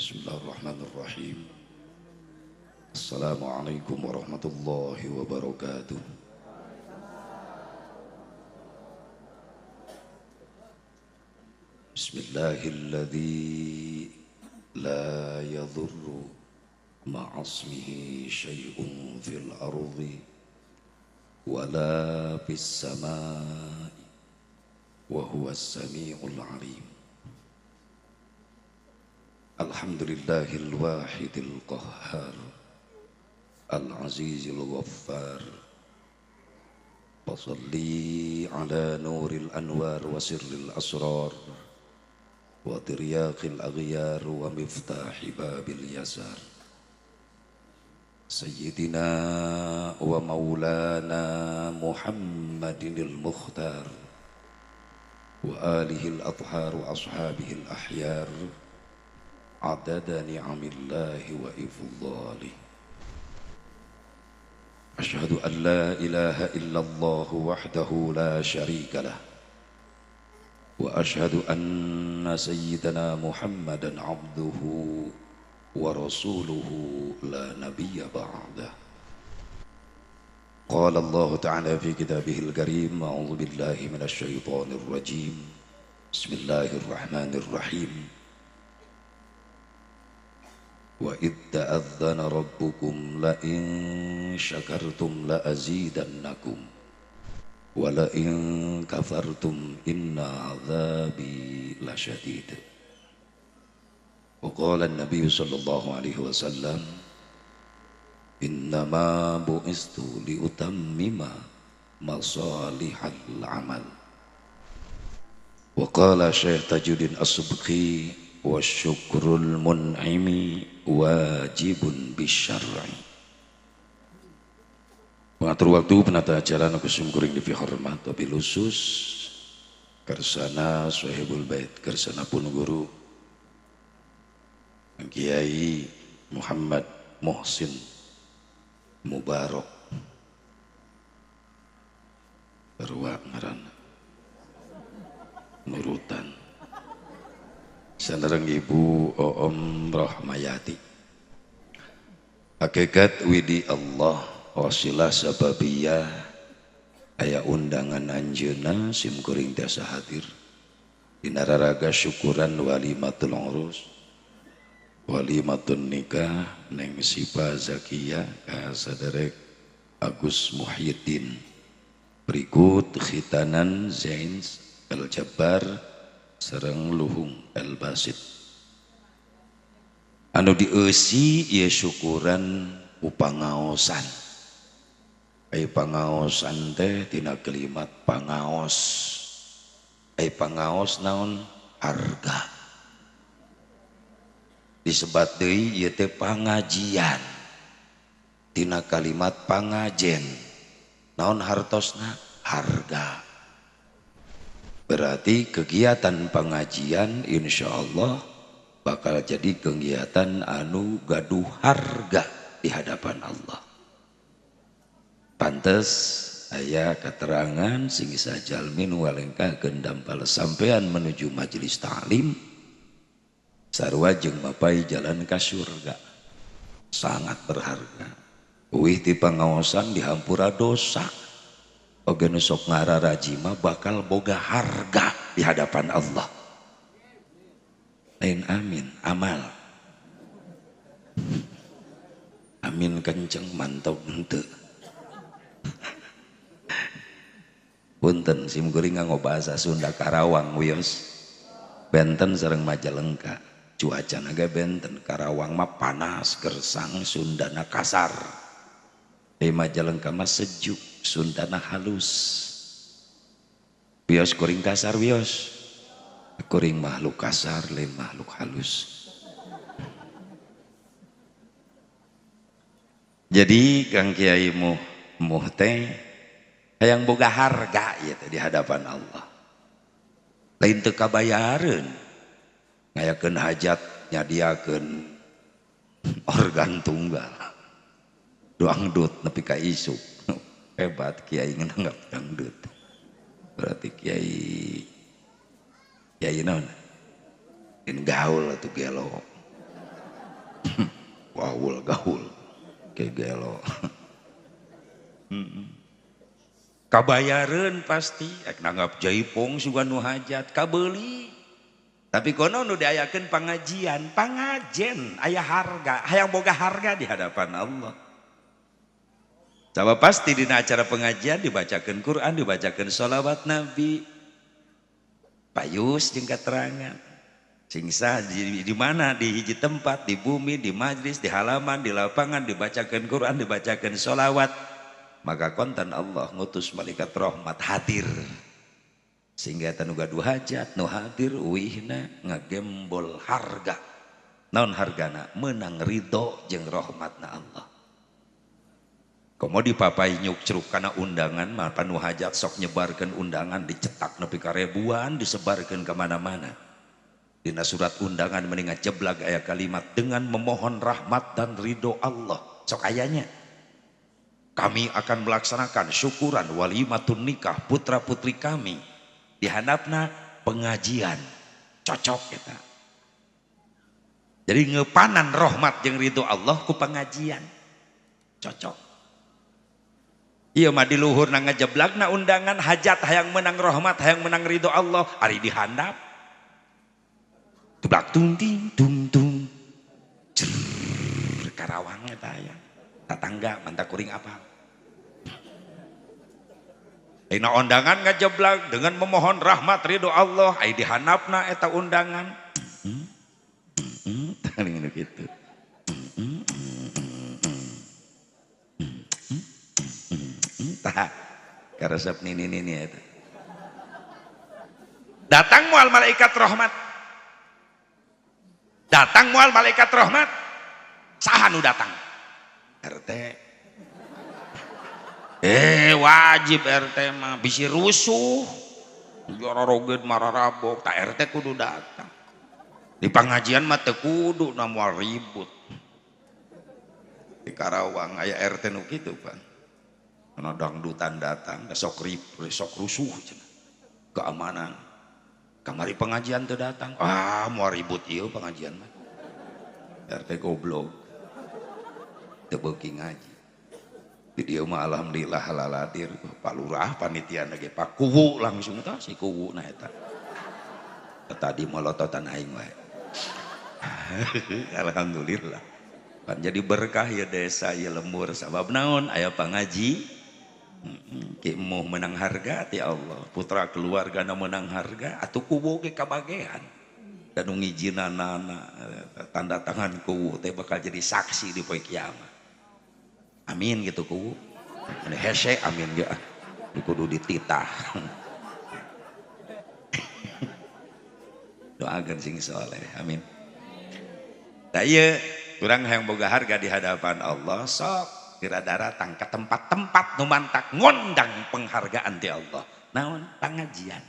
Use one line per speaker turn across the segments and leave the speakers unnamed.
Bismillahirrahmanirrahim. Assalamualaikum warahmatullahi wabarakatuh. Bismillahilladzi la yadhurru ma'asmihi syai'un fil ardi wala fis samai wa huwas sami'ul alim. Alhamdulillahil wahidil qahhar al-azizil ghaffar. Wasalli ala nuril anwar wa sirril asrar wa tiryaqil aghyar wa miftahi babil yasar. Sayyidina wa maulana Muhammadinil mukhtar wa alihil athhar wa ashabihil ahyar adada ni'amillahi wa ifdhalih. Asyhadu an la ilaha illallah wahdahu la syarika lah wa asyhadu anna sayyidana Muhammadan abduhu wa rasuluhu la nabiyya ba'dah. Qala Allah ta'ala fi kitabihil karim, a'udzu billahi minasy syaithanir rajim. Bismillahirrahmanirrahim. Wa idh ta'adzana rabbukum la in syakartum la azidannakum wa la in kafartum inna adzabi lasyadid. Wa qala an-nabiy sallallahu alaihi wasallam, innama bu'istu li utammima masalihal amal. Wa qala Syekh Tajuddin As-Subki, wa syukrul mun'imi wajibun bisyar'i. Mengatur waktu penata acara nukusum kuring difi hormat wabil khusus kersana sahibul bait, kersana pun guru Kiai Muhammad Muhsin Mubarak berwa ngaran nurutan sanereng Ibu Oom Rohmayati. Hakikat widi Allah wasilah sababiyah aya undangan anjeunna sim kuring tiasa hadir dina raraga syukuran walimatul urus walimatun nikah Neng Sipa Zakiyah ka saderek Agus Muhyiddin, berikut khitanan Zains Al-Jabbar sareng Luhung El-Basit. Anu dieusi ieu syukuran upangaosan. Ai pangaosan teh tina kalimat pangaos. Ai pangaos naon? Harga. Disebat deui ieu teh pangajian. Tina kalimat pangajen. Naon hartosna? Harga. Berarti kegiatan pengajian insya Allah bakal jadi kegiatan anu gaduh harga di hadapan Allah. Pantes aya keterangan sing sajalmin walengkakeun dampal sampean menuju majelis ta'lim sarua jeung mapai jalan ka surga. Sangat berharga. Uih ti pangaosan dihampura dosa. Oge nu sok ngararaji mah bakal boga harga di hadapan Allah. Lain amin, amal. Amin kenceng mantap henteu. Punten sim kuring nganggo bahasa Sunda Karawang wios. Benten sareng Majalengka. Cuacana ge benten, Karawang mah panas, gersang, Sundana kasar. Di Majalengka mah sejuk, Sundana halus. Wios kuring kasar wios. Kuring makhluk kasar, lain makhluk halus. Jadi Kang Kiai muh teh hayang boga harga ya di hadapan Allah. Lain teu kabayareun. Ngayakeun hajat nyadiakeun organ tunggal. Doangdut nepi ka isuk. Hebat Kiai nganggap dangdut. Berarti Kiai naon? In gaul atau gelo. awul gaul kegelo. Kabayareun pasti ek nanggap jaipong sugan nu hajat kabeuli. Tapi kono nu diayakeun pangajian aya harga, hayang boga harga di hadapan Allah. Coba pasti dina acara pengajian dibacakeun Quran, dibacakeun sholawat Nabi. Payus jeung katerangan. Singsa di mana, di hiji tempat, di bumi, di majlis, di halaman, di lapangan dibacakeun Quran, dibacakeun sholawat, maka konten Allah ngutus malaikat rahmat hadir. Sehingga tanu gaduh hajat nu hadir uihna ngagembol harga. Naon hargana? Menang ridho jeung rahmatna Allah. Komo dipapai nyuk-ceruk kana undangan mah panu hajat sok nyebarkeun undangan dicetak nepi ka ribuan disebarkeun ka mana-mana. Dina surat undangan mendingan jeblag aya kalimat dengan memohon rahmat dan ridho Allah. Sok ayanya. Kami akan melaksanakan syukuran walimatun nikah putra-putri kami. Di handapna pengajian. Cocok kita. Jadi ngepanan rahmat jeung ridho Allah ku pengajian. Cocok. Iya mah di luhur na ngejeblagna undangan hajat hayang menang rahmat hayang menang ridho Allah ari dihandap tublak tung ting tung tung karawang eta aya tatangga manta kuring apa dina undangan ngajeblag dengan memohon rahmat ridho Allah ai dihandapna eta undangan teuing kitu karesep nini itu. Datang mual malaikat rahmat. Datang mual malaikat rahmat. Saha nu datang? RT. Wajib RT mah bisi rusuh. Jororogeun mararabok, tak RT kudu datang. Di pengajian mah teu kudu na moal ribut. Di Karawang aya RT nu kitu, Pak. Karena dangdutan datang, sok rusuh, keamanan. Kamari pengajian tuh datang, mau ribut iya pengajian mah. RT goblok, tebeuki ngaji. Di dia mah alhamdulillah halaladir, Pak Lurah panitia lagi Pak Kuwu langsung tah si Kuwu na eta. Tadi molototan aing wae. Alhamdulillah. Kan jadi berkah ya desa ya lembur sabab naon aya pangaji. Ki mau menang harga ti Allah putra keluarga na menang harga atuh kubu ge kabagean dan ngijinanana tanda tangan kubu teh bakal jadi saksi di poe kiamat amin gitu kubu ini hese amin ge kudu dititah doakeun sing soleh amin da ieu urang hayang boga harga di hadapan Allah sok kira-kira datang ke tempat-tempat nu mantak ngondang penghargaan ti Allah. Naon pengajian.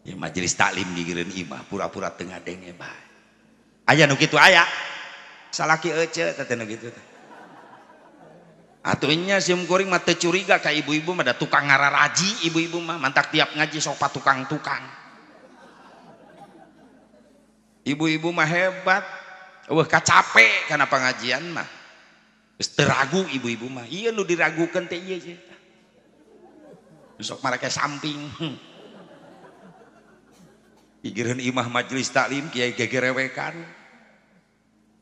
Ya majelis taklim digireun imah pura-pura teu ngadenge bae. Aya nu kitu aya. Salaki ece teh nu kitu teh. Atuh nya sim kuring mah teu curiga ka ibu-ibu mah da tukang ngararaji ibu-ibu mah mantak tiap ngaji sok patukang-tukang. Ibu-ibu mah hebat. Eueuh kacape kana pengajian mah. Teragu ibu-ibu mah iya nu diragukan teh iya sih sok marake samping igireun imah majelis taklim kiai gegerewekan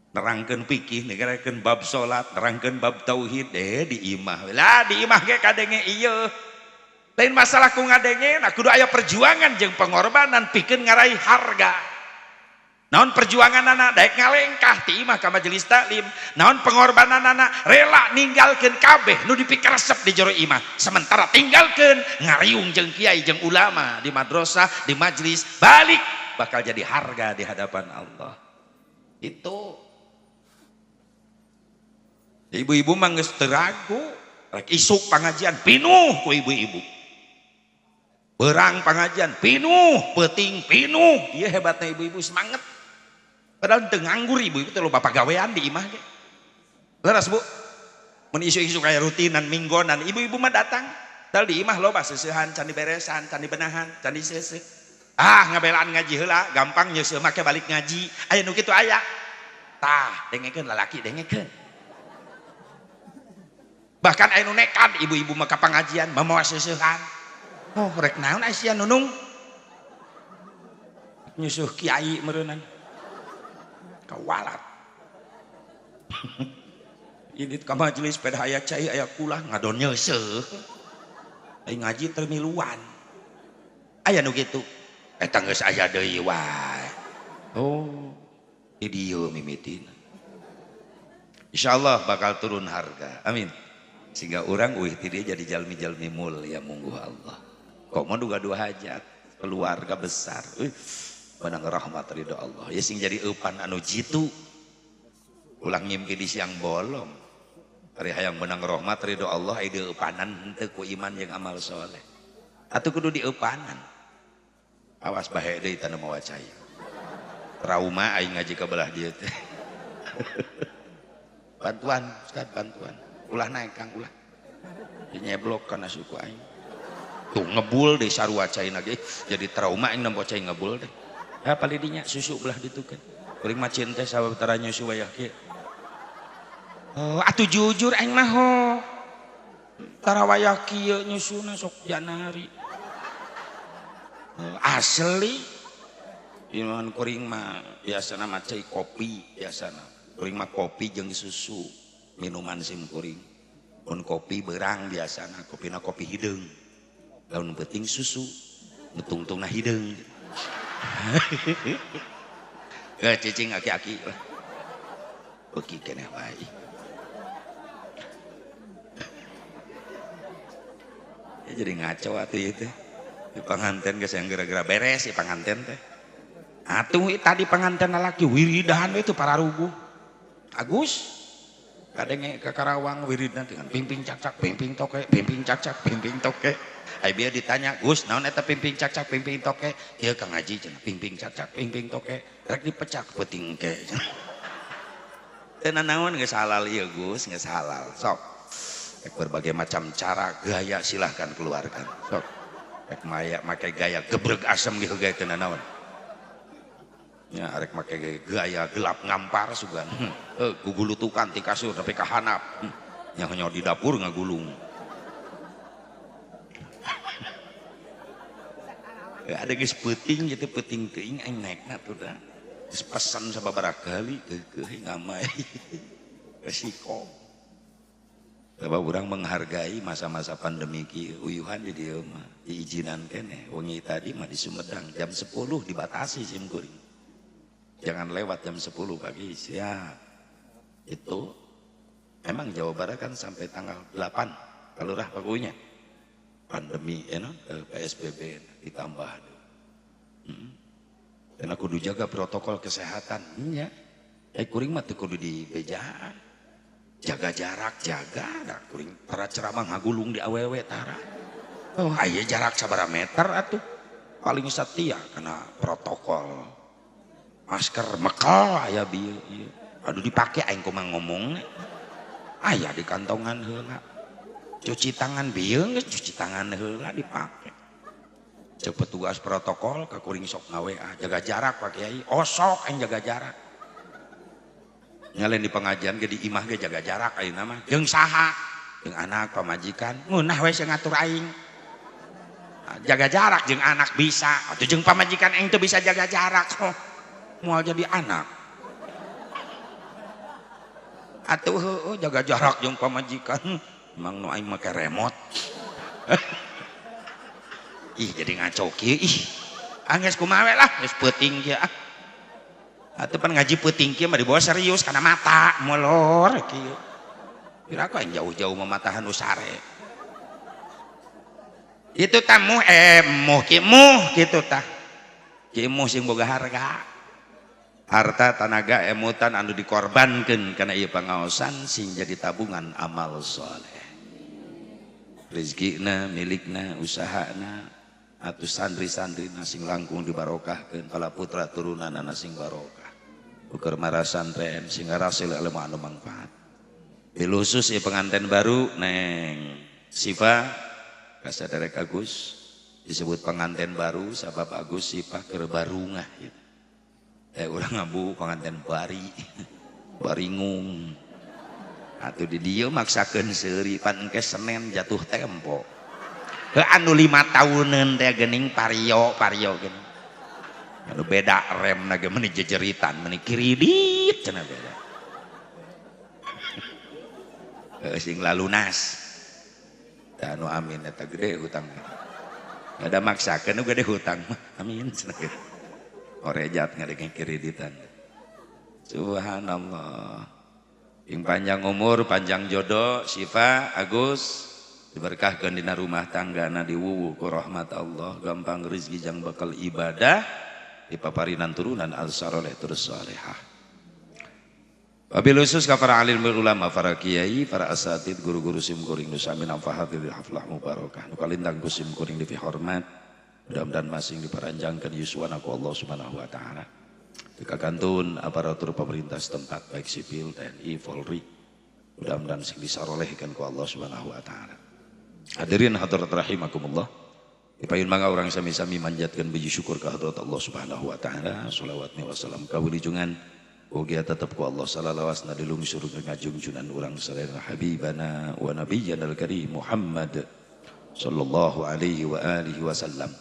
nerangkeun fikih nerangkeun bab salat nerangkeun bab tauhid di imah lah di imah ge kadenge ieu lain masalah ku ngadenge nah kudu aya perjuangan jeung pengorbanan pikeun ngarai harga. Naon perjuangan anak daek ngalengkah ti imah ka majelis taklim. Naon pengorbanan anak rela ninggalkeun kabeh nu dipikaresep di jero imah. Sementara tinggalkeun ngariung jeung kiai jeung ulama di madrasah, di majelis, balik bakal jadi harga di hadapan Allah. Itu. Ibu-ibu mah geus teu ragu, rek isuk pengajian pinuh ku ibu-ibu. Berang pengajian pinuh, peuting pinuh. Ieu hebatna ibu-ibu semangat. Padahal teu nganggur ibu-ibu teh loba pagawean di imah ge. Leres Bu. Mun isu-isu kayak rutinan minggonan, ibu-ibu mah datang. Tal di imah loba seusehan, can diberesan, can dibenahan, can diseuseuh. Ngabelaan ngaji heula, gampang nyeuseum make balik ngaji. Aya nu kitu aya.
tah dengekeun lalaki dengekeun. Bahkan anu nekat ibu-ibu mah ka pangajian mamawa seusehan. Oh rek naon aya sia nunung? Nyusuh kiai meureunnan. Kawalat. Ini ka majelis pada aya cai aya kulah ngadon nyeuseuh. Ai ngaji teu miluan. Aya nu kitu. Eta geus aya deui wae. Oh, di dieu mimitina. Insyaallah bakal turun harga. Amin. Sehingga orang eueuh ti dieu jadi jalmi-jalmi mulia mungguh Allah. Kok mau duga dua hajat, keluarga besar. Menang rahmat ridho Allah. Ya sing jadi eupan anu jitu. Ulang ngimpi di siang bolong. Ari hayang menang rahmat ridho Allah aya di eupanan henteu ku iman jeung amal soleh. Atuh kudu di eupanan. Awas bahe deui tanu mawa cai. Trauma aing ngaji ka belah dieu teh. Bantuan, Ustaz, bantuan. Ulah naik Kang, ulah. Dinyeblok kana suku aing. Tuh ngebul deui sarua caina ge jadi trauma aing nempo cai ngebul deh. Ya pali dinya susu belah ditukeun. Kuring mah cinta sababaraha nyusu wayah kieu. Oh, atuh jujur aing mah ho. Tara wayah kieu nyusuna sok janari. Asli. Iman kuring mah biasana mah cai kopi biasana. Kuring mah kopi jeung susu minuman sim kuring. Mun kopi beurang biasana kopina kopi hideung. Lamun penting susu nutungtungna hideung. Cicing aki-aki lah. Beuki keneh wae. Ya jadi ngaco atuh ieu teh. Di panganten geus yang gara-gara beres di panganten teh. Atuh tadi pengantin laki wiridan itu para rugu. Agus kadenge ke Karawang wiridan dengan pimping cak-cak pimping toke pimping cak-cak pimping toke. Ai bieu ditanya Gus naon eta pimping cak-cak pimping toke? Ieu Kang Haji cenah pimping cak-cak pimping toke rek dipecak peuting ke. Teu naon geus halal ieu Gus geus halal. Sok. Rek berbagai macam cara gaya silahkan keluarkan. Sok. Rek maya make gaya gebreg asem gitu gaya teu naon. Ya arek make gaya gelap ngampar sugan. Gugulutukan ti kasur tapi ka handap. Nya hanya di dapur ngagulung. Ya ada geus peuting gitu peuting teuing aing naekna tuh da. Geus pesan sababaraha kali keukeuh ngamai. Resiko. Sebab urang menghargai masa-masa pandemi kieu uyuhan di dieu mah diizinan keneh. Wengi tadi mah di Sumedang jam 10 dibatasi sim kuring. Jangan lewat jam 10 pagi siap. Itu memang Jawa Barat kan sampai tanggal 8 kalurah pakunya pandemi ya no? PSBB ditambah. Dan aku kudu jaga protokol kesehatan nya. Kuring mah teu kudu di bejaan. Jaga jarak jaga da kuring tara ceramah ngagulung di awewe tara. Oh aya jarak sabaraha meter atuh. Paling setia karena protokol. Masker mekal aya bieu ieu. Aduh dipake aing kumaha ngomong. Aya di kantongan heula. Cuci tangan bieu geus cuci tangan heula dipake. Ceuk petugas protokol ka kuring sok ngaWA jaga jarak Pak Kiai. Oh sok aing jaga jarak. Nya lain di pengajian ge di imah ge jaga jarak ayeuna mah. Jeung saha? Jeung anak pamajikan. Ngeunah we sing ngatur aing. Jaga jarak jeung anak bisa. Atuh jeung pamajikan aing teu bisa jaga jarak. Moal jadi anak. Atuh heueuh jaga jarak jeung pamajikan. Emang nu aing make remote. Ih jadi ngaco kieu ih. Geus kumaha we lah geus peuting kieu ah. Atuh pan ngaji peuting kieu mah dibawa serius kana mata molor kieu. Kira aku aing jauh-jauh mematahan usare. Itu tamu muh kitu tah. Kieu muh sing boga harga. Harta tanaga emutan anu dikorbankeun kana ieu pangaosan sing jadi tabungan amal soleh. Rezekina milikna usahana atuh santri-santrina sing langkung dibarokahkeun kala putra turunanna sing barokah. Ukur marasantren sing ngarasil ilmu anu manfaat. Bilusus ieu pengantin baru Neng Siva kasaderek Agus disebut pengantin baru sabab Agus Siva keur barungah gitu. Urang ngabu pengantin bari baringung atuh di dieu maksakeun seuri pan engke Senen jatuh tempo anu 5 tahunan teh geuning pario geuning anu beda remna ge meuni jejeritan meuni kiridit cenah beda sing lalunas anu amin eta gede hutang ada maksakeun nu gede hutang amin cenah orejat ngadenge kireditan subhanallah yang panjang umur panjang jodoh Syifa Agus diberkahkeun dina rumah tanggana diwuwu ku rahmat Allah gampang rezeki jang bakal ibadah dipaparinan turunan al-saleh terus salehah. Wabil khusus ka para alim ulama, para kiai, para asatid, guru-guru sim kuring nu sami nafahatil haflah mubarakah. Nu kalintang ku sim kuring di hormat. Mudah-mudahan masing diparanjangkeun yuswana ku Allah Subhanahu wa taala. Dikakantun aparatur pemerintah setempat baik sipil, TNI, Polri. Mudah-mudahan sing disarolehkeun ku Allah Subhanahu wa taala. Hadirin hadirat rahimakumullah. Dipayun mangga orang sami-sami manjatkeun puji syukur ka hadrat Allah Subhanahu wa taala. Shalawat wa salam ka wilujungan ugia tetap ku Allah sallallahu alaihi wasallam dilungsur ngajungjunan urang sadaya habibana wa nabiyyana al-karim Muhammad sallallahu alaihi wa alihi wasallam.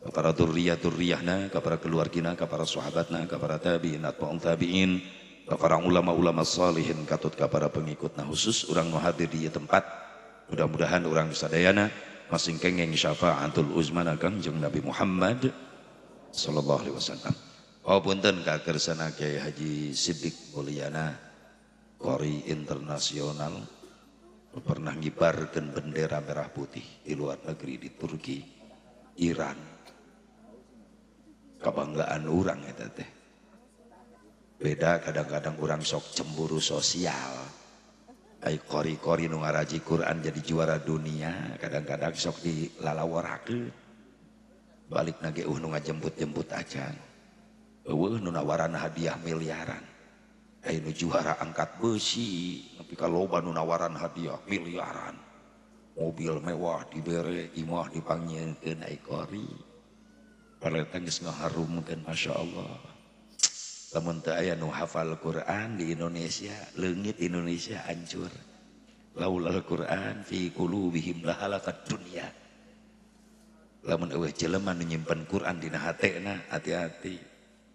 Ka para dzurriyyah-dzurriyyahna, ka para keluargina, ka para sahabatna, ka para tabi'in, atba'un tabi'in, ka para ulama-ulama salihin, katut ka para pengikutna khusus urang nu hadir di tempat. Mudah-mudahan urang sadayana masing kenging syafaatul uzmana Kangjeng Nabi Muhammad sallallahu alaihi wasallam. Oh punten ka kersana Kiai Haji Siddiq Mulyana Qori internasional pernah ngibarkeun bendera merah putih di luar negeri di Turki, Iran. Kebanggaan urang eta teh. Beda kadang-kadang urang sok cemburu sosial. Ai Qori nu ngaraji Quran jadi juara dunia, kadang-kadang sok dilalaworakeun. Balikna ge nu ngajemput-jemput acan. Eueuh nu nawaran hadiah miliaran. Aya nu juara angkat besi, tapi kaloba nu nawaran hadiah miliaran. Mobil mewah dibere, imah dipangnyieunkeun ai Qori. Pareta geus ngaharumkeun masyaallah. Lamun teu aya nu hafal Quran di Indonesia, leungit Indonesia hancur. Laulal Quran fi qulubihim lahalakat dunya. Lamun eueuh jelema nu nyimpen Quran dina hatena, hati-hati,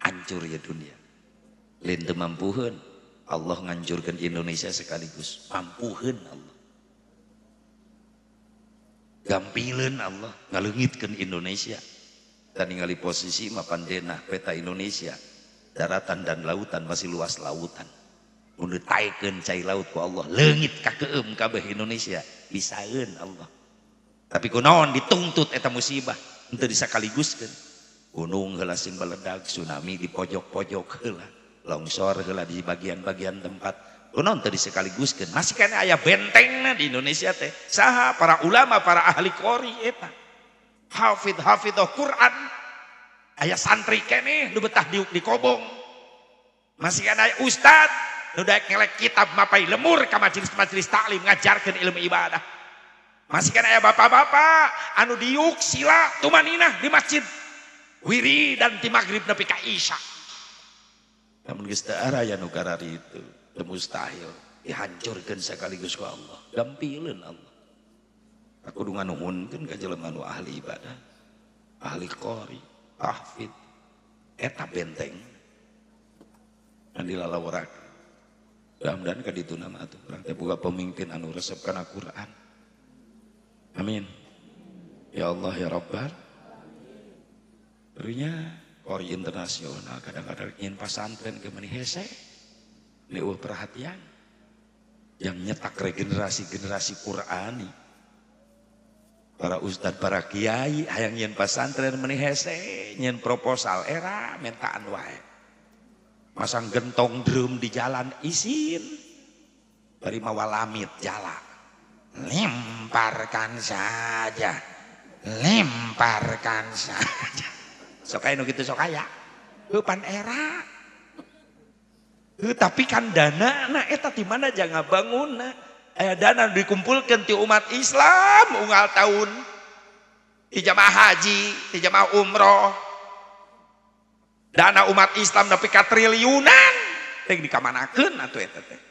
hancur ya dunia. Lain teu mampuheun, Allah ngancurkeun Indonesia sekaligus, mampuheun Allah. Gampileun Allah ngaleungitkeun Indonesia. Dan ningali posisi mapan denah peta Indonesia. Daratan dan lautan masih luas lautan. Mun ditaikeun cai laut ku Allah, leungit ka keueum kabeh Indonesia, bisaeun Allah. Tapi kunaon dituntut eta musibah, henteu disakaliguskeun. Gunung heula sing baledag, tsunami di pojok-pojok heula, longsor heula di bagian-bagian tempat. Kunaon teu disakaliguskeun? Masih kana aya bentengna di Indonesia teh. Saha para ulama, para ahli Qori eta. Hafidh Quran. Aya santri keneh nu betah di kobong. Masih kan aya ustad nu daek ngelek kitab mapai lemur ka majelis-majelis taklim ngajarkeun ilmu ibadah. Masih kan aya bapak-bapak anu diuk sila tumaninah di masjid wiridan ti magrib nepi ka isya. Namun geus teu aya nu karari itu, teu mustahil dihancurkeun sekaligus ku Allah. Gampileun Allah. Aku kudu nganuhunkeun ka jelema nu ahli ibadah, ahli Qori, tahfidz, eta benteng anu dilalaworakeun. Mudah-mudahan ka ditu nama atuh urang teh boga pemimpin anu resep kana Quran. Amin. Ya Allah ya Rabbal. Dirinya Qori internasional kadang-kadang ingin pasantren ke meuni hese. Ini perhatian. Yang nyetak regenerasi-generasi Qurani. Para ustad, para kiai hayang nyen pasantren meuni hese, nyen proposal era mentaan wae. Masang gentong drum di jalan isin. Bari mawa lamit jala. Lemparkan saja. Lemparkan saja. Sok aya nu kitu sok aya. Heupan era. Tapi kan dana na eta di mana jangan bangunna. Aya dana dikumpulkan ti umat Islam unggal tahun di jamaah haji, di jamaah umroh. Dana umat Islam nepi ka triliunan teh dikamanakeun atuh eta teh.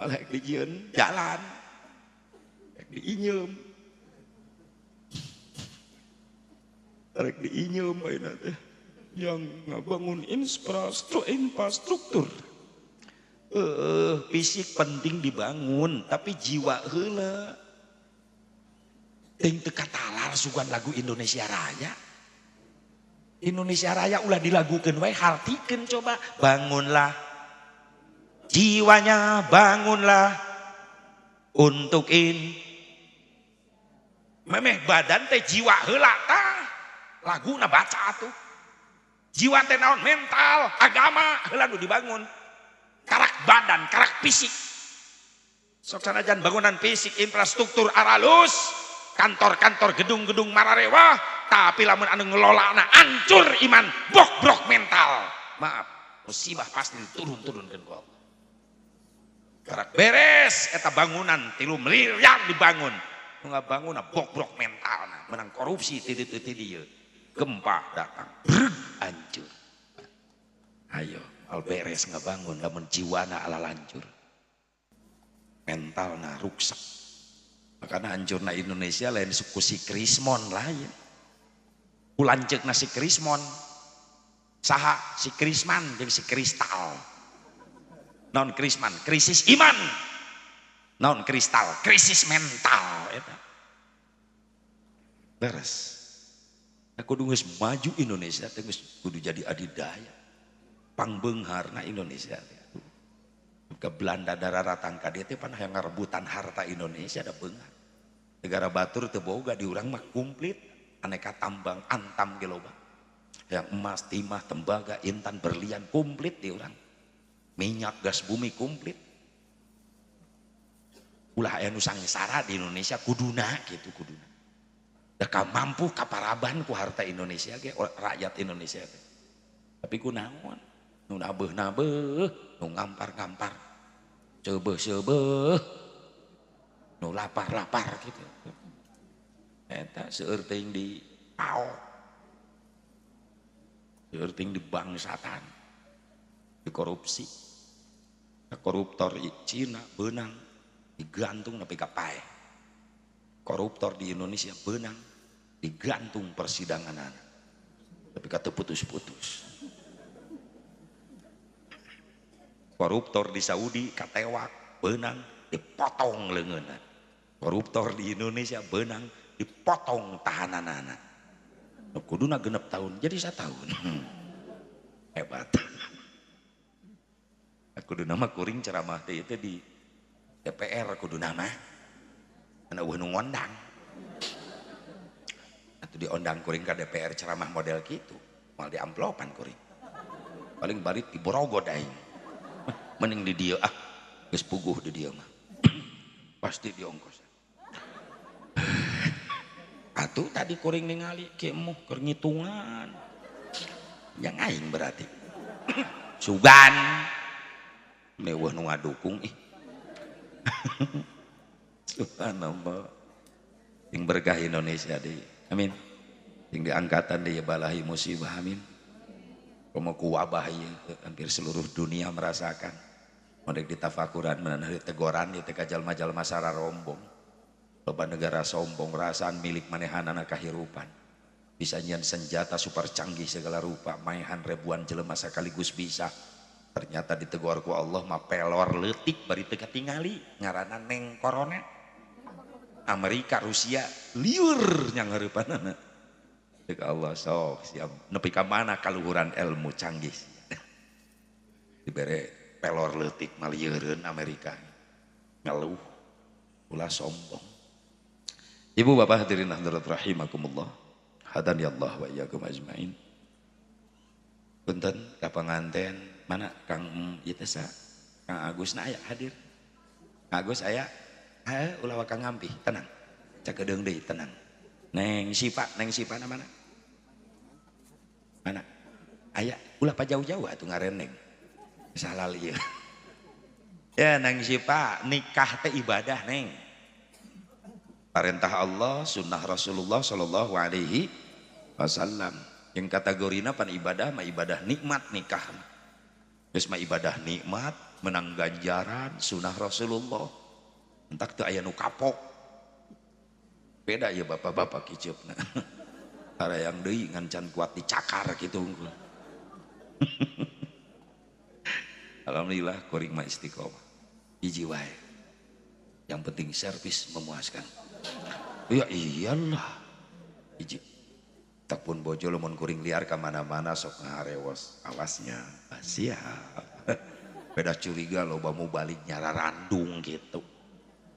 Oleh dijieun jalan. Diinyeum. Rek diinyeum ayeuna teh. Yang ngabangun infrastruktur. Fisik penting dibangun, tapi jiwa heula. Ting teu katalar sugan lagu Indonesia Raya. Indonesia Raya ulah dilagukeun wae hartikeun coba. Bangunlah jiwanya, bangunlah untuk memeh badan teh jiwa heula tah. Laguna baca atuh. Jiwa teh naon mental, agama heula nu dibangun. Karak badan, karak fisik. Sok sanajan bangunan fisik, infrastruktur aralus, kantor-kantor, gedung-gedung mararewah, tapi lamun anu ngelolana hancur iman, brok mental. Maaf, musibah pasti turun-turunkeun ku Allah. Karak beres eta bangunan 3 miliar dibangun. Nu ngabangun brok mentalna, menang korupsi ti dieu. Gempa datang, hancur. Ayo, al beres ngabangun, lamun jiwana ala lancur. Mentalna ruksak. Makanya hancurna Indonesia lain suku si Krismon lain. Kulanceukna si Krismon. Saha si Krisman jeung si Kristal. Naon Krisman? Krisis iman. Naon Kristal? Krisis mental eta. Beres. Kudu geus maju Indonesia teh geus kudu jadi adidaya. Pangbeungharna Indonesia teh. Ke Belanda dararatang ka dieu teh panah yang ngarebutan harta Indonesia da beunghar. Negara batur teu boga di urang mah komplit, aneka tambang antam ge loba. Yang emas, timah, tembaga, intan, berlian komplit di urang. Minyak, gas bumi komplit. Ulah aya nu sangsara di Indonesia kuduna gitu kuduna. Da mampu kaparaban ku harta Indonesia ge rakyat Indonesia ge. Tapi kunaon? Nu nabeuh-nabeuh, nu ngampar-ngampar. Ceubeuh-ceubeuh. Nu lapar-lapar gitu. Eta seueur teuing di pao. Seueur teuing di bangsatan. Di korupsi. Koruptor Cina beunang digantung nepi ka pae. Koruptor di Indonesia beunang digantung persidangan tapi kata putus-putus. Koruptor di Saudi katewak beunang dipotong leungeunna. Koruptor di Indonesia beunang dipotong tahananana. Kuduna 6 tahun jadi 1 tahun. Hebat. Kuduna mah kuring ceramah teh itu di DPR kuduna mah. Ana eueuh nu ngondang. Atuh diondang kuring ka DPR ceramah model kitu, mal di amplopan kuring. Paling balik di Borogod aing. Mending di dieu geus puguh di dieu mah. Pasti diongkos. Atuh tadi kuring ningali kieu muh keur ngitungan. Yang aing berarti. Sugan. Meueuh nu ngadukung ih. Subhanallah. Yang berkah Indonesia deh. Amin. Yang diangkatan deh balahi musibah amin. Komo ku wabah ieu hampir seluruh dunia merasakan. Modek ditafakuran meunang tegoran ieu teh ka jalma-jalma sararombong. Loba negara sombong rasaan milik manehanana kahirupan. Bisa nyian senjata super canggih segala rupa, maehan ribuan jelema sekaligus bisa. Ternyata ditegur ku Allah mah pelor leutik bari teu katingali ngaranna Neng Corona. Amerika, Rusia liur nyangeureupana. Deuk Allah sok siap nepi ka mana kaluhuran ilmu canggih. Dibere pelor leutik malieureun Amerika. Ngeluh ulah sombong. Ibu bapak hadirin hadirat rahimakumullah. Hadani Allah wa iyyakum ajmain. Punten ka panganten mana Kang ieu teh Kang Agus na aya hadir. Kang Agus aya? Ulah wa Kang Ngampi, tenang. Cakedeung deui tenang. Neng Sipa na mana? Mana? Aya, ulah pa jauh-jauh atuh ngareneng. Salah lieu. Ya Neng Sipa nikah teh ibadah Neng. Perintah Allah, sunnah Rasulullah sallallahu alaihi wasallam. Yang kategorina pan ibadah mah ibadah nikmat nikah. geus mah ibadah nikmat menang ganjaran sunah Rasulullah entak teu aya nu kapok beda ya bapak-bapak kiceupna ada yang deui ngan can kuat dicakar gitu unggul. Alhamdulillah kuring mah istiqomah hiji wae yang penting servis memuaskan ya iyalah hiji tak pun bojo lamun kuring liar ka mana-mana sok ngaharewos awasnya siap beda curiga loba mau balik nyararandung gitu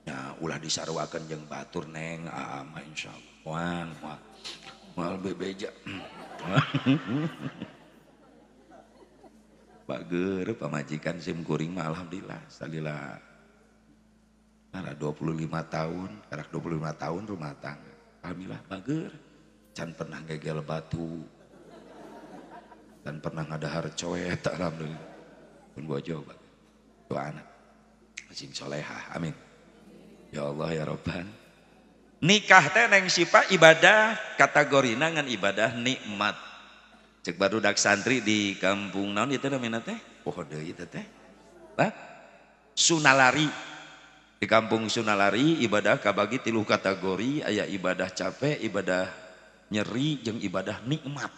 ya ulah disarwakeun jeung batur neng mah insyaallah moal bebeja bager pamajikan sim kuring mah alhamdulillah salila karena 25 tahun karak 25 tahun rumah tangga alhamdulillah bager can pernah gegel batu dan pernah ngadahar coet alhamdulillah pun bojo dua anak sing solehah amin ya Allah ya Rabban nikah teh neng sipa ibadah kategorina ngan ibadah nikmat cek barudak santri di kampung naon ieu teh namina teh poho deui teh teh Sunalari di kampung Sunalari ibadah kabagi 3 kategori aya ibadah capek ibadah nyeri jeung ibadah nikmat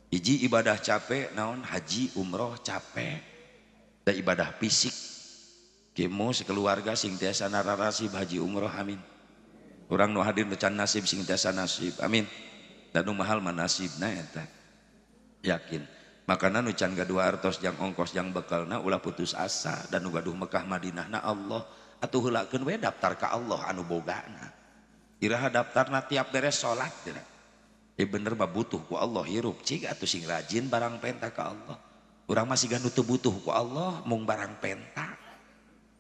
hiji ibadah capek naon haji umroh capek da ibadah fisik kemo sekeluarga sing tiasa nararasib haji umroh amin urang nu hadir nu can nasib sing tiasa nasib amin dan nu mahal mah nasibna eta yakin makana nu can gadua artos jang ongkos jang bekalna ulah putus asa dan nu gaduh Mekah Madinahna Allah atuh heulakeun we daftar ka Allah anu bogana iraha daftarna tiap beres salat geura bener mah butuh ku Allah hirup cing atuh sing rajin barang penta ka Allah urang masih ganu teu butuh ku Allah mung barang penta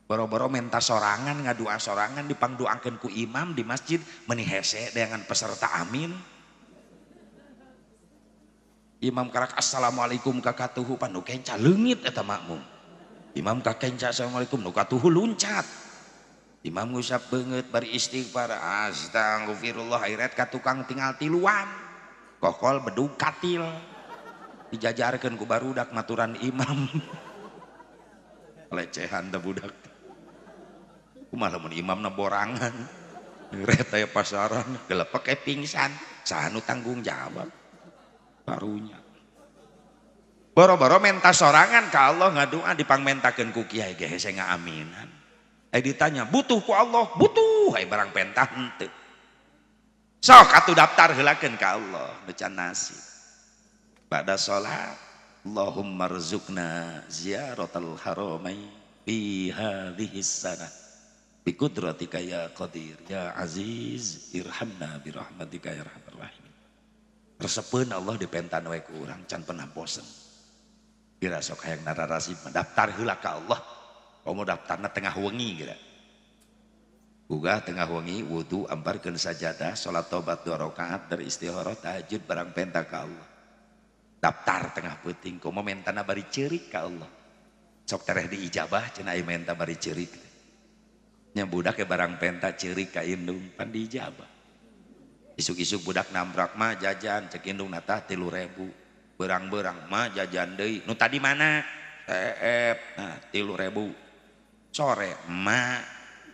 boro-boro menta sorangan ngadua sorangan dipangduakeun ku imam di masjid meuni hese dengan peserta amin imam karak assalamualaikum ka katuhu panu kenca leungit eta makmum imam ka kenca assalamualaikum nu katuhu luncat imam ngusap beungeut bari istighfar astagfirullah airet ka tukang tinggal tiluan kokol bedug katil dijajarkeun ku barudak maturan imam lecehan da budak kumaha mun imamna borangan reta pasaran gelepek pingsan saha nu tanggung jawab barunya boro-boro menta sorangan ka Allah ngadua dipangmentakeun ku kiai ge hese ngaaminan ditanya butuh ku Allah butuh barang pentah henteu sok atuh daftar heulakeun ka Allah nu can nasib ba'da salat Allahumma rzuqna ziyaratal haramain fi hadhihi sanah bi qudratika ya qadir ya aziz irhamna bi rahmatika ya arhamar rahimin resepeun Allah dipentan we ku urang can pernah bosen kira sok hayang nararasib daftar heula ka Allah komo daftarna tengah wengi geura Gugah tengah wengi wudu amparkeun sajadah salat tobat 2 rakaat dari istikharah tahajud barang penta ka Allah daftar tengah peuting komo mentana bari ceurik ka Allah sok tereh diijabah cenah aya menta bari ceurik nya budak ke barang penta ceurik ka indung pan diijabah isuk-isuk budak nambrak mah jajan cek indung natah 3.000 beurang-beurang mah jajan deui nu tadi mana nah 3.000 sore mah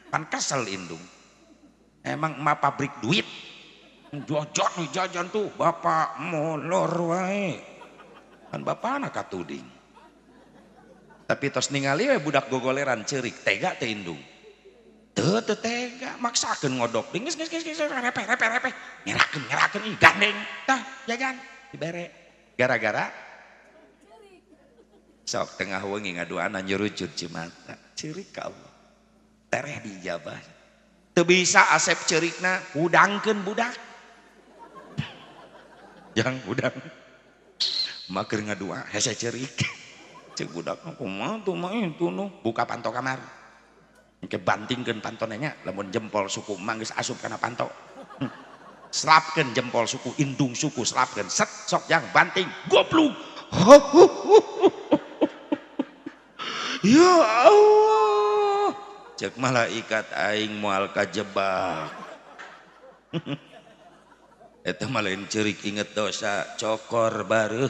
pan kesel indung emang emak pabrik duit jajan tuh bapak molor wae kan bapak anak katuding tapi tos ningali we budak gogoleran ceurik tega teh indung teu tega maksakeun ngodok geus repe ngerakeun ih gandeng tah jajan dibere gara-gara sok tengah wengi ngaduana nyurucut cimata ceurik ka Allah tereh dijabah teu bisa asep ceurikna hudangkeun budak yang udang maker ngadua hese ceurik cek budak kumaha tuh mah itu nu buka panto kamar engke bantingkeun pantonenya lamun jempol suku mah geus asup kana panto selapkeun jempol suku indung suku selapkeun set sok yang banting goblok ya Allah cek malaikat aing moal kajebak eta mah lain ceurik inget dosa cokor bareuh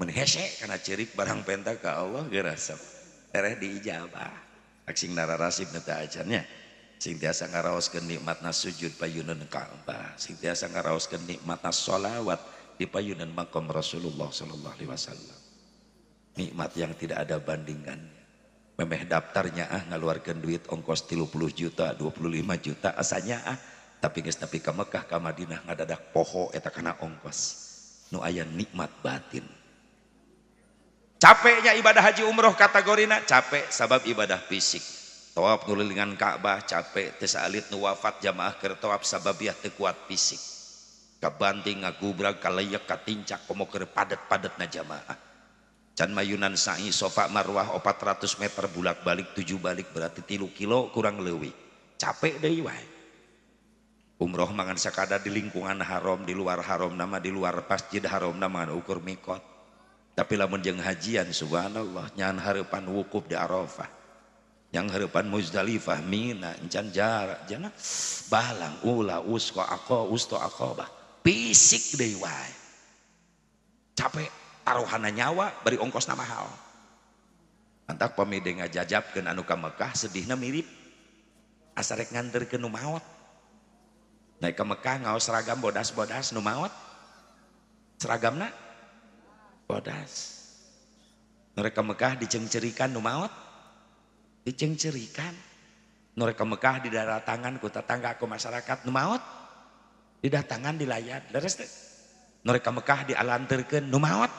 mun hese kana ceurik barang penta ka Allah ge resep tereh diijabah sing nararasib teh ajannya sing tiasa ngaraoskeun nikmatna sujud payuneun Ka'bah sing tiasa ngaraoskeun nikmatna sholawat di payuneun maqam Rasulullah sallallahu alaihi wasallam nikmat yang tidak ada bandingannya memeh daftarnya ngaluarkeun duit ongkos 30 juta 25 juta asanya tapi geus nepi ka Mekah ka Madinah ngadadak poho eta kana ongkos nu aya nikmat batin capeknya ibadah haji umroh kategorina capek sabab ibadah fisik tawaf nulilingan Ka'bah capek teu saalit nu wafat jamaah keur tawaf sababiah teu kuat fisik kabanting ngagubrag kaleyak katincak komo keur padet-padetna jamaah can mayunan sa'i sofa marwah 400 meter bulak-balik 7 balik berarti 3 kilo kurang leuwih capek deui wae umroh mangan sakada di lingkungan haram di luar haram nama di luar masjid haram nama ukur mikot tapi lamun jeung hajian subhanallah nyan hareupan wukuf di Arafah yang hareupan Muzdalifah Mina encan jarak jana balang ula usqa aqa usto aqabah fisik deui wae capek taruhana nyawa bari ongkosna mahal antak pamide ngajajabkeun anu ka Mekah sedihna mirip asa rek nganterkeun nu maot naik ka Mekah ngaos seragam bodas-bodas nu maot seragamna bodas mereka Mekah dicengcerikan nu maot dicengcerikan mereka Mekah didatangan ku tetangga ku masyarakat nu maot didatangan dilayat leres teh mereka Mekah dialanterkeun nu maot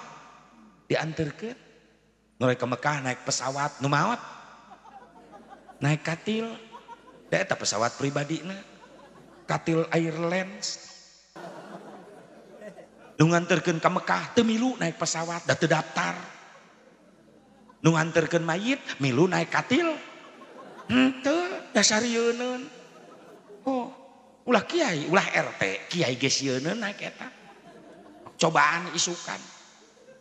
dianterkeun mereka Mekah naik pesawat nu maot naik katil da eta pesawat pribadina katil Airlines nu nganterkeun ka Mekah teu milu naik pesawat da teu daftar nu nganterkeun mayit milu naik katil henteu da sarieun oh ulah kiai ulah RT kiai geus sieun naik eta cobaan isukan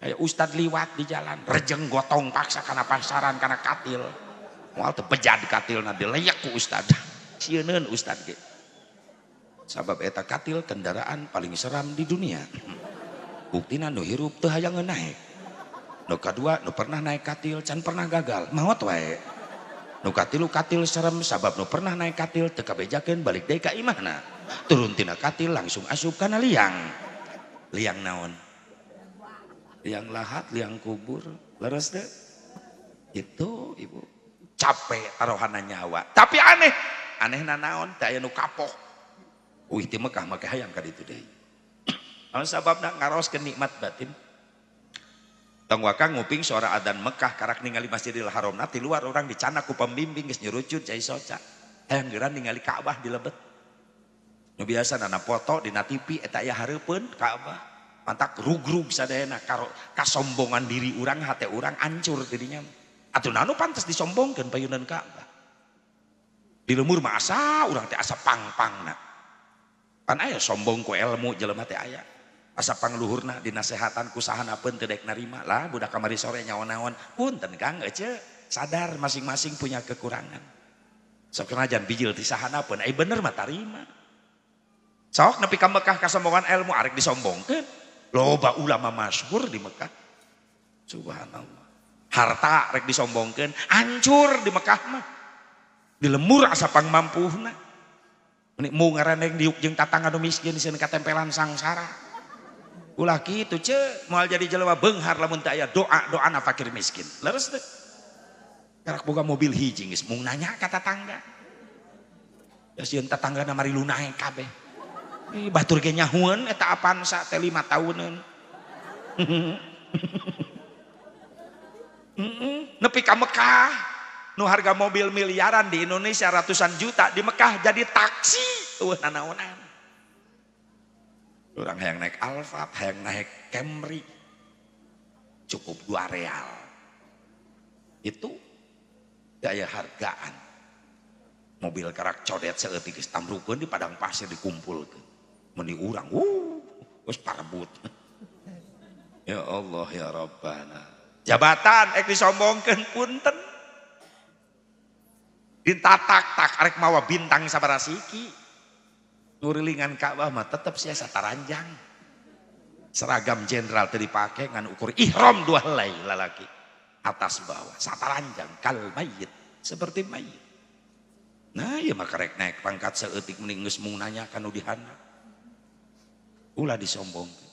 aya ustad liwat di jalan rejeng gotong paksa kana pasaran kana katil moal teu pejad katilna dileyak ku ustad sieun ustad ge sabab eta katil kendaraan paling seram di dunia buktina nu hirup teu hayang naik nu kadua nu pernah naik katil can pernah gagal maot wae nu katilu katil serem sabab nu pernah naik katil teu kabejakeun balik deui ka imahna turun tina katil langsung asup kana liang naon liang lahat liang kubur leres deh itu ibu capek taruhana nyawa tapi anehna naon teu aya nu kapok ti Mekah make hayang ka ditu deui naon sababna ngaraoskeun nikmat batin tong wakang nguping suara adzan Mekah karak ningali Masjidil Haramna ti luar orang dicana ku pembimbing geus nyurucut cai soca hayang geuran ningali Ka'bah di lebet nu biasa nana foto dina TV eta aya hareupeun Ka'bah mantak rugrug sadayana karo kasombongan diri urang hate urang hancur dirinya atuh naon pantes disombongkeun payunan Ka'bah di lemur mah asa urang teh asa pang-pangna pan aya sombong ku ilmu jelema teh aya asa pangluhurna dinasehatan ku sahanapeun teu daek narima lah budak kamari sore nyaon-naon punten Kang ece sadar masing-masing punya kekurangan sok najan bijil ti sahanapeun ai bener mah tarima sok nepi ka Mekah kasombongan ilmu arek disombongkeun loba ulama masyhur di Mekah subhanallah harta rek disombongkeun hancur di Mekah mah di lemur asa pangmampuhna ini mau ngaraneng diuk jeung tatangga nu miskin sieun katempelan sangsara ulah kitu ce moal jadi jelema beunghar lamun teu aya doa-doana fakir miskin leres teh karak boga mobil hiji geus mung nanya ka tatangga ya sieun tatanggana mari lunae kabeh batur ge nyahueun eta Avanza teh 5 tahunan nepi ka Mekah nu harga mobil miliaran di Indonesia ratusan juta di Mekah jadi taksi eueuh nanaonan urang hayang naik Alphard hayang naik Camry cukup 2 real itu daya hargaan mobil karak codet seeutik geus tamrukeun di padang pasir dikumpulkeun meni urang geus parebut ya Allah ya Rabbana jabatan ek disombongkeun punten ditatak-tak arek mawa bintang sabaraha siki nurilingan Ka'bah mah tetep sia sataranjang seragam jenderal teu dipake ngan ukur ihram 2 helai lalaki atas bawah sataranjang kal mayit seperti mayit. Nah ya maka rek naik pangkat seeutik mending geus mung nanyakan nu dihandap ulah disombongkeun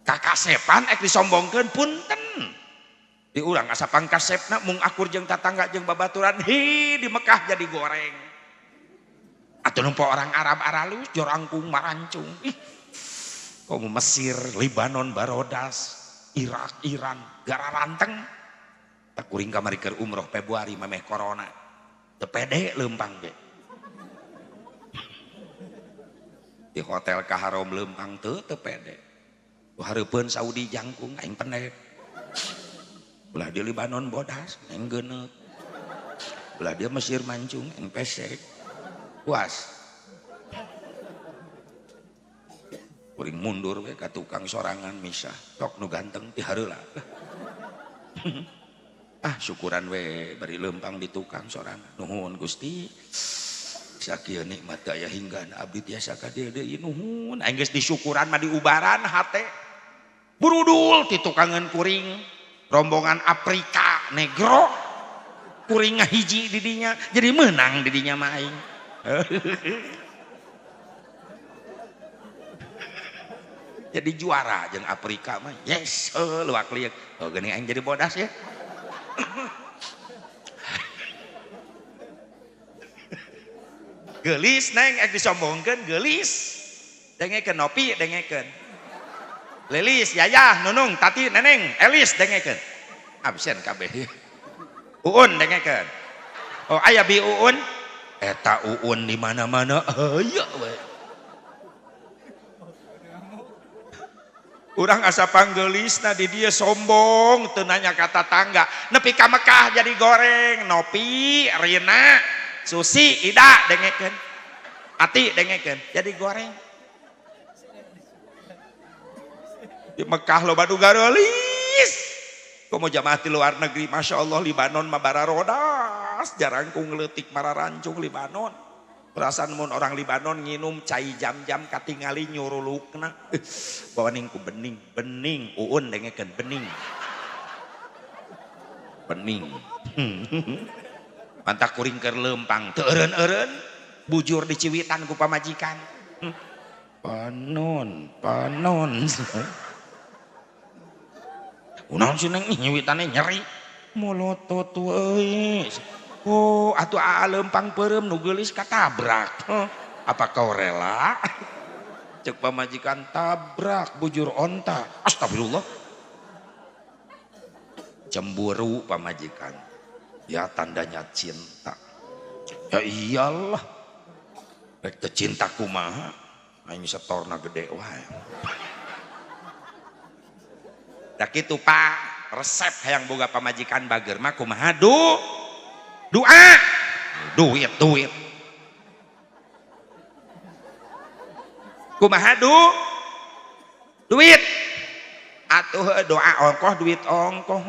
kakasepan ek disombongkeun punten diulang asa pangkasepna mung akur jeung tatangga jeung babaturan hi di Mekah jadi goreng atuh numpo orang Arab aralus jorangkung marancung ih komo Mesir Libanon Barodas Irak Iran gara ranteng tak kuring kamari keur umroh Februari mameh corona teu pede leumpang ge di hotel ka harom leumpang teu pede hareupeun Saudi jangkung aing pendek ulah di Libanon bodas aing geuneuk ulah dia Mesir mancung aing pesek puas kuring mundur we ka tukang sorangan misah tok nu ganteng ti hareula syukuran we bari leumpang di tukang sorangan nuhun Gusti sakieu nikmat daya hinggana abdi tiasa ka dieu deui nuhun aing geus disyukuran mah diubaran hate burudul ti tukangan kuring rombongan Afrika negro kuring ngahiji di dinya jadi menang di dinya mah aing jadi juara jeung Afrika mah yes luak liuk geuning aing jadi bodas ya geulis neng ek disombongkeun geulis dengekeun nopi dengekeun Lilis Yayah Nunung Tati Neneng Elis dengekeun absen kabeh Uun dengekeun oh aya bi Uun eta Uun di mana-mana aya we urang asa panggeulisna di dieu sombong teu nanya ka tatangga nepi ka Mekah jadi goreng Nopi Rina Susi Ida dengekeun Ati dengekeun jadi goreng di Mekah loba nu garelis komo jamaah di luar negeri Masya Allah Libanon mah bara rodas jarang ku ngeleutik mararancung Libanon perasaan mun orang Libanon nginum cai jam-jam katingali nyurulukna bawa ningku bening bening Uun dengekeun bening bening mantak kuring keur leumpang teu eureun-eureun bujur di Ciwitan ku pamajikan panon unaon sih neng nyiwitane nyeri molotot euy oh atuh leumpang peureum nu geulis katabrak apa kau rela cek pamajikan tabrak bujur onta astagfirullah cemburu pamajikan ya tandanya cinta ya iyalah rek teu cinta kumaha aing setorna gede wae da kitu Pak resep hayang boga pamajikan bager mah kumaha doa duit kumaha duit atuh doa ongkoh duit ongkoh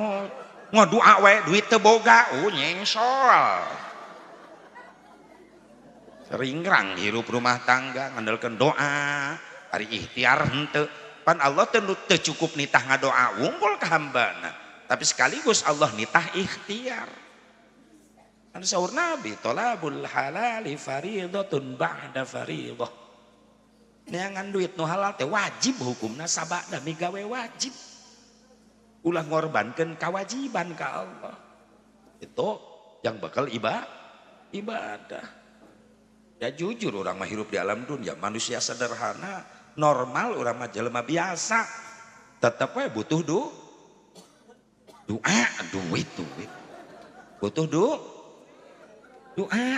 ngodoa we duit teu boga nyengsol seringrang hirup rumah tangga ngandelkeun doa ari ikhtiar henteu pan Allah teu cukup nitah ngadoa wungkul ka hambana tapi sekaligus Allah nitah ikhtiar kan saur Nabi tolabul halali fariidatun ba'da fariidah neangan duit nu halal teh wajib hukumna sabada migawe wajib ulah ngorbankeun kewajiban ka Allah itu yang bakal ibadah ya jujur orang mah hirup di alam dunia manusia sederhana normal orang mah jelema biasa tetep we butuh doa duit butuh doa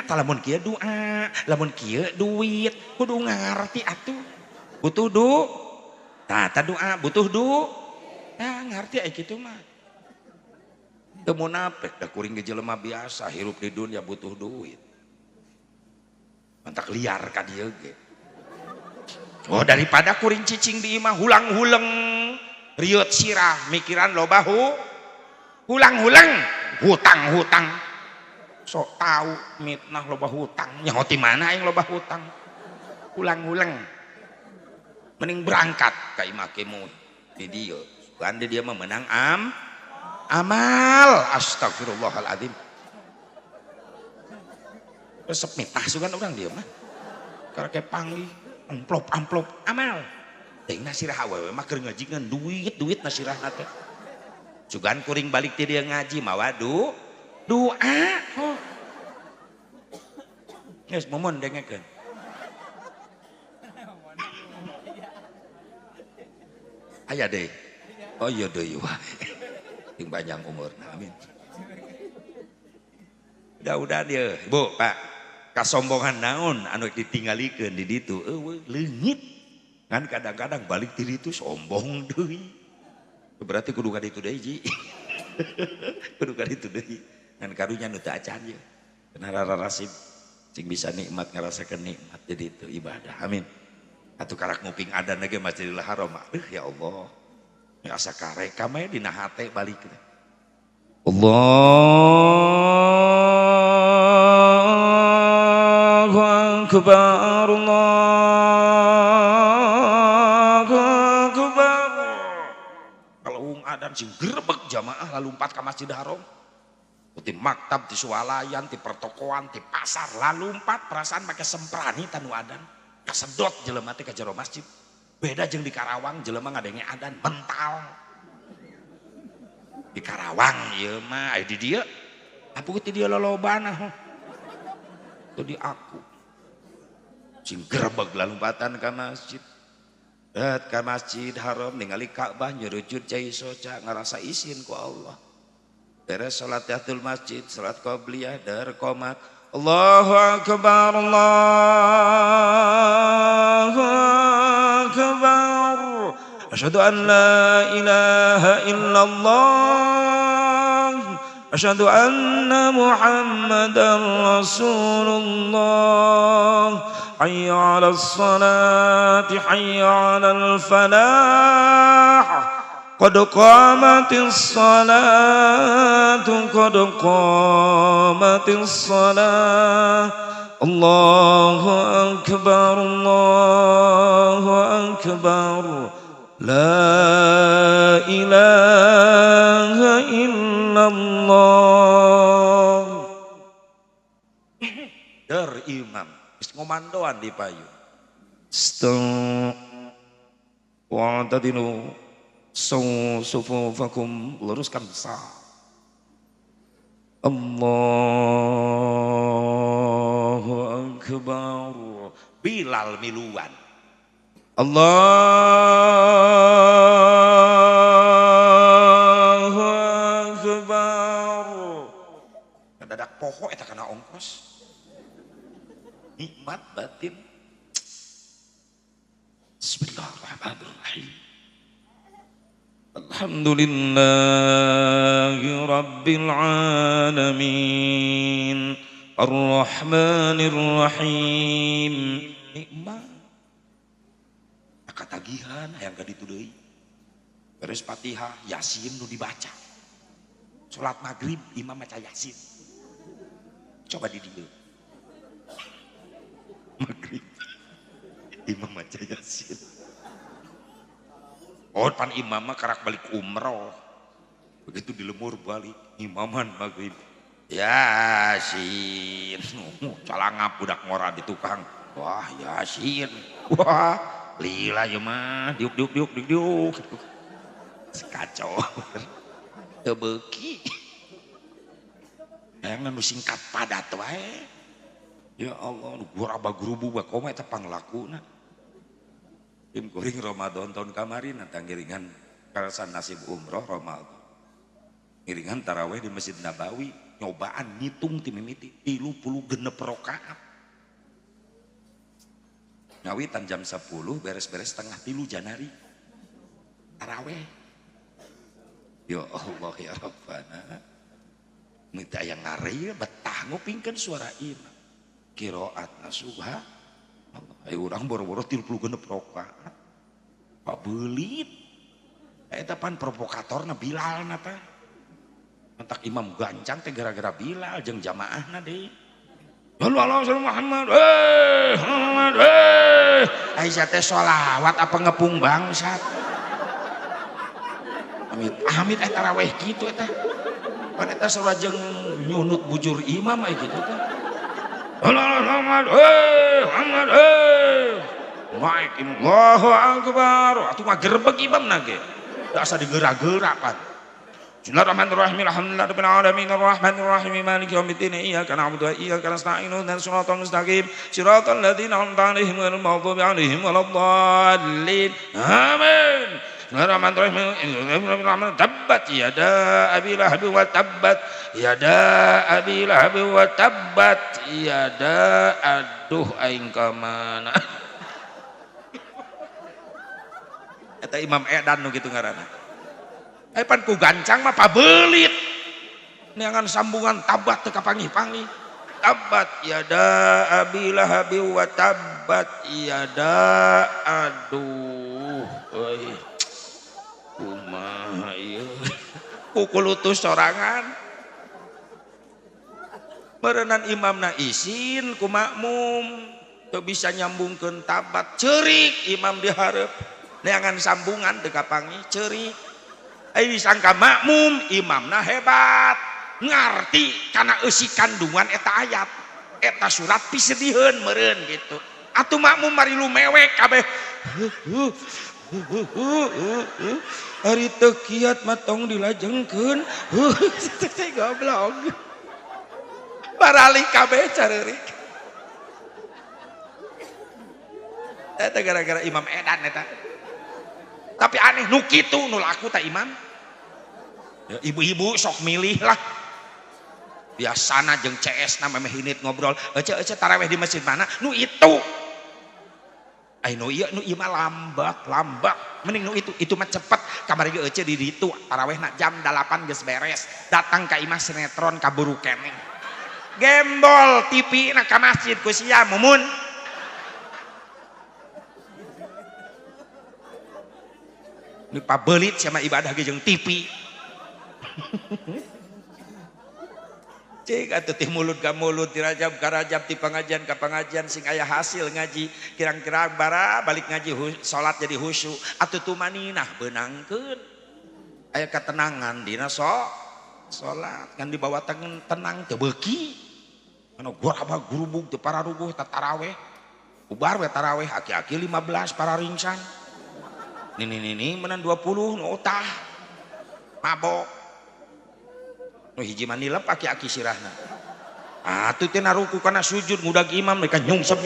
lamun kieu doa lamun kieu duit kudu ngarti atuh butuh doa tah doa butuh doa nah ngarti aya kitu mah teu munafik da kuring ge jelema biasa hirup di dunia butuh duit mantak liar ka dieu ge oh daripada kuring cicing di imah hulang-huleng riut sirah mikiran loba hulang-huleng hutang sok tahu mitnah loba hutang nyaho ti mana aing loba hutang hulang-huleng mending berangkat ka imah kemud di dia kan dia mah menang amal astagfirullahaladzim resep mitah sugan orang dia mah karena kayak panggil amplop amal ting nasirah awewe mah keur ngajikeun duit nasirah teh sugan kuring balik ti dia ngaji mawa doa geus momon dengekeun aya deh oh iya deui wae ting panjang umurna amin udah dia Bu Pak kasombongan naon anu ditinggalikeun di ditu eueuh leungit kan kadang-kadang balik ti ditu sombong deui berarti kudu ka ditu deui ji kudu ka ditu deui ngan karunya nu teu acan ye kana rarasib sing bisa nikmat ngarasakeun nikmat jadi itu ibadah amin atuh karak nguping adan ge Masjidil Haram ya Allah ya asa kareka mah dina hate balik Allahu akbar Allahu akbar kalau adan sing gerebek jamaah lalu lompat ka Masjidil Haram di maktab, di swalayan, di pertokoan, di pasar lalu lompat perasaan pakai semprani tanu adan kasedot jelema teh ka jero masjid beda jeung di Karawang jelema ngadenge adan mental di Karawang ieu mah aya di dieu apu ti dieu lolobana tuh di aku sing gerebeg lalumpatan ka masjid ka Masjid Haram ningali Ka'bah nyerujud cai soca ngarasa isin ku Allah beres salat tahiyatul masjid salat qabliyah dar qomat Allahu akbar Allahu akbar asyhadu an la ilaha illallah asyhadu anna muhammadar rasulullah hayya 'alas salati hayya 'alal falah qad qamatis salatu qad qamatis salah Allahu akbar la ilaha illallah der imam geus ngomandoan di payung wa'tadinu sufufakum luruskan saf Allahu akbar Bilal miluan Allahu akbar kadadak poho eta kana ongkos nikmat batin Bismillahirrahmanirrahim Alhamdulillahi Rabbil Alamin Ar-Rahmanir Rahim nikmat katagihan hayang ka ditu deui beres Fatihah Yasin nu dibaca salat maghrib imam maca Yasin coba di dieu maghrib imam maca Yasin oh pan imam mah karak balik umroh begitu dilemur balik imaman maghrib Yasin calangap budak ngora di tukang wah Yasin wah lila ya mah diuk kacau teu beuki hayang nu singkat padat wae ya Allah nu guraba gurubu bakoma eta panglakuna tim kuring Ramadan tahun kamari nata ngiringan karasan nasib umroh Ramadan ngiringan tarawih di Masjid Nabawi nyobaan ngitung ti mimiti 36 rakaat ngawitan jam 10 beres-beres setengah 3 Janari taraweh ya Allah ya Rabbana minta yang ngari betah ngupingkeun suara imam qiraatna subhanallah ayo urang boro-boro 36 rakaat pabeulit eta pan provokatorna Bilalna teh mentak imam gancang teh gara-gara Bilal jeung jamaahna deui Allah Muhammad Muhammad Aisyah teh sholawat apa ngepung bangsat. Amit taraweh gitu eta. Pan eta sareng nyunut bujur imam aya gitu teh. Muhammad Maik Allahu Akbar. Atuh mah gerbek imam nage. Da asa digerak-gerak pan. Bismillahirrahmanirrahim. Alhamdulillahirabbil alamin arrahmanir rahim maliki yaumiddin iyyaka na'budu wa iyyaka nasta'in ihdinas siratal mustaqim siratal ladzina an'amta 'alaihim ghairil maghdubi 'alaihim waladdallin. Amin. Bismillahirrahmanirrahim. Tabbat yada abi lahab wa tabbat yada abi lahab wa tabbat yada aduh aing ka mana. Eta Imam Edan nu kitu ngaranna. Pan ku gancang mah pabelit. Neangan sambungan tabat teu kapanggih-panggih. Tabat yada abi lahab wa tabbat yada aduh euy. Kumaha ieu? Kukulutus sorangan. Meureunan imamna isin ku makmum teu bisa nyambungkeun tabat ceurik imam di hareup. Neangan sambungan teu kapanggih ceurik. Disangka makmum imamna hebat ngarti karena eusi kandungan eta ayat eta surat pisedieun meureun gitu. Atuh makmum mari lu mewek kabeh. Ari teu kiat mah tong dilajengkeun. Teh goblok. Baralik kabeh careurik. Eta gara-gara Imam Edan eta. Tapi aneh nu kitu nu laku tak imam ya, ibu-ibu sok milih lah biasana jeung CS na memeh hinit ngobrol ece taraweh di masjid mana nu itu ai nu ieu mah lambat mending nu itu mah cepet kamari ge ece di ditu taraweh na jam 8 geus beres datang ka imah sinetron kaburu keneh gembol TV na ka masjid ku sia mumun. Ini pabelit sama ibadah ge jeung TV. Cik atuh teh mulut ka mulut, dirajab ka rajab, ti pangajian ka pangajian sing aya hasil ngaji. Kirang-kirang bara balik ngaji salat jadi khusyuk. Atuh tumaninah beunangkeun. Aya ketenangan dina salat. Kan dibawa tenang teu beuki. Anu gurabah gurubug teu pararuguh taraweh. Ubar we taraweh aki-aki 15 para ringsan. Ini menan 20 nu utah mabok nu hiji manilep aki-aki sirahna atuh teh naruku kana sujud ngudag imam mereka nyungsep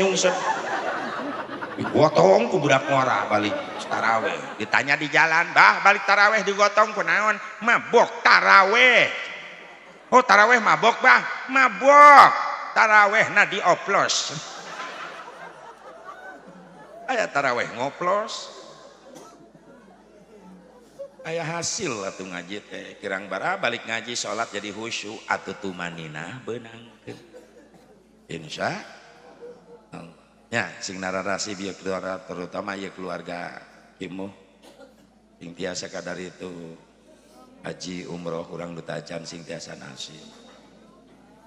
digotong ku budak ngora balik taraweh ditanya di jalan bah balik taraweh digotong ku naon mabok taraweh oh taraweh mabok bah mabok taraweh na dioplos aya taraweh ngoplos aya hasil atuh ngaji teh kirang bara balik ngaji salat jadi khusyuk atuh tumaninah beunangkeun insya Allah nya sing nararasi bieu keluarga terutama ieu keluarga kimu sing tiasa kadar itu haji umroh urang duta acan sing tiasa nasib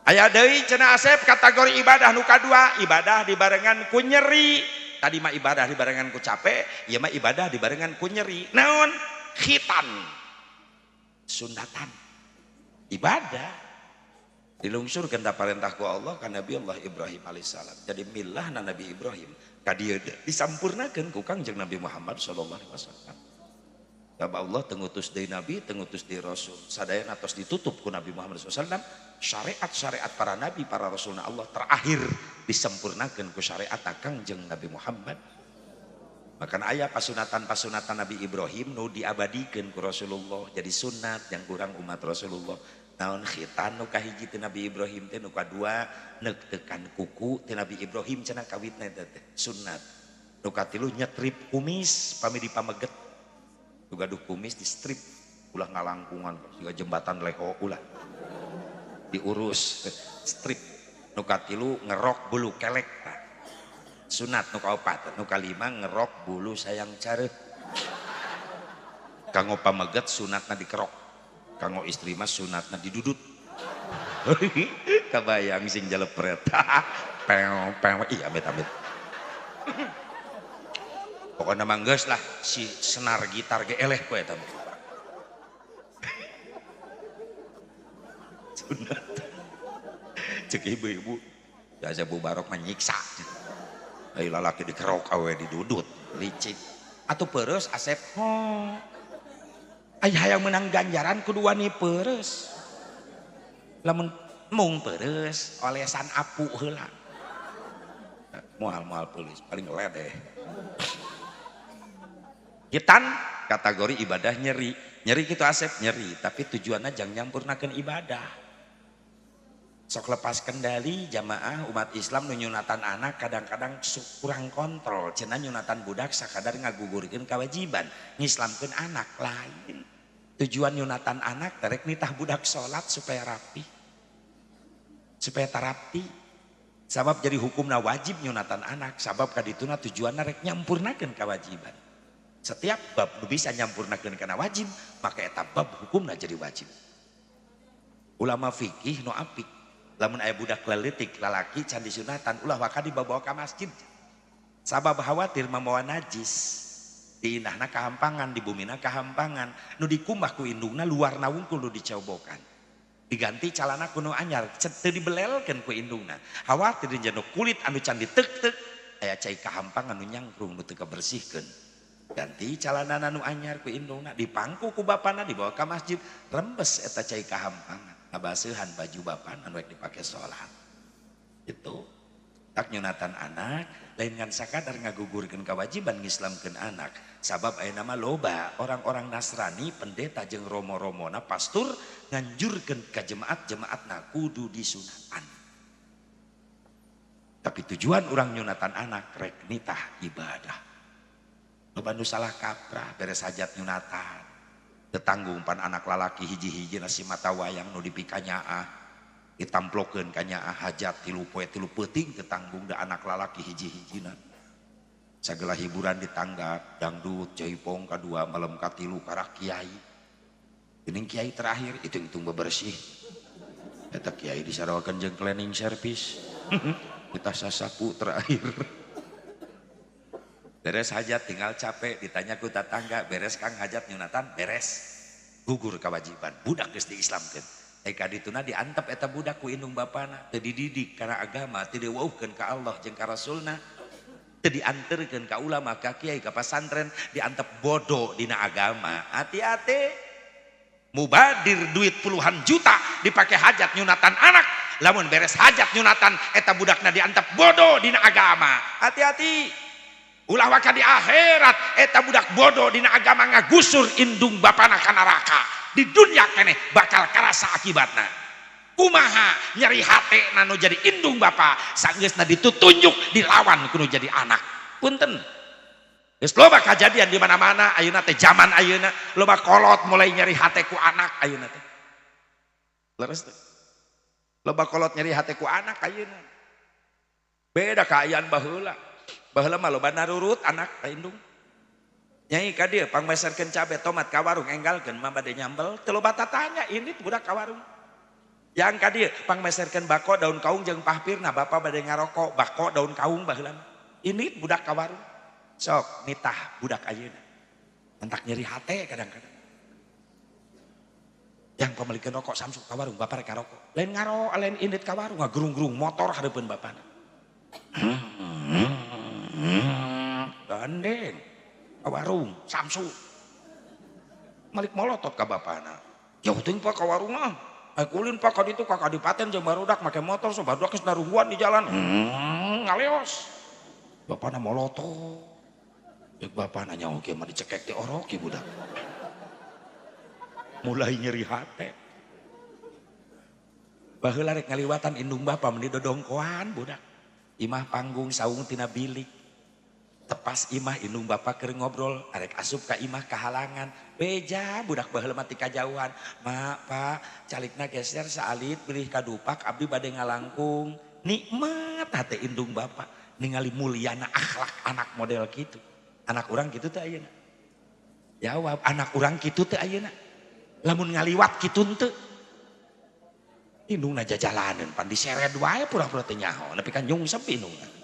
aya deui cenah Asep kategori ibadah nu kadua ibadah dibarengan ku nyeri tadi mah ibadah dibarengan ku capek ieu mah ibadah dibarengan ku nyeri naon khitan sunatan ibadah dilungsurkeun da parentah ku Allah ka Nabi Allah Ibrahim alaihissalam jadi milah na Nabi Ibrahim ka dieu disampurnakeun ku Kangjeng Nabi Muhammad sallallahu alaihi wasallam sabab Allah tengutus deui nabi tengutus deui rasul sadayana tos ditutup ku Nabi Muhammad sallallahu alaihi wasallam syariat para nabi para rasulna Allah terakhir disempurnakeun ku syariat Kangjeng Nabi Muhammad. Makan ayah pasunatan Nabi Ibrahim nu diabadikeun ku Rasulullah jadi sunat yang kurang umat Rasulullah naon khitan nu kahiji ti Nabi Ibrahim teh nu kadua neuk-teukan kuku ti Nabi Ibrahim cenah kawitna teh sunat nu katilu nyetrip kumis pami dipameget nu gaduh kumis di strip ulah ngalangkungan siga jembatan leho ulah diurus strip nu katilu ngerok bulu kelek sunat nu kaopat nu kalima ngerok bulu sayang careuh kanggo pameget sunatna dikerok kanggo istri mah sunatna didudut kabayang sing jalepret pew pew iya amit Pokoknya mangges lah si senar gitar ge eleh ku eta. Sunat. Cek ibu-ibu, biasa Bu Barok menyiksa. Ayo lalaki dikerok awe didudut, licik. Atau peres Asep, ayah yang menang ganjaran kedua nih peres. Lamun mung peres, olesan apu heula. Mual pelis, paling ledeh. Hitan kategori ibadah nyeri. Nyeri gitu Asep, nyeri. Tapi tujuannya jangan nyampurnakeun ibadah. Sok lepas kendali jamaah umat Islam nu nyunatan anak kadang-kadang kurang kontrol. Cenah nyunatan budak sakadar ngagugurkeun kewajiban, ngislamkeun anak lain. Tujuan nyunatan anak terek nitah budak salat supaya rapi. Supaya tarapi. Sabab jadi hukumna wajib nyunatan anak, sabab kadituna tujuanna rek nyampurnakeun kewajiban. Setiap bab nu bisa nyampurnakeun kana wajib, maka eta bab hukumna jadi wajib. Ulama fikih nu apik lamun aya budak leutik lalaki can disunatan ulah waka dibawa ka masjid. Sabab khawatir membawa najis. Diinahna kahampangan, di bumina kahampangan. Nu dikumbah ku indungna luar wungkul nu dicobokan. Diganti calana kuno anyar, teu dibelelkeun ku indungna. Khawatir jeung kulit anu can diteuk-teuk aya cai kahampangan nu nyangkrung nu teu kabersihkeun. Ganti calana nu anyar ku indungna, dipangku ku bapana dibawa ka masjid, rembes eta cai kahampangan. Ngabaseuhan baju bapana anu rek dipake salat. Itu tak nyunatan anak lain ngan sakadar ngagugurkeun kewajiban ngislamkeun anak. Sabab aya nama loba orang-orang Nasrani pendeta jeung romo-romona pastur nganjurkeun ka jemaat-jemaatna kudu disunatan. Tapi tujuan orang nyunatan anak rek nitah ibadah. Loba nu salah kaprah beres hajat nyunatan. Tetanggung pan anak lalaki hiji-hiji nasi mata wayang nu dipikanyaah ditamplokeun ka nyaah hajat tilu poe tilu peuting tetanggung da anak lalaki hiji-hijina. Sagala hiburan ditanggap dangdut jaipong kadua malam katilu karak kiai. Geuning kiai terakhir hitung-hitung bebersih. Eta kiai disarawakeun jeung cleaning service. Kita sasapu terakhir. Beres hajat tinggal capek ditanya ku tetangga beres Kang hajat nyunatan beres gugur kewajiban budak geus diislamkeun eka dituna diantep eta budak ku indung bapana teu dididik kana agama teu diweuhkeun ka Allah jeung ka Rasulna teu dianterkeun ka ulama ka kiai ka pasantren diantep bodoh dina agama. Hati-hati mubadir duit puluhan juta dipake hajat nyunatan anak lamun beres hajat nyunatan eta budakna diantep bodoh dina agama. Hati-hati ulah waka di akhirat eta budak bodoh dina agama ngagusur indung bapana ka neraka. Di dunia keneh bakal karasa akibatna. Kumaha nyeri hate nu jadi indung bapa sanggeusna ditutunjuk dilawan kudu jadi anak. Punten. Geus loba kajadian di mana-mana ayeuna teh zaman ayeuna loba kolot mulai nyeri hate ku anak ayeuna teh. Leres teh. Loba kolot nyeri hate ku anak ayeuna. Beda ka ayaan baheula. Baheula mah loba narurut anak ka indung. Nyai ka dieu pangmeserkeun cabe tomat ka warung enggalkeun mah bade nyambel teu loba tatanya ini budak ka warung. Yang ka dieu pangmeserkeun bako daun kaung jeung pahpirna bapa bade ngarokok bako daun kaung baheula. Ini budak ka warung. Sok nitah budak ayeuna. Entak nyeri hate kadang-kadang. Yang pamilikeun rokok samsuk ka warung bapa rek ngarokok. Lain ngaro lain indit ka warung ngagerung-gerung motor hareupeun bapana. Gandeng ka warung samsu malik molotot ka bapana jauh teuing pak ka warung mah kulin pak ka ditu ka kadipaten jeung barudak make motor so barudak geus narungguan di jalan ngaleos bapana molotot jeung bapana nyaho kieu mah dicekek ti orok ki budak mulai nyeri hate baheula rek ngaliwatan indung bapa meni dodongkoan budak imah panggung saung tina bilik tepas imah indung bapa keur ngobrol arek asup ka imah kahalangan beja budak baheula mah ti kajauhan mak pak calikna geser saalit bilih ka dupak abdi bade ngalangkung nikmat hate indung bapa ningali mulyana akhlak anak model kitu anak urang kitu teh ayeuna jawab anak urang kitu teh ayeuna lamun ngaliwat kitu teu indungna jajalaneun pan diseret wae pura-pura teh nyaho nepi ka nyungsep indungna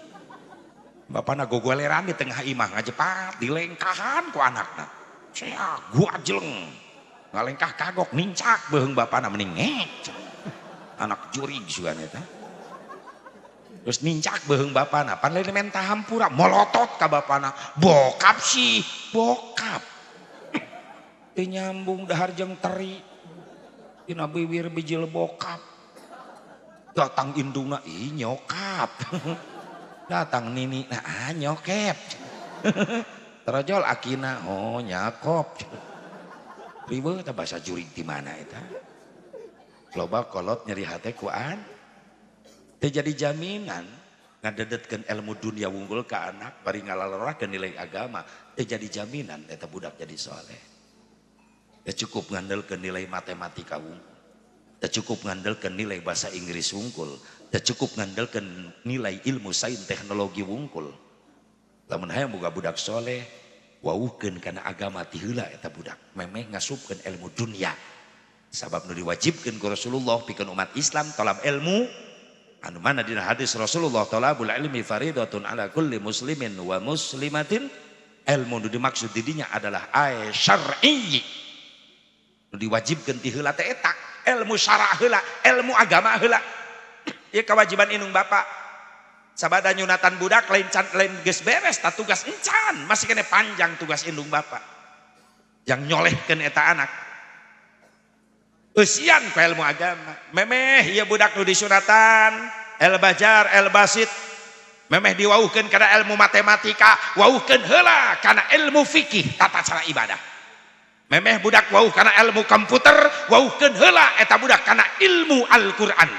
Bapana gogoleran di tengah imah ngajepat dilengkahan ku anakna. Saya gua jeleng. Ngalengkah kagok nincak beheung bapana mending ngek. Anak jurig sugan eta. Terus nincak beheung bapana pan lain men tahampura molotot ka bapana. Bokap sih, bokap. Teu nyambung dahar jeung teri. Dina bibir bijil bokap. Datang indungna ih nyokap. Datang nini nah nyokep. Terojol akina oh nyakop. Ribet bahasa jurig di mana eta? Loba kolot nyeri hate kuan. Teu jadi jaminan ngadedetkeun ilmu dunia wunggul ka anak bari ngalalorahkeun nilai agama, teu jadi jaminan eta budak jadi soleh. Teu cukup ngandelkeun nilai matematika wunggul. Teu cukup ngandelkeun nilai bahasa Inggris wungkul, teu cukup ngandelkeun nilai ilmu sains teknologi wungkul. Lamun hayang boga budak soleh, wauhkeun kana agama ti heula eta budak, memeh ngasupkeun ilmu dunia. Sabab nu diwajibkeun ku Rasulullah pikeun umat Islam talab ilmu anu mana dina hadis Rasulullah talabul ilmi faridatun ala kulli muslimin wa muslimatin. Ilmu nu dimaksud di dinya adalah syar'i. Nu diwajibkeun ti heula teh eta. Ilmu syara heula, ilmu agama heula. Ieu kewajiban indung bapa. Sabada nyunatan budak lain geus beres ta tugas encan, masih kene panjang tugas indung bapa. Yang nyolehkeun eta anak. Eusian ku ilmu agama. Memeh ieu budak nu disunatan, el bajar, el basit. Memeh diwauhkeun kana ilmu matematika, wauhkeun heula kana ilmu fikih, tata cara ibadah. Memeh budak wauh karena ilmu komputer, wauhkeun heula eta budak karena ilmu Al-Qur'an.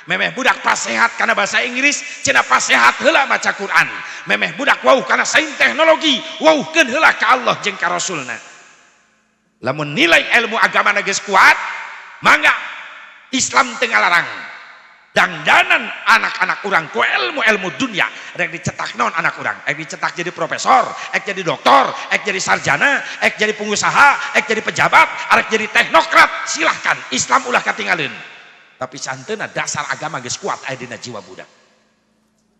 Memeh budak pasehat karena bahasa Inggris, cenah pasehat heula maca Qur'an. Memeh budak wauh karena sains teknologi, wauhkeun heula ka Allah jeung ka Rasulna. Lamun nilai ilmu agama geus kuat, mangga Islam teu ngalarang. Dangdanan anak-anak urang ku ilmu dunia rek dicetak naon anak urang, rek dicetak jadi profesor, rek jadi doktor, rek jadi sarjana, rek jadi pengusaha, rek jadi pejabat, rek jadi teknokrat, silahkan Islam ulah katinggalin. Tapi santeuna dasar agama geus kuat aya dina jiwa budak.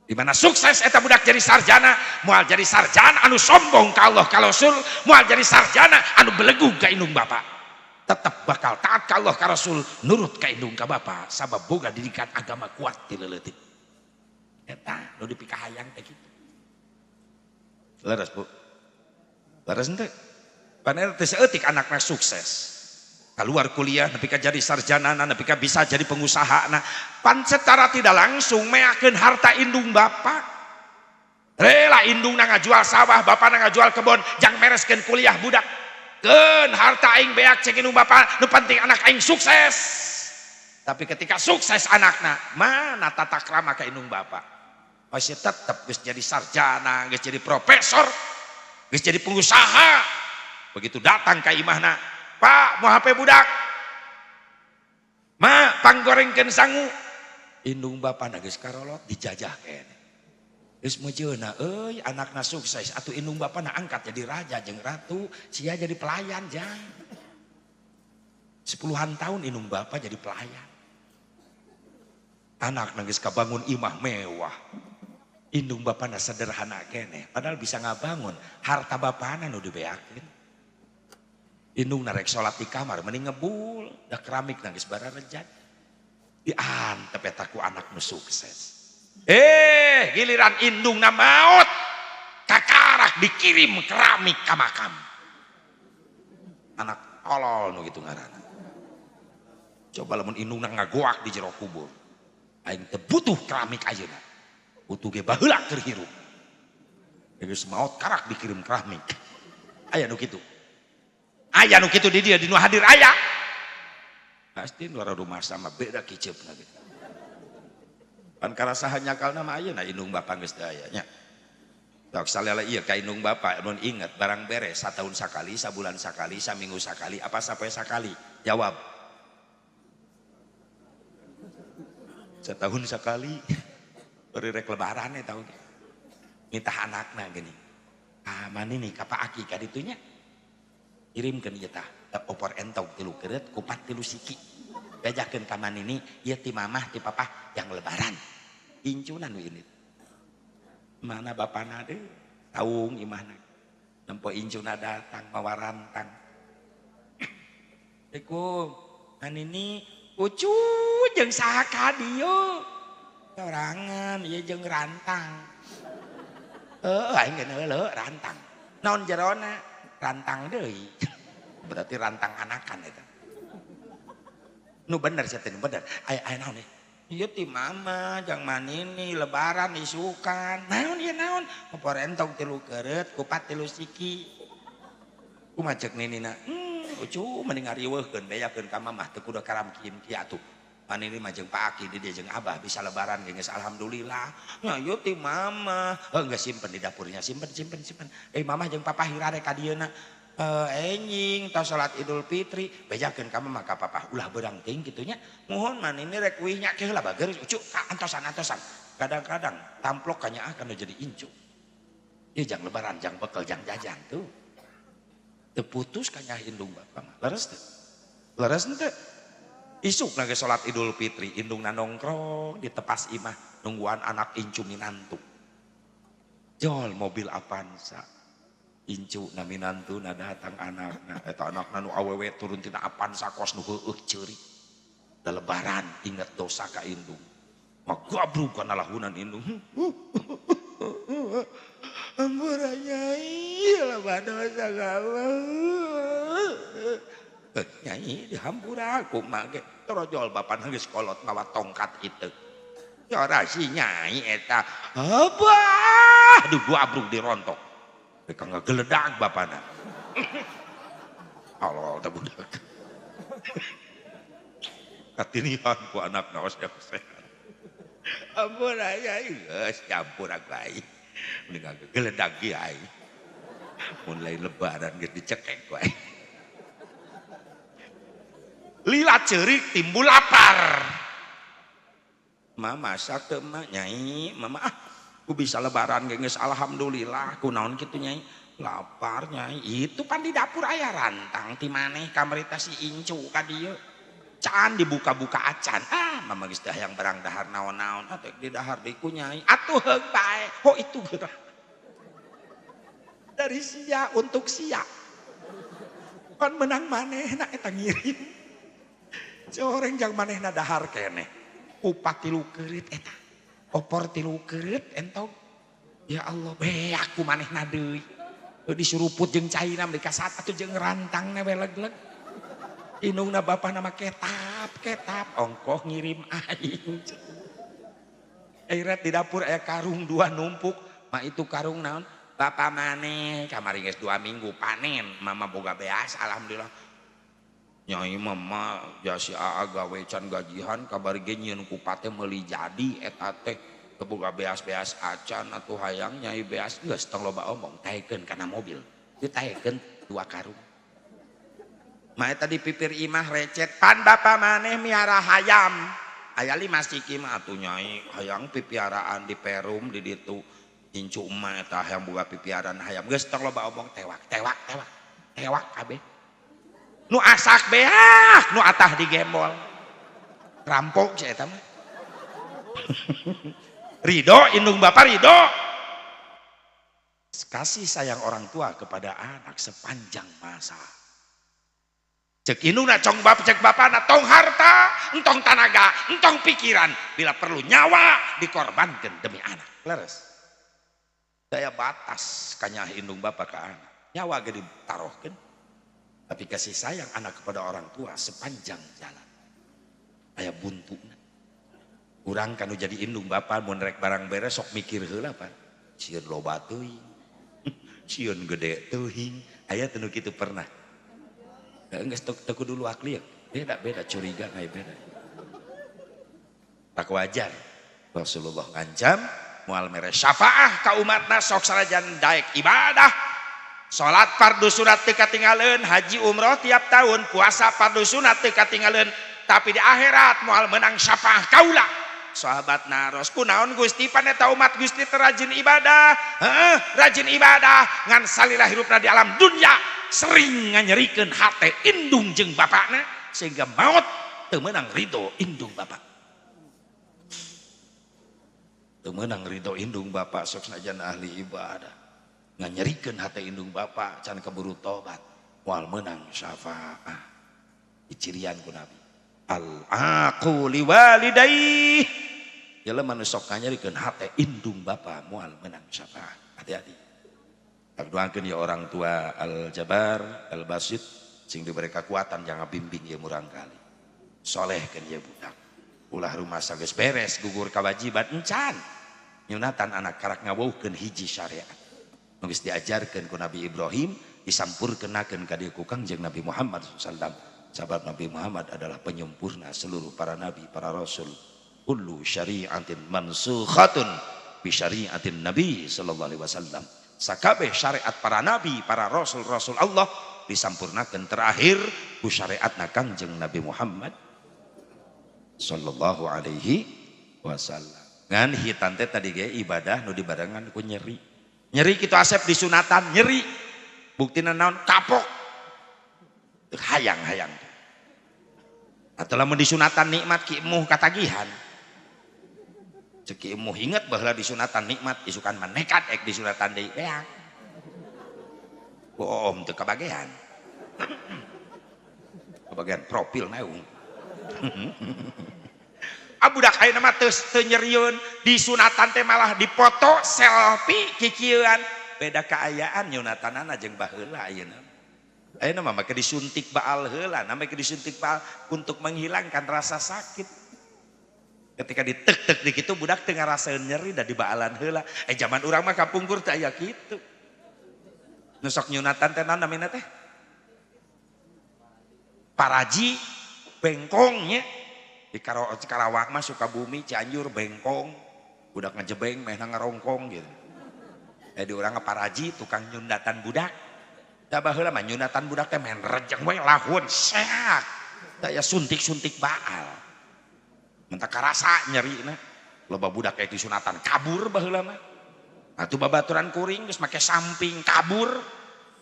Di mana sukses eta budak jadi sarjana, moal jadi sarjana anu sombong ka Allah ka Rasul, moal jadi sarjana anu belegu ka indung bapa. Tetap bakal taat ka Allah ka Rasul, nurut ka indung ka bapa, sabab boga didikan agama kuat ti leuletik. Eta nu dipikahayang teh kitu. Leres Bu. Leres henteu? Paner teh saeutik anakna sukses. Keluar kuliah nepi ka jadi sarjana, nepi ka bisa jadi pengusaha. Nah, pan secara tidak langsung meakeun harta indung bapa. Rela indungna ngajual sawah, bapana ngajual kebon, jang mereskeun kuliah budak. Keun harta aing beak cek indung bapa, nu penting anak aing sukses. Tapi ketika sukses anakna, mana tata krama ka indung bapa? Masih tetap geus jadi sarjana, geus jadi profesor, geus jadi pengusaha. Begitu datang ka imahna, Pak, mau HP budak. Ma, panggorengkeun sangu. Indung bapana geus karolot dijajah kene. Geus meujeuna euy anakna sukses atuh indung bapana angkat jadi raja jeung ratu, sia jadi pelayan jang. 10-an tahun indung bapa jadi pelayan. Anakna geus kabangun imah mewah. Indung bapana sederhana kene, padahal bisa ngabangun harta bapana nu dibeakeun. Indung narek sholat di kamar mending ngebul, dah keramik nangis bararejat. Diantep eta ku anak nu sukses. Giliran indung na maut, kakarak dikirim keramik ka makam. Anak tolol nu gitu ngaranna. Coba lamun indung na ngagoak di jero kubur. Aing teu butuh keramik ayeuna. Butuh ge baheula keur hirup. Geus maot karak dikirim keramik. Aya nu kitu. Aya nu kitu di dia di nu hadir aya. Pasti nu rumah sama beda kiceupna gitu. Pan karasahan nyakalna mah ayeuna indung bapa geus teu aya nya. Tok salela ieu ka indung bapa mun inget barang beres satahun sakali, sabulan sakali, saminggu sakali, apa sampai sakali? Jawab. Setahun sekali. Beri rek lebaran tahu. Minta anakna gini. Ah mani nih ka Pak Aki ka ditunya. Kirimkeun ieu tah opor entog 3 keureut kupat 3 siki. Bejakeun ka manini ieu ti mamah ti papa yang lebaran. Incunan we ini. Mana bapana deh taung imahna nempo incuna datang mawa rantang Iku ini ucu jeung saha ka dieu sorangan ieu jeung rantang aing geus heuleuh rantang naon jerona rantang deui berarti rantang anakan eta nu bener sia teh nu bener aya naon nih ieu ti mama jang manini lebaran isukan naon ieu naon poporentong 3 keureut kupat 3 siki kumaha ceuk ninina ucu mending ngariweuhkeun bejakeun ka mamah teu kudu karamkin kieu atuh manini mah jeung Pak Aki di dieu jeung Abah bisa lebaran geus alhamdulillah nya ieu ti mama geus simpen di dapurnya simpen mamah jeung papa hirare ka dieuna enjing tos salat Idul Fitri bejakeun ka mamah ka papa ulah beurang teuing kitu nya mohon manini rek kuih nya ke heula bager ucu ka antosan kadang-kadang tamplok ka nyaah kana jadi incu ieu jang lebaran jang bekel jang jajan tuh terputus kanya indung bapak mah leres teu isuk lagi sholat Idul Fitri indungna nongkrong di tepas imah nungguan anak incu minantu jol mobil Avanza incu na minantu na datang anakna eta anakna nu awewe turun tina Avanza kos nu heueuh ceurik da lebaran inget dosa ka indung mah gabrug kana lahunan indung ampura nyai loba dosa kamu nyai dihampura aku mage torojol bapan geus kolot mawa tongkat itu ya rasi nyai eta apa aduh gua abrug dirontok rek ngageledag bapana Allah teh budak katinihan ku anak naos sehat ampura nyai geus campur bae mending geledag kiai mulai lebaran geus dicekek wae lila ceurik timbul lapar mama masak teu mah nyai mama ku bisa lebaran geus alhamdulillah ku naon kitu nyai lapar nyai itu pan di dapur aya rantang ti maneh kamarita si incu ka dieu can dibuka-buka acan mama geus teh hayang barang dahar naon-naon atuh di dahar deui ku nyai atuh heug bae ho itu geurah dari sia untuk sia kan menang manehna eta ngirim coreng jang manehna dahar keneh upat 3 keureut eta opor 3 keureut entong ya Allah beak ku manehna deui disuruput jeung cairna di kasat atuh jeung rantangna we leg-leg indungna bapana mah ketap ongkoh ngirim aing airat di dapur aya karung 2 numpuk mah itu karung naon bapa maneh kamari geus 2 minggu panen mama boga beas alhamdulillah nyai mama jasi aa gawe can gajihan kabar ge nyieun kupat teh meuli jadi eta teh teu boga beas-beas acan atuh hayang nyai beas geus tong loba omong taekeun kana mobil ditaekeun 2 karung mah eta di pipir imah recet pan bapa maneh miara hayam aya 5 siki mah atuh nyai hayang pipiaraan di perum di ditu incu emah eta hayang boga pipiaran hayam geus tong loba omong tewak kabeh nu asak beah nu atah digembol rampok si eta mah ridho indung bapak ridho kasih sayang orang tua kepada anak sepanjang masa cek indungna cong bapak cek bapana tong harta entong tanaga entong pikiran bila perlu nyawa dikorbankan demi anak leres daya batas kanya indung bapak ke anak nyawa ge ditarohkeun tapi kasih sayang anak kepada orang tua sepanjang jalan aya buntuna urang kanu jadi indung bapak mun rek barang beres sok mikir heula pan sieun loba teuing sieun gede teuing aya teu kitu pernah geus teu kudu luak liek beda curiga aya beda tak wajar Rasulullah ngancam moal mere syafaah ka umatna sok sarajan daek ibadah salat fardu sunat teu katinggalieun haji umroh tiap tahun puasa fardu sunat teu katinggalieun tapi di akhirat moal menang syafaah kaula sahabat naros kunaon Gusti pan eta umat Gusti teu rajin ibadah rajin ibadah ngan salila hirupna di alam dunya sering nganyerikeun hate indung jeung bapakna sehingga maut teu meunang ridho indung bapak Temenang ridho indung bapak sok sajan ahli ibadah. Nganyerikeun hate indung bapak can keburu tobat. Wal menang syafaat. Dicirian ku Nabi. Al-aqu liwalidayh. Jelema nu sok nganyerikeun hate indung bapak moal menang syafaat. Hati-hati. Tak doakeun ya orang tua Al-Jabar, Al-Basit sing diberi kekuatan jangan bimbing ya murang kali. Solehkeun ya budak. Ulah rumah geus beres gugur kawajiban encan. Nyunatan anak karak ngawuhkeun hiji syariat. Nu geus diajarkeun ku Nabi Ibrahim disampurkeunakeun ka dieu ku Kangjeng Nabi Muhammad sallallahu alaihi wasallam. Sabab Nabi Muhammad adalah penyempurna seluruh para nabi, para rasul. Kullu syari'atin mansukhatun bi syari'atin Nabi sallallahu alaihi wasallam. Sakabeh syariat para nabi, para rasul-rasul Allah disampurnakeun terakhir ku syariatna Kangjeng Nabi Muhammad sallallahu alaihi wasallam. Ngan hitan teh tadi ge ibadah nu dibarengan ku nyeri. Nyeri kitu asep disunatan nyeri. Buktina naon kapok. Hayang-hayang. Atuh lamun disunatan nikmat ki emuh katagihan. Cek emuh inget baheula disunatan nikmat isukan mah nekat ek disunatan deui beak. Boom teu kabagean. Kabagean profil naung. Budak ayeuna mah teu nyerieun disunatan teh malah dipoto selfie kikieuan beda kaayaan nyunatanana jeung baheula ayeuna. Ayeuna mah make disuntik baal heula, namanya disuntik baal untuk menghilangkan rasa sakit. Ketika ditek-tek di kitu budak teu ngarasaeun nyeri da di baalan heula. Zaman urang mah kapungkur teh aya kitu. Nu sok nyunatan teh naon namina teh? Paraji bengkongnya. Di Karawang mah Sukabumi, Cianjur, Bengkong, budak ngejebeng, meh ngarongkong gitu. Di urang paraji, tukang nyundatan budak. Da baheula mah nyundatan budak teh men rejeng we lahun sehat. Da ya suntik-suntik baal. Mentah karasa nyerina. Loba budak kayak disunatan kabur baheula mah. Atuh babaturan kuring geus make samping kabur.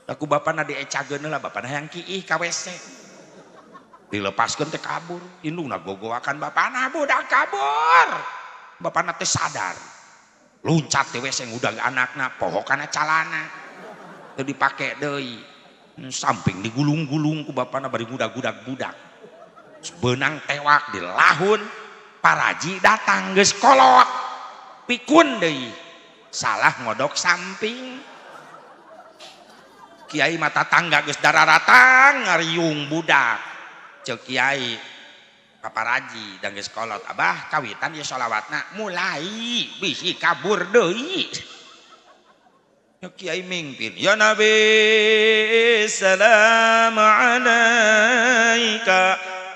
Da ku bapana diecageun heula, bapana hayang kiih ka WC. Dilepaskan teh kabur, indungna gogoakan bapana budak kabur. Bapana teh sadar. Luncat teh WC ngudag anakna, pohokana calana. Teu dipake deui. Samping digulung-gulung ku bapana bari ngudag-gudag budak. Beunang tewak dilahun, paraji datang geus kolot. Pikun deui. Salah ngodok samping. Kiai mata tangga geus dararatang ngariung budak. Cek kiai paparaji dan geus kolot abah kawitan ya sholawatna mulai bisi kabur deui. Ya kiai mingpin ya nabi salam alaika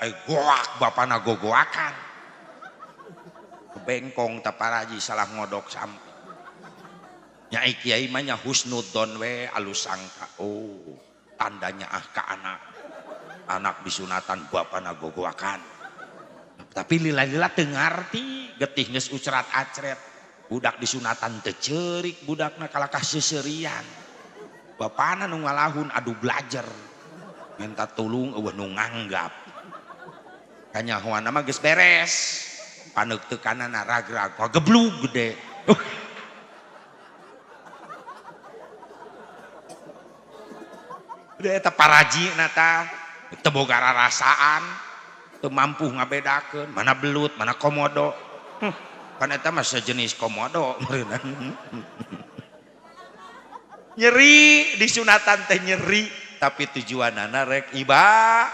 ay goak bapana gogoakan bengkong taparaji salah ngodok samping nyai kiai mah nya husnudzon we alus sangka oh tandanya ka anak disunatan bapana gogoakan. Tapi lila-lila teu ngarti getih geus ucerat acret. Budak disunatan teu ceurik budakna kalakah seuserian. Bapana nu ngalahun adu belajar. Minta tulung eueuh nu nganggap. Kanyahoana mah geus beres. Paneuk teu kanana ragrag geblug gede. Udah eta paraji nata teu boga rarasaan, teu mampu ngabedakeun mana belut, mana komodo. Kan eta mah sejenis komodo meureunna. Nyeri disunatan teh nyeri, tapi tujuanana rek ibadah.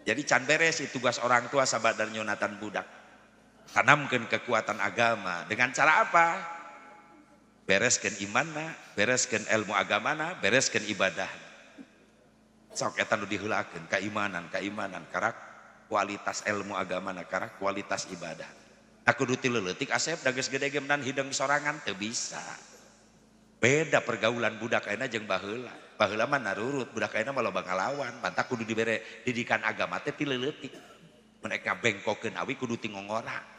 Jadi can beres itu tugas orang tua sabadar nyunatan budak. Tanamkeun kekuatan agama dengan cara apa? Bereskeun imanna, bereskeun ilmu agamana, bereskeun ibadah. Sok eta nu diheulakeun keimanan karak kualitas ilmu agamana karak kualitas ibadah. Aku kudu tileutik asep da geus gede geumnan hideung sorangan teu bisa. Beda pergaulan budak ayeuna jeung baheula. Baheula mah narurut, budak ayeuna mah loba ngalawan. Bantah kudu dibere didikan agama teh tileutik. Mun ek ngabengkokeun awi kudu ti ngongora.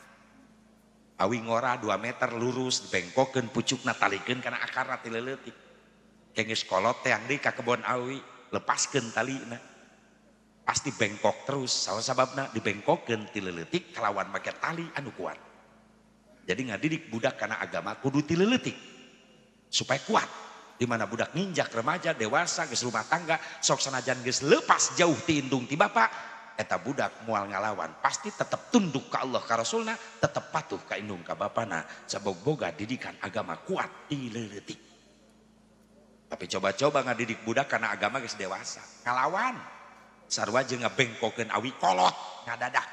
Awi ngora 2 meter lurus dibengkokeun pucukna talikeun kana akarna tileutik. Geus kolot teh angdi ka kebon awi. Lepaskeun talina pasti bengkok terus salah sababna dibengkokkeun ti leuletik kalawan make tali anu kuat Jadi ngadidik budak karena agama kudu tileutik supaya kuat. Di mana budak nginjak remaja, dewasa, geus rumah tangga, sok sanajan geus lepas jauh ti indung ti bapa, eta budak moal ngalawan pasti tetap tunduk ke Allah ka Rasulna, tetap patuh ka indung ka bapana, sabab boga didikan agama kuat tileutik. Tapi coba-coba ngadidik budak karena agama geus dewasa, ngalawan. Sarua jeung ngabengkokeun awi kolot ngadadak.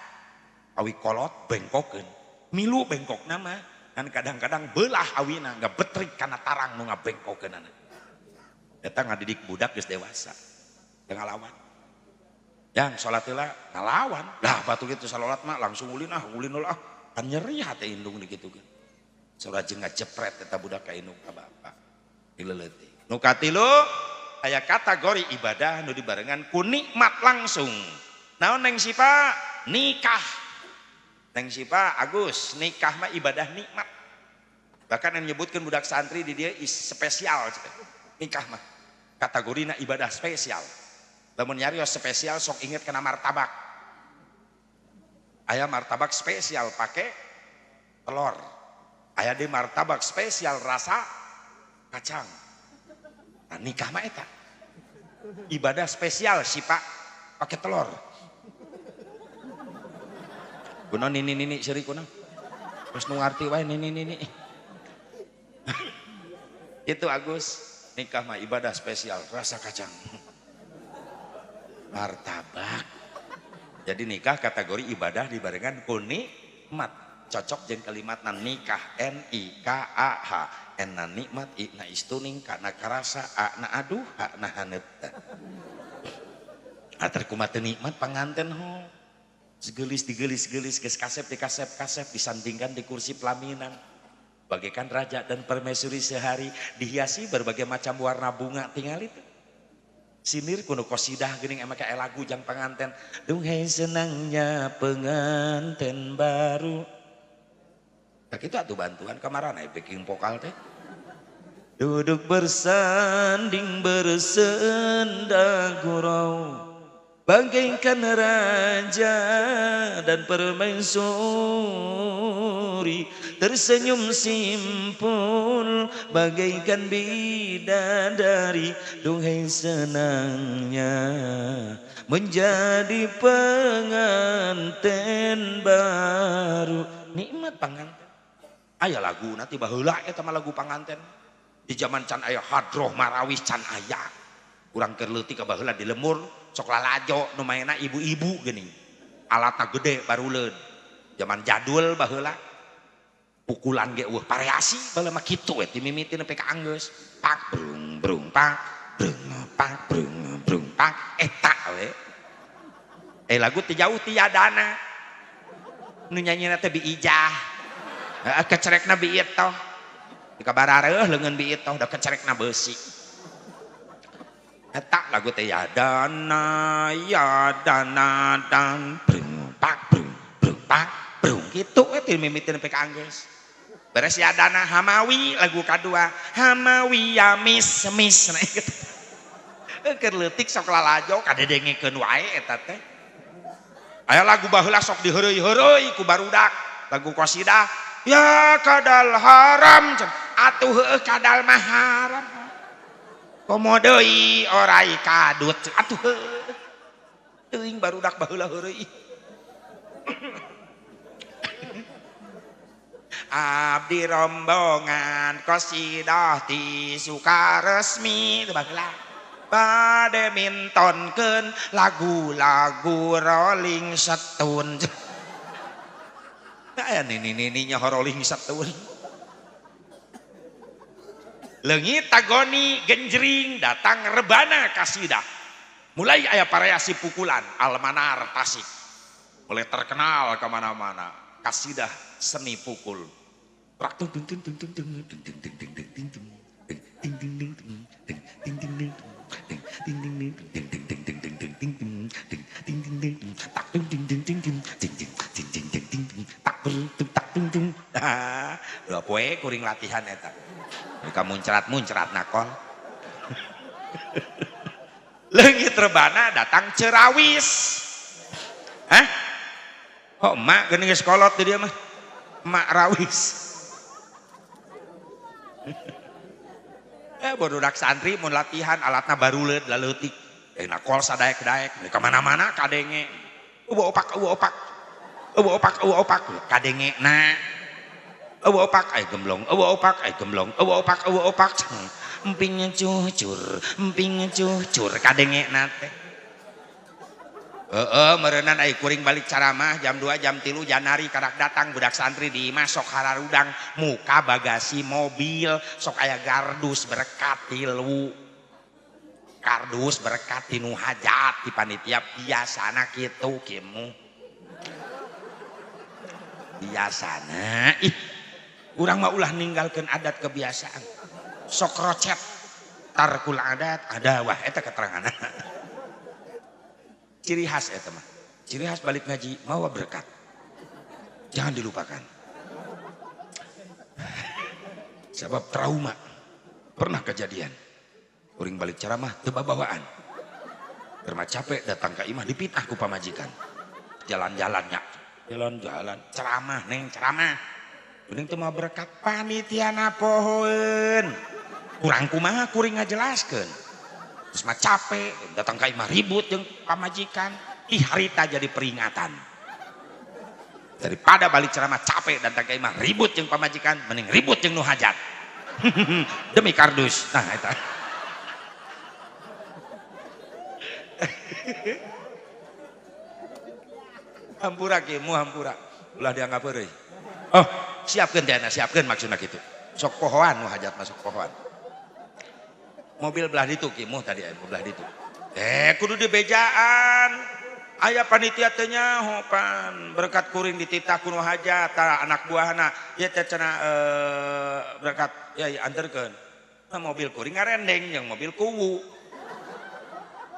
Awi kolot bengkokeun. Milu bengkok nama kan kadang-kadang belah awina ngabetrik kana tarang nu ngabengkokeunana. Eta ngadidik budak geus dewasa. Teu ngalawan. Yang salat heula ngalawan. Lah batu kitu salat mah langsung ulin ulah. Kan nyeri hate indung dikitukeun. Salat jeung ngajepret eta budak ka indung ka bapa. Dileleutik. Nu katilu aya kategori ibadah nu dibarengan ku nikmat langsung. Naon neng sipa? Nikah. Neng sipa Agus, nikah mah ibadah nikmat. Bahkan yang menyebutkan budak santri di dia spesial. Nikah mah kategorina ibadah spesial. Lamun nyarios spesial sok inget kena martabak. Aya martabak spesial pakai telur. Aya di martabak spesial rasa kacang. Nah, nikah mah eta ibadah spesial sih Pak pakai telur. Kunaon nini seri kunaon terus nu ngarti wae nini itu Agus nikah mah ibadah spesial rasa kacang martabak. Jadi nikah kategori ibadah dibarengan ku nikmat, cocok jeung kalimatna nikah NIKAH. Enna nikmat na istuning kana karasa na aduh na haneut. Atar kumaha nikmat panganten ho. Segelis digelis geus kasep disandingkan di kursi pelaminan. Bagaikan raja dan permaisuri sehari dihiasi berbagai macam warna bunga tinggal itu. Sinir kuno qasidah geuning emake lagu jang panganten. Duhai senangnya penganten baru. Tak itu atuh bantuan kamarana backing vokal teh. Duduk bersanding bersenda gurau bagaikan raja dan permaisuri tersenyum simpul bagaikan bidadari. Duhai senangnya menjadi penganten baru. Nikmat panganten. Aya lagu nanti baheula eta mah lagu panganten. Di zaman can aya hadroh marawis can aya. Urang keur leutik ka baheula di lemur sok lalajo nu maena ibu-ibu geuning. Alatna gede baruleun. Zaman jadul baheula. Pukulan ge eueuh variasi baheula mah kitu we ti mimiti nepi ka anggeus. Pak brung brung pak brung pak eta we. Lagu teh jauh ti yadana. Nu nyanyina teh biijah. Kecerekna biit toh di kabarareuh leungeun biit toh da kecerekna beusi eta lagu teh yadana dan brung pak kitu we teh mimiti nepi ka anggeus. Beres yadana hamawi lagu kadua hamawi ya mis nah kitu. Keur leutik sok lalajo kadedengekeun wae eta teh. Aya lagu baheula sok diheureuy-heureuy ku barudak lagu qasidah. Ya kadal haram atuh heueuh kadal mah haram. Komo deui orai kadut atuh heueuh. Teuing barudak baheula heureuy. Abdi rombongan qasidah ti Sukaresmi teu baheula. Bade mintonkeun lagu-lagu Rolling Stone. Aya nini-nininya Rolling Stone. Leungit tagoni genjring datang rebana kasidah. Mulai aya variasi pukulan almanar Tasik. Mulai terkenal kemana-mana. Kasidah seni pukul. Dua poe kuring latihan eta. Mereka muncrat nakol. Leungit rebana datang cerawis. Hah? Oh emak geuning geus kolot di dia mah. Emak rawis. Budak santri mun latihan alatna baruleud laleutik. Enak kol sadaek-daek mereka mana-mana kadenge. Eueuh opak. Kadenge na. Eueuh opak ai gemblong, eueuh opak ai gemblong, eueuh opak. Emping cucur kadenge na teh. Meureunan ai kuring balik caramah jam 2 jam 3 Janari kadak datang budak santri di imah sok hararudang muka bagasi mobil sok aya gardus berkat tilu kardus berkat tinu hajat di panitia biasana kitu kimu biasana urang mah ulah ninggalkeun adat kebiasaan sok rocep tarkul adat ada wah eta keteranganna. Ciri khas ya teman, ciri khas balik ngaji mawa berkat, jangan dilupakan. Sebab trauma pernah kejadian, uring balik ceramah teu babawaan, berma capek datang ke imah dipitah ku pamajikan, jalan-jalannya, jalan-jalan, ceramah neng ceramah, uring teu mau berkat panitiana pohoeun, kurang kumaha kuring ngajelaskeun. Terus mah capek datang ke imah ribut jeung pamajikan harita jadi peringatan daripada balik ceramah capek datang ke imah ribut jeung pamajikan mending ribut jeung nu hajat demi kardus nah eta hampura kieu hampura ulah dianggap euy oh siapkeun teh siapkeun maksudna kitu sok pohoan nu hajat masuk pohoan mobil belah ditu kimuh tadi aya belah ditu kudu dibejaan aya panitia teh nyahopan berkat kuring dititah kuno hajat anak buahna ieu teh cenah berkat ya anterkeun mobil kuring ngarendeng jeung mobil kuwu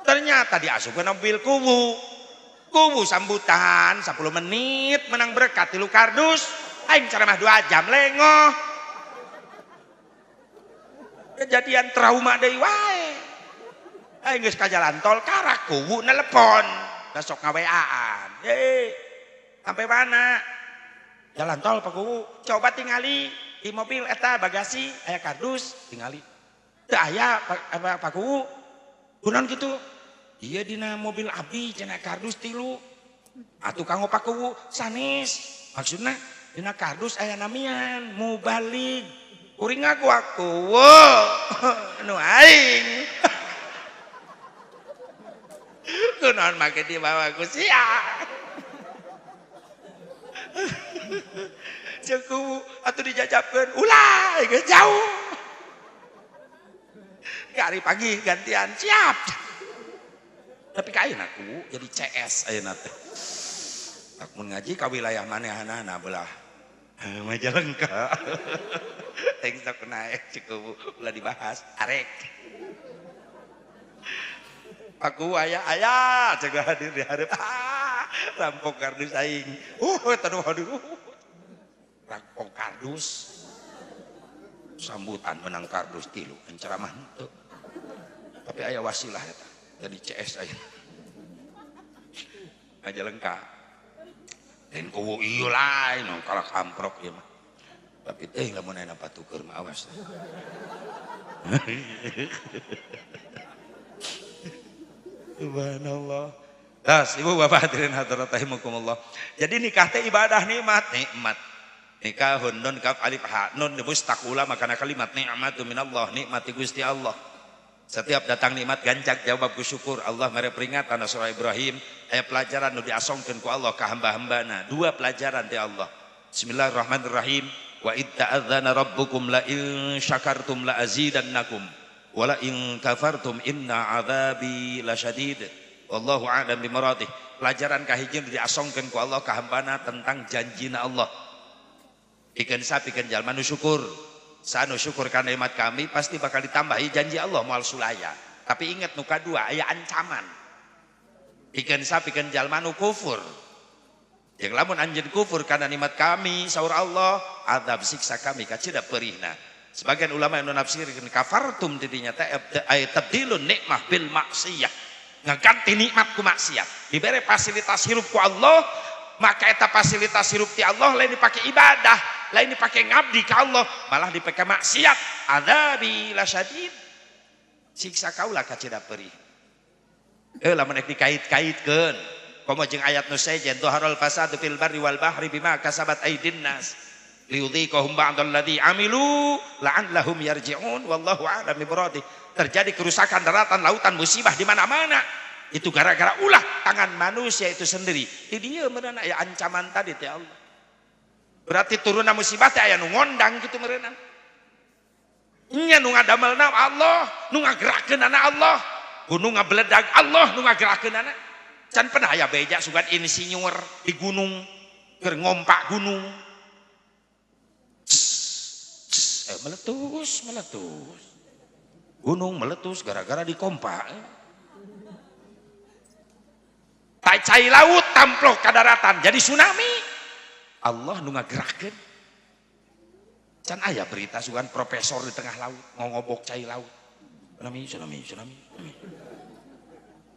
ternyata diasupkeun mobil kuwu sambutan 10 menit menang berkat 3 kardus aing ceramah 2 jam lengoh kejadian trauma deui wae. Aing geus ka jalan tol karak kuwu nelepon, besok ngaweaan. Sampai mana? Jalan tol Pak Kuwu. Coba tingali di mobil eta bagasi aya kardus tingali. Teu aya Pak Kuwu. Kunaon kitu? Ieu dina mobil abdi cenah kardus 3. Atuh kanggo Pak Kuwu sanes. Maksudna dina kardus aya namian mubalik. Kuring aku nu aing kunaon make dibawa ku sia ceku atuh dijajabkeun ulah geus jauh hari pagi gantian siap tapi ka ayeuna ku jadi CS ayeuna teh tak mun ngaji ka wilayah manehanana belah Majalengka teng sok naik cukup ulah dibahas arek aku aya cegah hadir di hareup rampok kardus aing aduh rampok kardus sambutan menang kardus 3 ceramah henteu tapi aya wasilah eta jadi CS aing Majalengka dan kuwu ieu lain kalak amprok ieu mah tapi teh lamun aya patuker mah awas subhanallah das ibu bapak hadirin hadirat rahimakumullah jadi nikah teh ibadah nikmat nikahun nun kaf alif ha nun mustaqula makana kalimat nikmatu minallah nikmati Gusti Allah. Setiap datang nikmat gancak jawab ku syukur Allah mere peringatan surah Ibrahim aya pelajaran nu diasongkeun ku Allah ka hamba-hambana 2 pelajaran ti Allah. Bismillahirrahmanirrahim wa id ta'adzana rabbukum la in syakartum la azidannakum wa la in kafartum inna adzabi lasyadid wallahu a'lam bimaradih. Pelajaran kahiji nu diasongkeun ku Allah ka hambana tentang janjina Allah. Pikeun sapikeun jalma nu syukur sanu syukur karena nikmat kami pasti bakal ditambahi janji Allah moal sulaya tapi ingat nu kadua aya ancaman pikeun sapikeun jalma nu kufur jeung lamun anjeun kufur karena nikmat kami saur Allah azab siksa kami kacida perihna sebagian ulama yang nafsirkeun kafartum tidinya teh ay tabdilun nikmah bil maksiyah ngaganti nikmat ku maksiat dibere fasilitas hirup ku Allah maka eta fasilitas hirup ti Allah lain dipake ibadah lain dipakai ngabdi ka Allah malah dipakai maksiat adzabi lasyadid siksa kaula kacida perih lamun dikait-kaitkeun komo jeung ayat nu sejen dhaharul fasadu fil barri wal bahri bima kasabat aydin nas liyudhiqahum ba'dal ladzi amilu la'allahum yarji'un wallahu a'lam bimuradih. Terjadi kerusakan daratan lautan musibah di mana-mana itu gara-gara ulah tangan manusia itu sendiri. Di dia meureunan aya ancaman tadi teh Allah. Berarti turunna musibah teh aya nu ngondang kitu meureunan. Nya nu ngadamelna Allah, nu ngagerakeunana Allah, gunung ngabeledag Allah nu ngagerakeunana. Can pernah aya beja sugan insinyur di gunung keur ngompak gunung. Meletus gunung meletus gara-gara dikompak cai laut tamplok ke daratan jadi tsunami Allah nu ngagerakeun can aya berita sugan profesor di tengah laut ngobok cai laut tsunami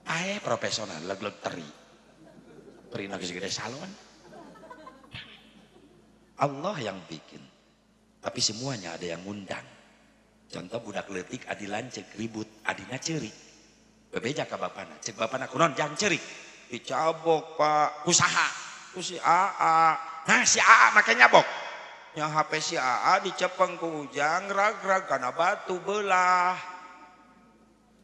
ae profesor leg-leg teri perina geus gede salon Allah yang bikin. Tapi semuanya ada yang ngundang. Contoh budak leutik adi lancek ribut, adina ceurik. Bebeja ka bapana, cek bapana kunaon jang ceurik. Dicabok Pak, kusaha? Ku si AA. Nah si AA make nyabok. Nya HP si AA dicepeng ku ujang rag-rag kana batu belah.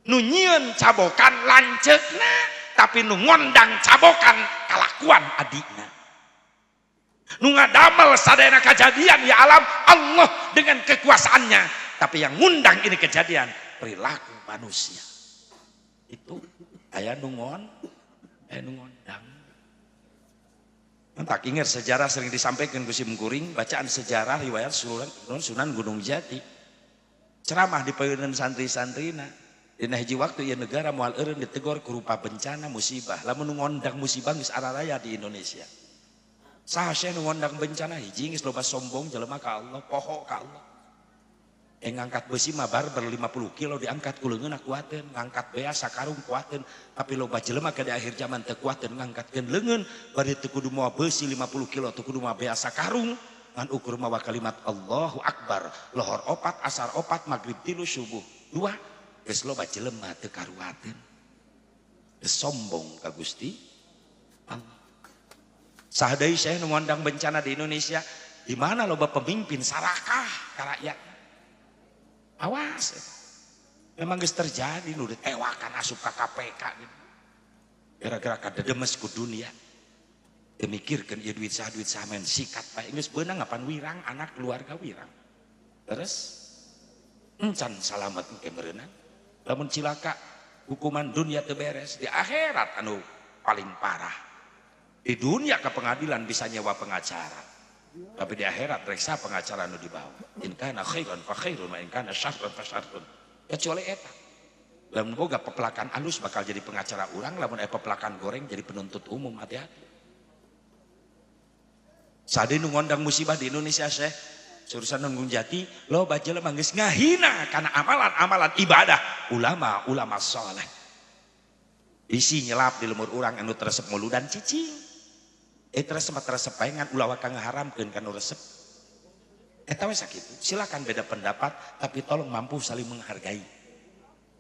Nu nyieun cabokan lanceukna, tapi nu ngondang cabokan kalakuan adikna. Nu ngadamel sadayana kejadian ya alam Allah dengan kekuasaannya, tapi yang ngundang ini kejadian perilaku manusia itu aya nu ngondang. Tak ingat sejarah sering disampaikan ku Sim Kuring bacaan sejarah riwayat Sunan Gunung Jati ceramah di peureun santri-santrina dina hiji waktu ieu negara moal eureun ditegor ku rupa bencana musibah lamun nu ngondang musibah geus araraya di Indonesia. Saha sih nu ngondang bencana hiji geus loba sombong jelema ka Allah, poho ka Allah. Ngangkat besi mah bar 50 kilo diangkat ku leungeunna kuateun, ngangkat bea sakarung kuateun, tapi loba jelema ke di akhir zaman teu kuateun ngangkatkeun leungeun, bari teu kudu moal besi 50 kilo, teu kudu moal bea sakarung, ngan ukur mawa kalimat Allahu Akbar, lohor 4, asar 4, maghrib 3, subuh 2, geus loba jelema teu karuateun. Geus sombong ka Gusti Allah. Sahadai saya ngondang bencana di Indonesia, di mana loba pemimpin sarakah ka rakyat. Awas, memang geus terjadi nu ditewakan asup ka KPK gitu. Gara-gara kadedemes ku dunia. Teu mikirkeun ieu duit saha men sikat bae geus beunang ngapan wirang anak keluarga wirang. Terus encan salamet engke meureunna. Lamun cilaka hukuman dunia teu beres, di akhirat anu paling parah. Di dunia ke pengadilan bisa nyewa pengacara, tapi di akhirat reksa pengacara nu dibawa. In kana khairan fa khairun wa in kana syarran fa syarrun. Kecuali eta. Lamun boga pepelakan alus bakal jadi pengacara urang, lamun pepelakan goreng jadi penuntut umum, hati-hati. Sade nu ngondang musibah di Indonesia Syekh Sunan Gunung Jati, lo baca jelema geus ngahina kana amalan-amalan ibadah ulama saleh. Isi nyelap di lemur urang anu teresep muludan cicing. Teresep paengan ulah kang ngaharamkeun kana resep. Eta we sakitu. Silakan beda pendapat tapi tolong mampu saling menghargai.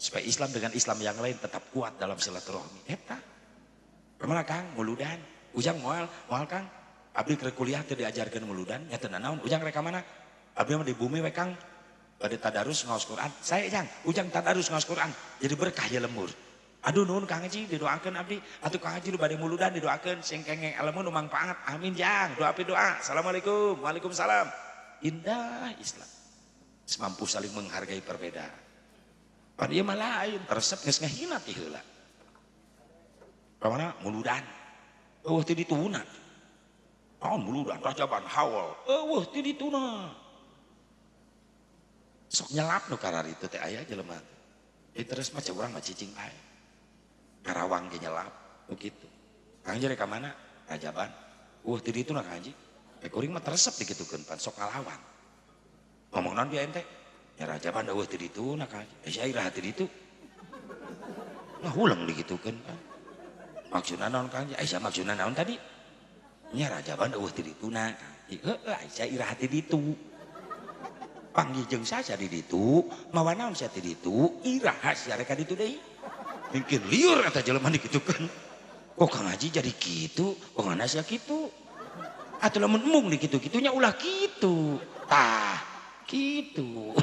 Supaya Islam dengan Islam yang lain tetap kuat dalam silaturahmi. Eta. Kemana Kang? Muludan. Ujang moal Kang. Abdi keur kuliah teu diajarkeun muludan, nya teu naon. Ujang rek ka mana? Abdi mah di bumi we Kang. Bade tadarus ngaos Quran. Saya Jang, Ujang tadarus ngaos Quran. Jadi berkah ya lembur. Aduh nuhun Kang Haji didoakeun abdi. Atuh Kang Haji lu bade muludan didoakeun sing kengeng ilmu nu mangpaat. Amin Jang. Doa doa. Assalamualaikum. Waalaikumsalam. Indah Islam. Semampu saling menghargai perbedaan. Pada ieu mah lain, resep geus ngahina ti heula. Ka mana? Muludan. Eueuh teu dituna. Naon muludan rajaban hawal. Eueuh teu dituna. Sok nyelap nu karar itu teh aya jelema. Terus mah urang mah cicing bae. Karawang ge nyelap begitu. Kang Haji rek ka mana? Rajaban. Teu dituna Kang Haji. Kuring mah teresep dikitukeun pan sok ngalawan. Ngomong naon bieu ente? Ya Rajaban eueuh teu dituna Kang Haji. Sia iraha teu ditu. Nah ulang digitukeun kan. Maksudna naon Kang Haji? Sia maksudna naon tadi? Nya Rajaban eueuh teu dituna. Saya iraha ti ditu. Panggih jeung saja di ditu, mawa naon sia ti ditu, iraha sia rek ka ditu deui. Mungkin liur eta jelema dikitukeun. Kok Kang Haji jadi kitu, kok ngana sia kitu. Atuh lamun mung di kitu-kitunya ulah kitu. Tah, kitu.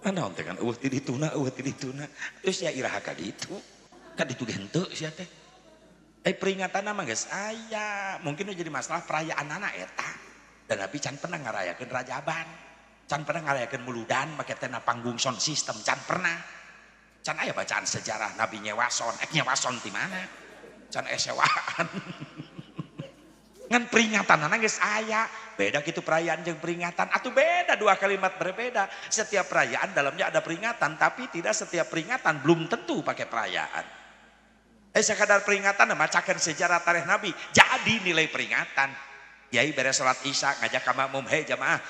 Naon teh kan eueuh ti dituna, eueuh ti dituna. Terus ya iraha ka ditu. Ka ditu ge henteu sia teh. Peringatanna mah geus aya. Mungkin jadi masalah perayaanana eta. Dan Nabi can pernah ngarayakeun rajaban. Can pernah ngarayakeun muludan make tena panggung sound system, can pernah. Can aya bacaan sejarah Nabi nyewason. Nyewason ti mana? Can sewaan. Ngan peringatanana geus aya. Beda gitu perayaan jeung peringatan. Atuh beda, dua kalimat berbeda. Setiap perayaan dalamnya ada peringatan, tapi tidak setiap peringatan belum tentu pakai perayaan. Sekadar peringatan macakeun sejarah tarikh Nabi, jadi nilai peringatan. Yai beres salat Isya ngajak ka makmum, "Hei jamaah,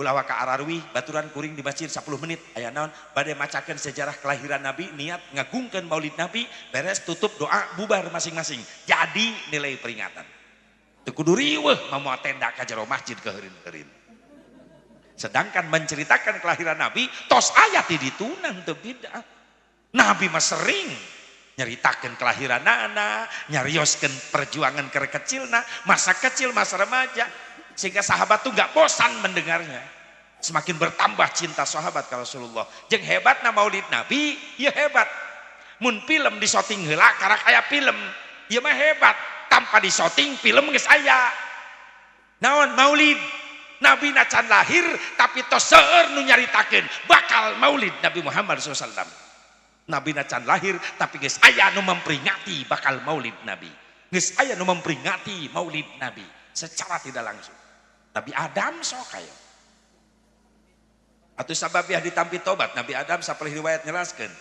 ulah ka Ararwi baturan kuring di masjid 10 menit aya naon bade macakeun sejarah kelahiran Nabi, niat ngagungkeun maulid Nabi, beres tutup doa bubar masing-masing." Jadi nilai peringatan. Teu kudu riweuh mamoal tenda ka jero masjid keurin-keurin. Sedangkan menceritakan kelahiran Nabi tos aya ti dituna teu bid'ah. Nabi mah sering nyeritakeun kelahiran nana, nyarioskeun perjuangan keur kecilna, masa kecil, masa remaja, sehingga sahabat tuh gak bosan mendengarnya. Semakin bertambah cinta sahabat ka Rasulullah. Jeung hebatna maulid Nabi, ya hebat. Mun film disoting heula karak aya film, ieu mah hebat. Tanpa disoting film geus aya. Naon maulid? Nabi na can lahir tapi tos seueur nu nyaritakeun bakal maulid Nabi Muhammad SAW. Nabi na can lahir tapi geus aya nu memperingati bakal maulid Nabi. Geus aya nu memperingati maulid Nabi secara tidak langsung. Nabi Adam sok aya. Atuh sababiah ditampi tobat Nabi Adam sapeuh riwayat njelaskeun.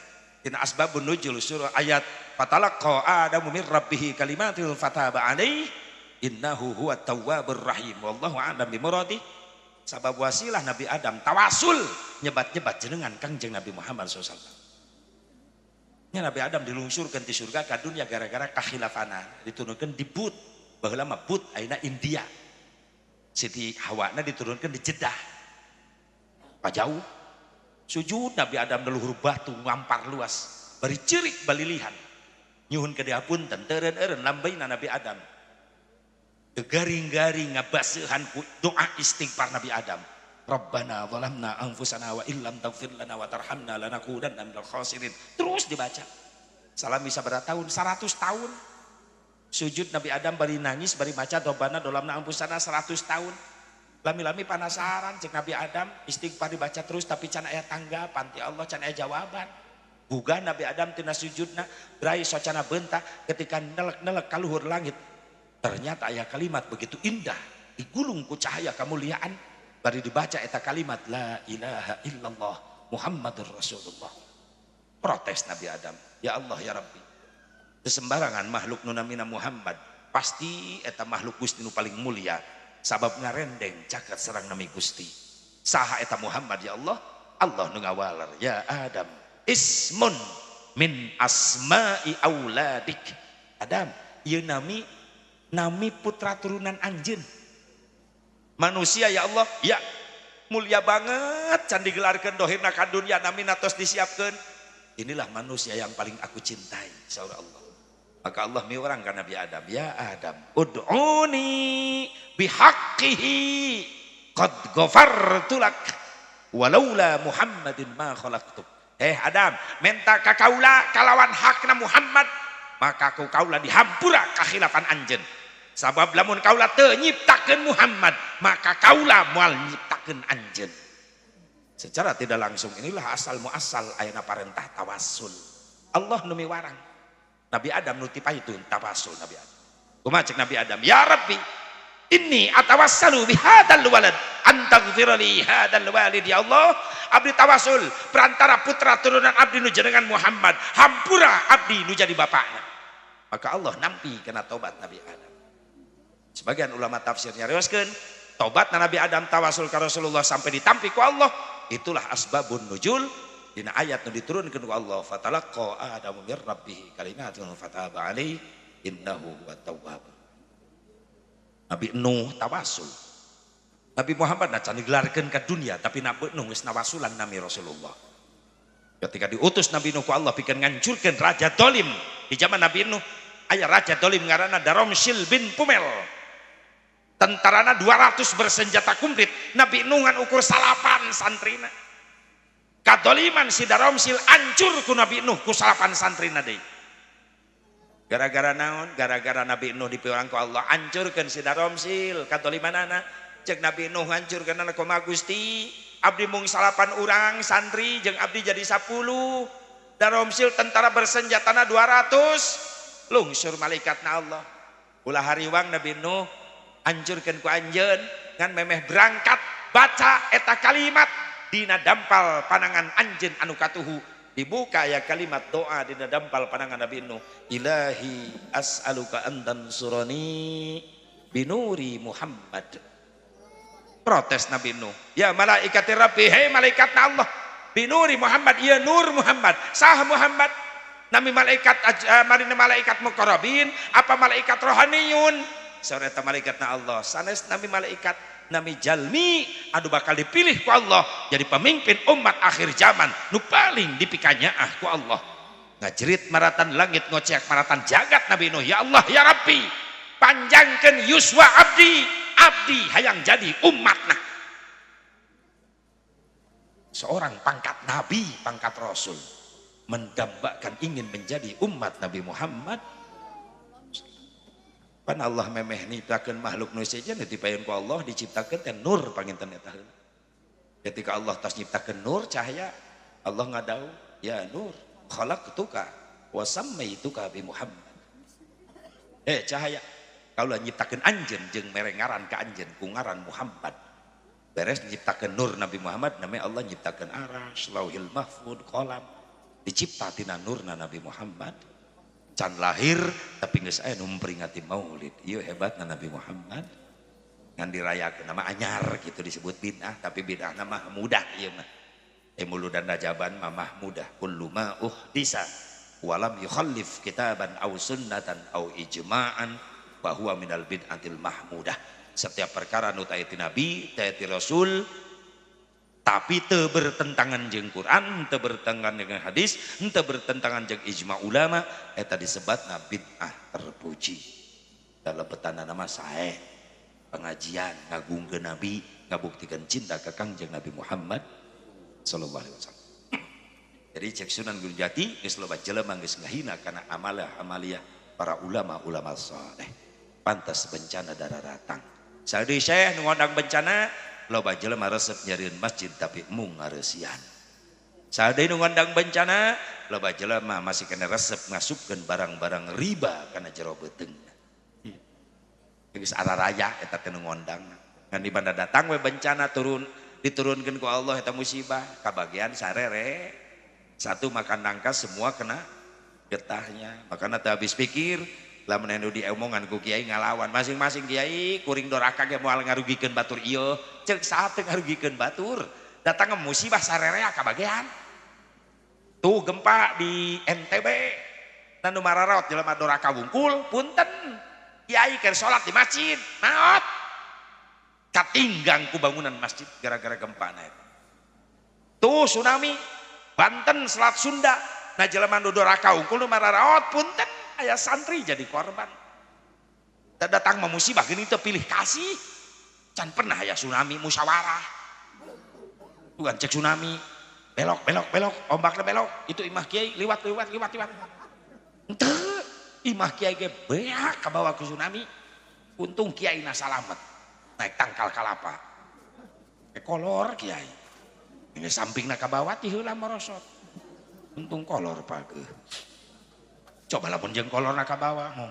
Dina asbabun nuzul surah ayat fatalaqa adamu min rabbih kalimatil fataba alaihi innahu huwat tawwabur rahim wallahu a'lam bi muradi. Sabab wasilah Nabi Adam tawasul nyebat-nyebat jenengan Kangjeng Nabi Muhammad SAW. Nya Nabi Adam dilungsurkeun ti surga ka dunya gara-gara kakhilafana, diturunkeun di But. Baheula mah But ayeuna India. Siti Hawana diturunkeun di Jeddah. Pajauh sujud Nabi Adam leluhur batu ngampar luas bari ceurik balilihan nyuhun ke dihapunten teureun-eureun lambaina Nabi Adam garing-garing ngabaseuhan ku doa istighfar Nabi Adam. Rabbana zalamna anfusana wa illam taghfir lana wa tarhamna lanakunanna minal khasirin. Terus dibaca salami sabaraha tahun 100 tahun sujud Nabi Adam bari nangis bari maca Rabbana zalamna anfusana 100 tahun. Lami-lami penasaran cek Nabi Adam istighfar dibaca terus tapi can aya tanggapan ti Allah, can aya jawaban. Buga Nabi Adam tina sujudna berai socana beuntak ketika nelek-nelek ka luhur langit. Ternyata aya kalimat begitu indah digulung ku cahaya kemuliaan bari dibaca eta kalimat la ilaha illallah Muhammadur Rasulullah. Protes Nabi Adam, ya Allah ya Rabbi. Teu sembarangan makhluk nu namina Muhammad, pasti eta makhluk Gusti nu paling mulia. Sabab ngarendeng caket serang nami Gusti. Saha eta Muhammad ya Allah? Allah nu ngawalar, ya Adam ismun min asma'i auladik. Adam, ieu nami putra turunan anjeun. Manusia ya Allah, ya mulia banget can digelarkeun dohirna ka dunya namina tos disiapkeun. Inilah manusia yang paling aku cintai insyaallah Allah. Maka Allah miurang ka Nabi Adam, ya Adam ud'uni bihaqqihi qad ghafartu lak walaula Muhammadin ma khalaqtu. Adam menta ka kaula kalawan hakna Muhammad maka ku kaula dihampura kakhilafan anjeun. Sabab lamun kaula teu nyiptakeun Muhammad maka kaula moal nyiptakeun anjeun. Secara tidak langsung inilah asal muasal ayeuna parentah tawassul. Allah nu miwarang Nabi Adam nuti payutun tawasul Nabi Adam. Kumaha cek Nabi Adam, ya Rabbi inni atawassalu bihadzal walad antaghfir li hadzal walid ya Allah. Abdi tawasul perantara putra turunan abdi nu jenengan Muhammad, hampura abdi nu jadi bapakna. Maka Allah nampi kena tobat Nabi Adam. Sebagian ulama tafsir nyarioskeun tobat Nabi Adam tawasul ka Rasulullah sampai ditampi ku Allah, itulah asbabun nuzul. Dina ayat nu diturunkeun ku Allah fatalaqa adamu mir rabbih kalimatun fataba alaihi innahu huwat tawwab. Nabi Nuh tawasul. Nabi Muhammad can digelarkeun ka dunia tapi Nabi Nuh geus nawasulan nami Rasulullah. Ketika diutus Nabi Nuh ku Allah pikeun ngancurkeun raja dolim di zaman Nabi Nuh aya raja dolim ngaranna Daromsil bin Pumel. Tentarana 200 bersenjata kumplit. Nabi Nuh ngan ukur salapan santrina. Kadoliman si Daromsil ancur ku Nabi Nuh ku salapan santrina deui. Gara-gara naon? Gara-gara Nabi Nuh dipiurang ku Allah ancurkeun si Daromsil kadolimanana. Cek Nabi Nuh ngancurkeun ku Gusti. Abdi mung salapan urang santri jeung abdi jadi 10. Daromsil tentara bersenjatana 200. Lungsur malaikatna Allah. Ulah hariwang Nabi Nuh ancurkeun ku anjeun ngan memeh berangkat baca eta kalimat dina dampal panangan anjeun anu katuhu dibuka ya kalimat doa dina dampal panangan Nabi Nuh ilahi as'aluka antan surani binuri Muhammad. Protes Nabi Nuh, ya malaikati Rabbi, hei malaikat Allah binuri Muhammad, ya nur Muhammad, sah Muhammad. Nami malaikat marina malaikat muqarrabin apa malaikat rohaniyun? Sore eta malaikatna Allah sanes nami malaikat nami jalmi anu bakal dipilih ku Allah jadi pemimpin umat akhir zaman nu paling dipikanyaah ku Allah. Ngajerit maratan langit ngocek maratan jagat Nabi Nuh, ya Allah ya Rabbi panjangkeun yuswa abdi hayang jadi umatna. Seorang pangkat nabi, pangkat rasul mendambakan ingin menjadi umat Nabi Muhammad. Pan Allah memeh nyiptakeun makhluk nu saja dipaeun ku Allah diciptakeun teh nur panginten eta. Ketika Allah tas nyiptakeun nur cahaya, Allah ngadau, ya nur khalaqtuka wa sammaituka bi Muhammad. Cahaya, kaula nyiptakeun anjeun jeung mere ngaran ka anjeun ku ngaran Muhammad. Beres nyiptakeun nur Nabi Muhammad namanya Allah nyiptakeun arsy, lauhil mahfuz, qalam. Dicipta tina nurna Nabi Muhammad. Can lahir tapi geus aya nu memperingati maulid. Ieu hebatna Nabi Muhammad. Ngan dirayakeun nama anyar gitu disebut bid'ah tapi bid'ah mah mudah ieu mah. Muludan rajaban mah mahmudah kullu ma uhdisa walam yukhallif kitaban aw sunnatan aw ijma'an fa huwa minal bid'atil mahmudah. Setiap perkara nu tayati Nabi, tayati Rasul tapi teu bertentangan jeung Quran, teu bertentangan dengan hadis, teu bertentangan jeung ijma ulama, eta disebutna bid'ah terpuji. Dalam petana nama sae pengajian ngagungkeun Nabi, ngabuktikeun cinta ka Kangjeng Nabi Muhammad sallallahu alaihi wasallam. Jadi cek Sunan Gunung Jati geus loba jelema geus ngahina kana amalia para ulama saleh. Pantas bencana dararatang. Sadeui Syekh nu ngondang bencana loba jelema resep nyarieun masjid tapi mung ngareusian. Sadeui nu ngondang bencana loba jelema masih kena resep ngasupkeun barang-barang riba kana jero beuteungna. Geus araraya eta teh nu ngondang. Ngan di banda datang we bencana diturunkeun ku Allah eta musibah kabagian sarere. Satu makan nangka semua kena getahnya. Makana teu habis pikir lamun anu diomongan ku kiai ngalawan masing-masing kiai kuring doraka ge moal ngarugikeun batur ieu ceuk saha teu ngarugikeun batur datang musibah sarerea kabagean tuh gempa di NTB dan nu mararaot jelema doraka wungkul punten kiai keur salat di masjid naot katinggang ku bangunan masjid gara-gara gempa na eta tuh tsunami Banten Selat Sunda na jelema nu doraka wungkul nu mararaot punten aya santri jadi korban. Datang musibah gini teu pilih kasih. Can pernah aya tsunami musyawarah. Bukan cek tsunami belok ombakna belok itu imah kiai liwat. Henteu imah kiai ge beak kabawa ku tsunami. Untung kiai na salamet. Naik tangkal kalapa. Kolor kiai. Ini sampingna kabawa ti heula merosot. Untung kolor pageuh. Coba lapun jeung kolorna ka bawah oh.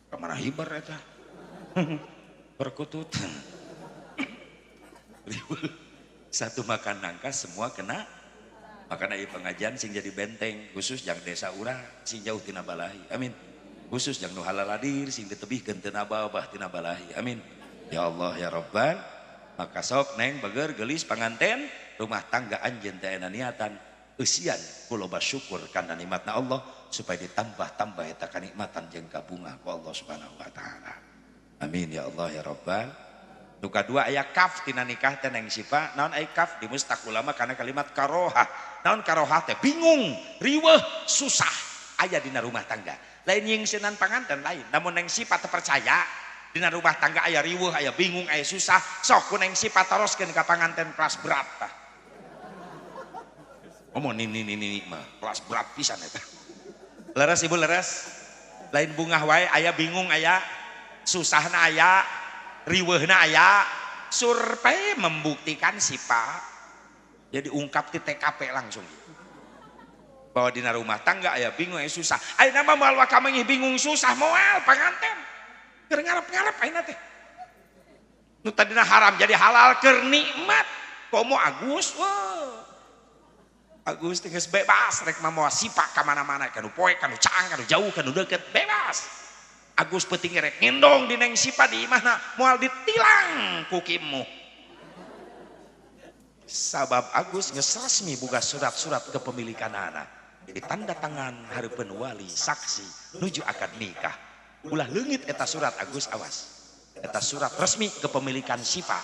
Kamana hiber eta berkutut satu makan nangka semua kena makana ieu pengajian sing jadi benteng khusus jang desa urang sing jauh tina balahi amin khusus jang nu halal hadir sing ditebihkeun tina bawah tina balahi amin ya Allah ya Rabban maka sok neng beger gelis panganten rumah tangga anjeun teh aya niatan eusian kuloba syukur kana nikmatna Allah supaya ditambah-tambah eta kanikmatan jeung kabunga ku Allah Subhanahu wa taala. Amin ya Allah ya Rabbal. Nu kadua aya kaf tina nikah teh neng Sipa. Naon aya kaf di mustaq ulama karena kalimat karoha. Naon karoha teh bingung, riweuh, susah aya dina rumah tangga. Lain nyingsenan panganten lain. Namun neng Sipa teu percaya dina rumah tangga aya riweuh, aya bingung, aya susah. Sok ku neng Sipa teroskeun ka panganten kelas berat tah. Ngomong ini mah kelas berat pisan eta. Leres ibu leres. Lain bungah wae aya bingung aya susahna aya riweuhna aya survei membuktikan Sipa jadi ungkap di TKP langsung bahwa dina rumah tangga aya bingung aya susah ayeuna mah moal wakamengih bingung susah moal panganten keur ngarep-ngarep ayeuna teh nu tadina haram jadi halal keur nikmat komo Agus Agus teh geus bebas rek mamoa Sipa ka mana-mana kanu poe kanu caang kanu jauh kanu deukeut bebas Agus peuting rek ngendong di neng Sipa di imahna moal ditilang ku kimu sabab Agus geus resmi boga surat-surat kepemilikanana ditanda tangan hareupeun wali saksi nuju akad nikah ulah leungit eta surat Agus awas eta surat resmi kepemilikan Sipa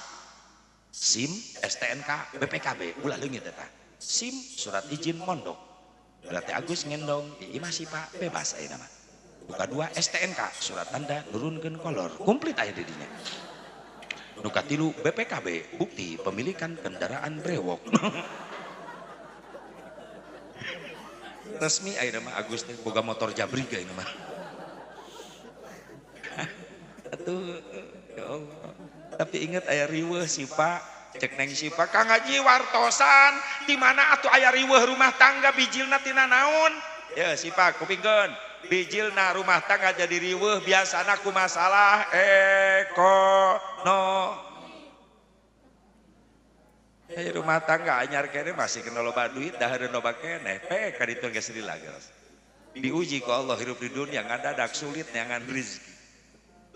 SIM STNK BPKB ulah leungit eta SIM surat izin mondok berarti Agus ngendong di imah Sipa bebas ayeuna mah buka 2 STNK surat tanda nurunkeun kolor komplit aya di dinya nu katilu BPKB bukti pemilikan kendaraan brewok resmi ayeuna mah Agus teh boga motor jabrig ayeuna mah atuh ya Allah tapi inget aya riweuh Sipa cek neng Sipa Kang Haji wartosan di mana atuh aya riweuh rumah tangga bijilna tina naon ya Sipa kupingkeun bijilna rumah tangga jadi riweuh biasana ku masalah rumah tangga anyar kene masih kena loba duit dah ada loba kene ka ditu geus dilageus diuji ku Allah hirup di dunia ngadadak sulit neangan rezeki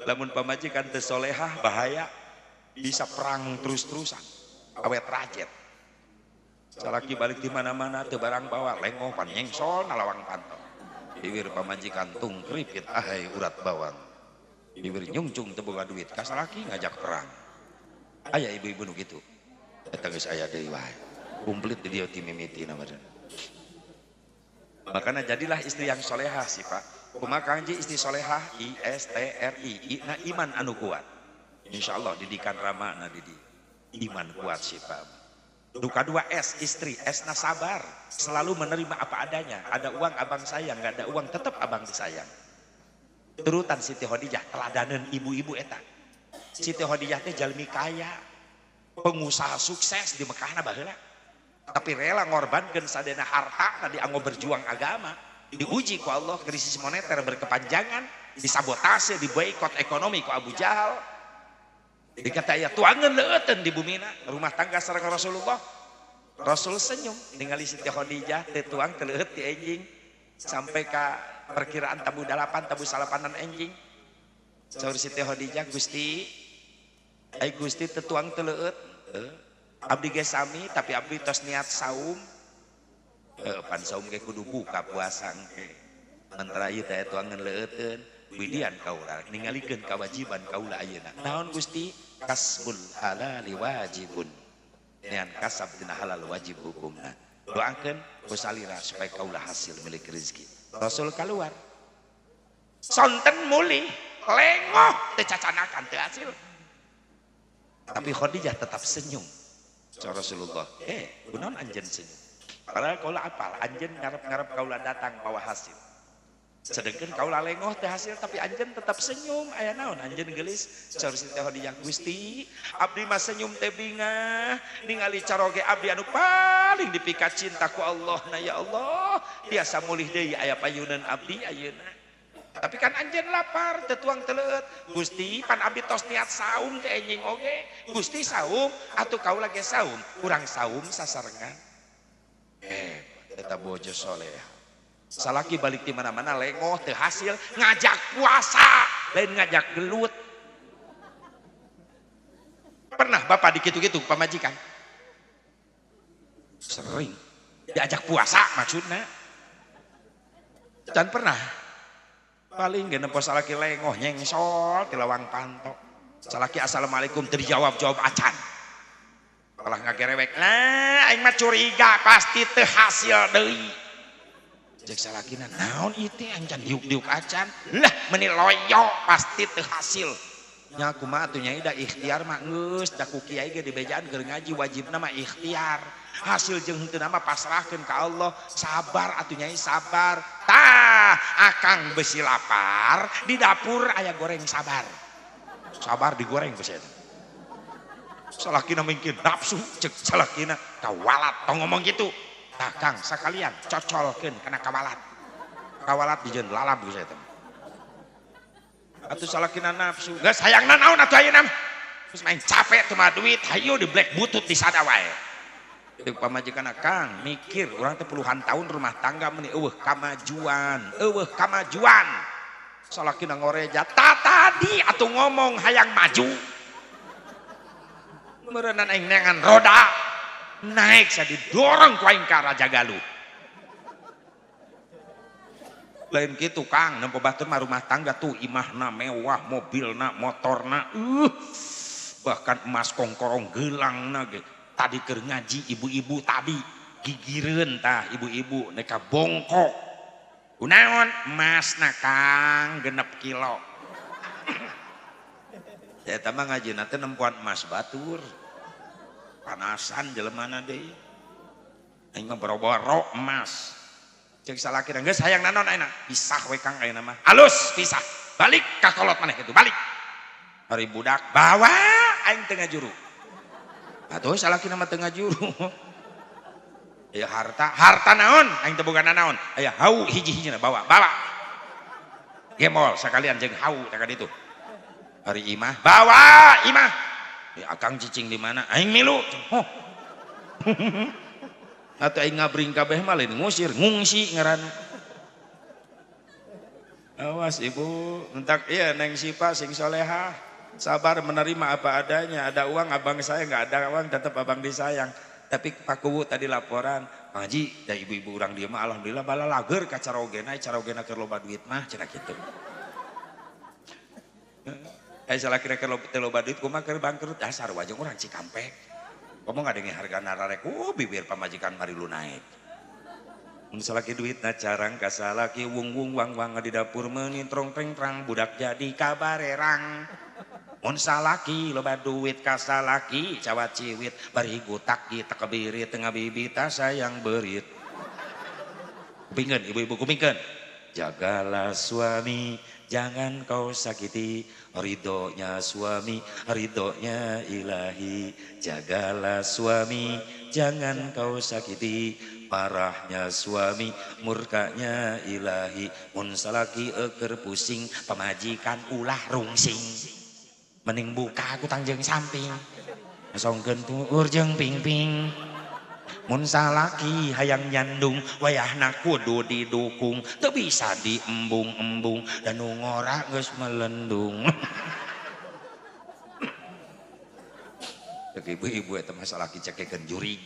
lamun pamajikan teu solehah bahaya bisa perang terus-terusan awet rajet salaki balik di mana-mana teu barang bawa lengoh pan nyengsol nalawang pantau bibir pamajikan tung kripit ahai urat bawang bibir nyungcung teu boga duit ka salaki ngajak perang aya ibu-ibu nu kitu eta geus aya deui wae kumplit di dieu ti mimitina badan makana jadilah istri yang solehah sih Pak kumaha Kang Haji istri solehah ISTRI na iman anu kuat insyaallah didikan ramana didi iman kuat sih Pak duka 2 S istri S na sabar selalu menerima apa adanya ada uang abang sayang nggak ada uang tetap abang disayang turutan Siti Khadijah teladanan ibu-ibu eta Siti Khadijah teh jalmi kaya pengusaha sukses di Mekahna baheula tapi rela ngorbankeun sadena harta dianggo berjuang agama diuji ku Allah krisis moneter berkepanjangan disabotase diboikot ekonomi ku Abu Jahal dikata ya tuangan leuteun di bumina rumah tangga sareng Rasulullah Rasul senyum ningali Siti Khadijah teh tuang teu leueut ti enjing sampai ka perkiraan tabu 8 tabu 8an enjing saur Siti Khadijah Gusti ai Gusti teu tuang teu leueut abdi ge sami tapi abdi tos niat saum pan saum ge kudu buka puasa engke antara ieu teh tuangan leueuteun widian kaula ningalikeun kewajiban kaula ayeuna naon Gusti kasbul halali wajibun nean kasab dina halal wajib hukumna doakeun kusalira supaya kaula hasil milik rezeki Rasul keluar sonten mulih lengoh teu cacanakan teu hasil tapi Khadijah tetap senyum so Rasulullah kunaon anjeun senyum padahal kaula apal anjeun ngarep-ngarep kaula datang bawa hasil sedangkan kaula lengoh teh hasil tapi anjeun tetap senyum aya naon anjeun geulis saur Siti Khadijah Gusti abdi mah senyum teh bingah ningali caroge abdi anu paling dipikat cinta ku Allah na ya Allah tiasa mulih deui aya payunan abdi ayeuna tapi kan anjeun lapar teu tuang teu leueut Gusti pan abdi tos niat saum teh enjing oge Gusti saum atuh kaula ge saum urang saum sasarengan eta bojo soleh salaki balik di mana-mana lengoh teu hasil ngajak puasa lain ngajak gelut pernah bapak dikitu-kitu pamajikan sering diajak puasa maksudna dan pernah paling gak nempo salaki lengoh nyengsol di lawang panto salaki assalamualaikum terjawab jawab acan malah ngagerewek nah aing mah curiga pasti teu hasil deui cek salakina naon ieu teh ancan diuk-diuk acan lah meni loyo pasti teu hasil nya kumaha atuh nyai da ikhtiar mah geus da ku kiai ge di bejaan keur ngaji wajibna mah ikhtiar hasil jeung henteu mah pasrahkeun ka Allah sabar atuh nyai sabar tah akang besi lapar di dapur aya goreng sabar digoreng besi eta salakina mungkin nafsu cek salakina kawalat tong ngomong gitu tah kang sakalian cocolkeun kana kawalat dijieun lalab besi eta atuh salakina nafsu geus hayangna naon atuh ayeuna geus main capek teu mah duit hayu di black butut di sada wae teu pamajikanna kang mikir urang teh puluhan tahun rumah tangga meuni eueuh kamajuan salakina ngoreja tadi atuh ngomong hayang maju meureunna aing neangan roda naik sa didorong ku aing ka Raja Galuh lain gitu kang nempo batur mah rumah tangga tuh imahna mewah mobilna motorna bahkan emas kongkorong gelangna ge tadi keur ngaji ibu-ibu tadi gigireun tah ibu-ibu neka bongkok kunaon emasna kang 6 kilo eta mah ngajina teh nempuan emas batur panasan jelemana deui aing mah boro-boro emas cek salakina geus hayang nanon ayeuna pisah we kang ayeuna mah halus pisah balik ka kolot maneh kitu balik hari budak bawa aing teu ngajuru atuh salakina mah teu ngajuru ya harta naon aing teu bogana naon aya hau hiji-hijina bawa gemol sakalian jeung hau teh ditu hari imah bawa imah ya akang cicing di mana aing milu atau aing ngabring kabeh mah lain ngusir ngungsi ngaranna awas ibu entak iya neng Sipa sing solehah sabar menerima apa adanya ada uang abang saya nggak ada uang tetap abang disayang tapi Pak Kuwu tadi laporan Pak Haji da ibu-ibu urang dieu mah alhamdulillah bala lager ka carogena keur loba duit mah cenah kitu salah kira-kira loba duit kumaha keur bangkrut dasar wajeng urang Cikampek ngomong ngadenge harga nararek bibir pamajikan mari lu naik mun salaki duitna carang ka salaki wung wang di dapur meuni trong trang budak jadi kabarerang mun salaki loba duit ka salaki cawat ciwit bari gutak di takbirit tengah bibita sayang berit kupingkeun ibu-ibu kupingkeun jagalah suami jangan kau sakiti ridhonya suami ridhonya ilahi jagalah suami jangan kau sakiti marahnya suami murkanya ilahi mun salaki eker pusing pamajikan ulah rungsing mending buka aku tangjeng samping songkeun tuur jeung pingping mun salaki hayang nyandung wayahna kudu didukung teu bisa diembung-embung dan nu ngora geus melendung cek ibu-ibu eta mah salaki cekekeun jurig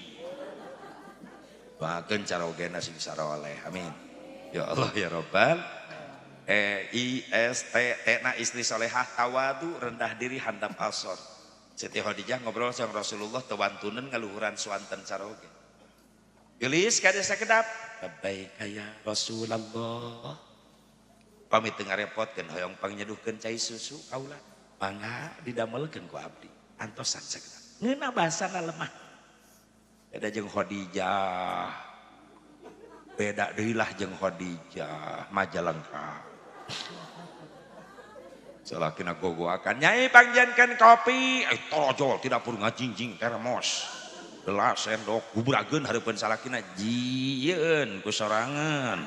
doakeun carogena sing saroleh amin ya Allah ya Rabbal IST na istri solehah tawadu rendah diri handap asor Siti Khadijah ngobrol sama Rasulullah tewantunen ngaluhuran swanten caroge gelis kada sakedap labbaika ya Rasulullah pamit teu ngarepotkeun hoyong pangnyeduhkeun cai susu kaula mangga didamelkeun ku abdi antosan sakedap ngeuna basana lemah beda jeung Khadijah beda deui lah jeung Khadijah majalengka salakina gogoakan nyai pangjankeun kopi torojol tidak perlu ngajingjing termos gelas sendok gubrageun hareupeun salakina jieun ku sorangan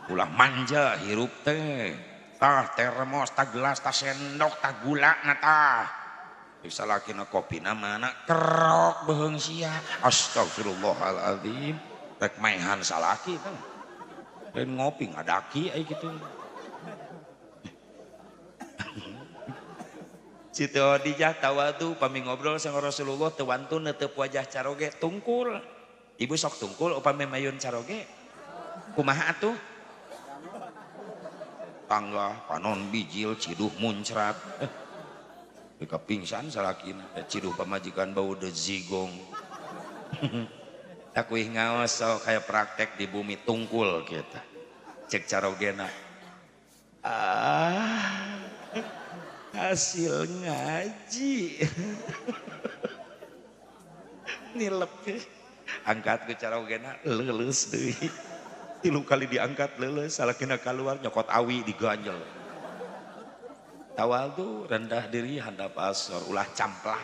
ulah manja hirup teh tah termos tah gelas tah sendok tah gulana tah salakina kopina mana kerok beheung sia astagfirullahaladzim rek maehan salaki teh lain ngopi ngadaki aya kitu Siti Khadijah tawadu pami ngobrol sama Rasulullah tewantun netep wajah caroge tungkul ibu sok tungkul upami mayun caroge kumaha atuh tangga panon bijil ciduh muncrat bika pingsan salakina ciduh pamajikan bau de zigong tak wih ngaos so kayak praktek di bumi tungkul kita cek carogena hasil ngaji nilep angkat ke carogena leuleus deui 3 kali diangkat leuleus salakina keluar nyokot awi diganjel tawal tuh rendah diri handap asor ulah camplah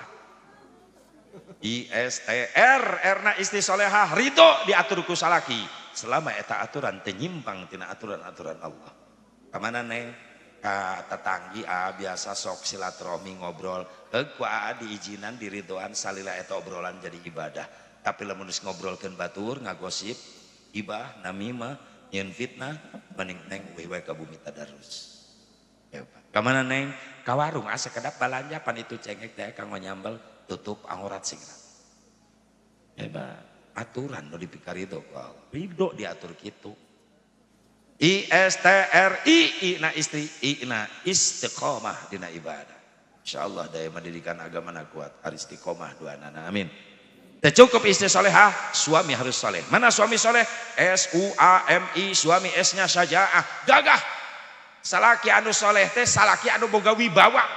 ISTR erna istri solehah ridho diatur ku salaki selama eta aturan teu nyimpang tina aturan-aturan Allah kamana neng ka tetanggi biasa sok silaturahmi ngobrol ku diizinan diridoan salila eta obrolan jadi ibadah tapi lamun geus ngobrolkeun batur ngagosip gibah namimah nyeun fitnah mending neng wewe ka bumi tadarus kamana neng ka warung asa kedap balanja pan itu cengek teh kanggo nyambel tutup aurat singrat hebat aturan nu dipikarido ku Allah ridho diatur kitu ISTRI ina istri ina istiqomah dina ibadah insyaallah daya pendidikan agama na kuat ari istiqomah duanana amin teu cukup istri solehah suami harus soleh mana suami soleh SUAMI suami S-nya sajaah gagah salaki anu soleh teh salaki anu boga wibawa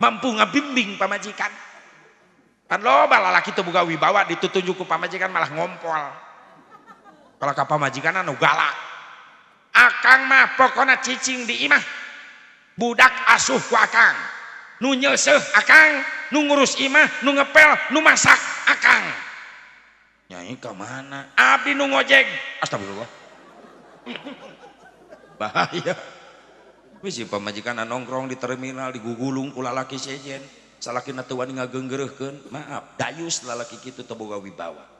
mampu ngabimbing pamajikan kan loba lalaki teu boga wibawa ditutunjuk ku pamajikan malah ngompol kalau ka pamajikan anu galak akang mah pokona cicing di imah budak asuh ku akang nu nyeuseuh akang nu ngurus imah nu ngepel nu masak akang nyai ka mana abdi nu ngojek astagfirullah bahaya wis pamajikan nongkrong di terminal digugulung ku lalaki sejen salakina teu wani ngageunggeureurkeun maaf dayus lalaki kitu teu boga wibawa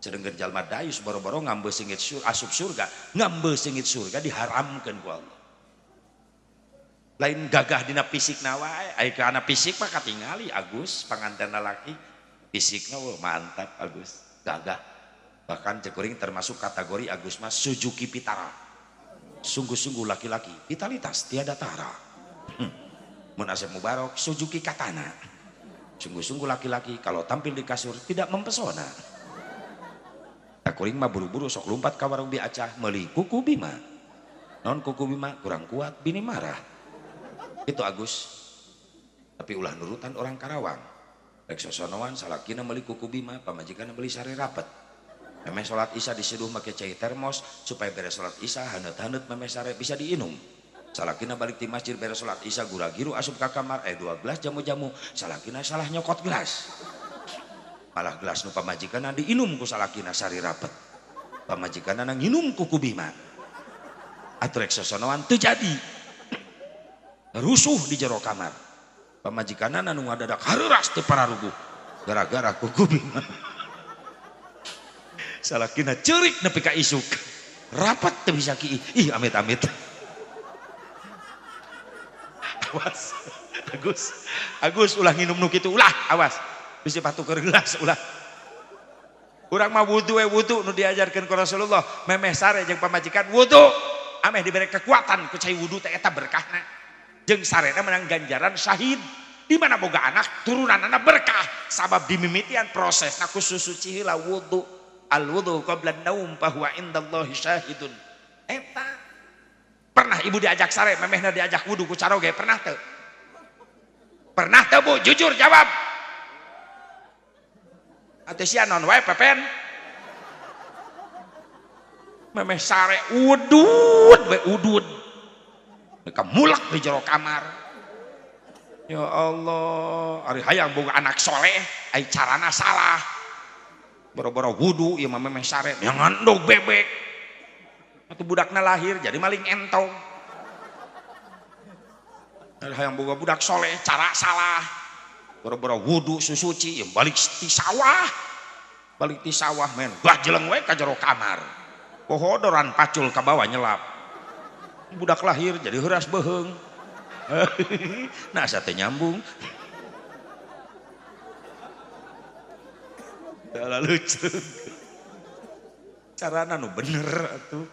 sedengkeun jalma dayus boro-boro ngambeus singit asup surga ngambeus singit surga diharamkeun ku Allah lain gagah dina fisikna wae aya kana fisik mah katingali Agus panganten lalaki fisikna mantap Agus gagah bahkan cek kuring termasuk kategori Agus mah Suzuki Vitara sungguh-sungguh laki-laki vitalitas tiada tara mun Asep Mubarok Suzuki Katana sungguh-sungguh laki-laki kalau tampil di kasur tidak mempesona tak kuring mah buru-buru sok lompat ka warung bi acah meuli kuku bima non kuku bima kurang kuat bini marah itu Agus tapi ulah nurutan orang Karawang rek sosonoan salakina meuli kuku bima pamajikanna meuli sare rapet memeh salat isya diseduh make cai termos supaya beres salat isya haneut-haneut memeh sare bisa diinum salakina balik di masjid beres salat isya gura-giru asup ka kamar 2 gelas jamu-jamu salakina salah nyokot gelas malah gelas nu pamajikanna diinum ku salakina sari rapet pamajikanna nginum ku kubima atur rek sosonoan teu jadi rusuh di jero kamar pamajikanna nu ngadadak hareuras teu pararuguh gara-gara ku kubima salakina ceurik nepi ka isuk rapat teu bisa ki ih amit-amit awas Agus ulah nginum nu kitu ulah awas bisa patuker gelas ulah urang mah wudu nu diajarkeun ku Rasulullah memeh sare jeung pamajikan wudu ameh diberi kekuatan ku cai wudu teh eta berkahna jeung sarena menang ganjaran syahid di mana boga anak turunanna berkah sabab dimimitian prosesna ku suci heula wudu al wudu qabla naum fa huwa indallahi syahidun eta pernah ibu diajak sare memehna diajak wudu ku caroge pernah teu Bu jujur jawab atau sia non wae pepen memeh sare udud mereka mulak di jero kamar ya Allah ari hayang boga anak soleh ai carana salah boro-boro wudu ieu mah memeh sare yang ngandog bebek atuh budakna lahir jadi maling entong ari hayang boga budak soleh cara salah boro-boro wudu susuci yang balik ti sawah men bah jeleng we ka jero kamar pohodoran pacul ka bawah nyelap budak lahir jadi heuras beheung nah asa teh nyambung dalah lucu carana nu bener atuh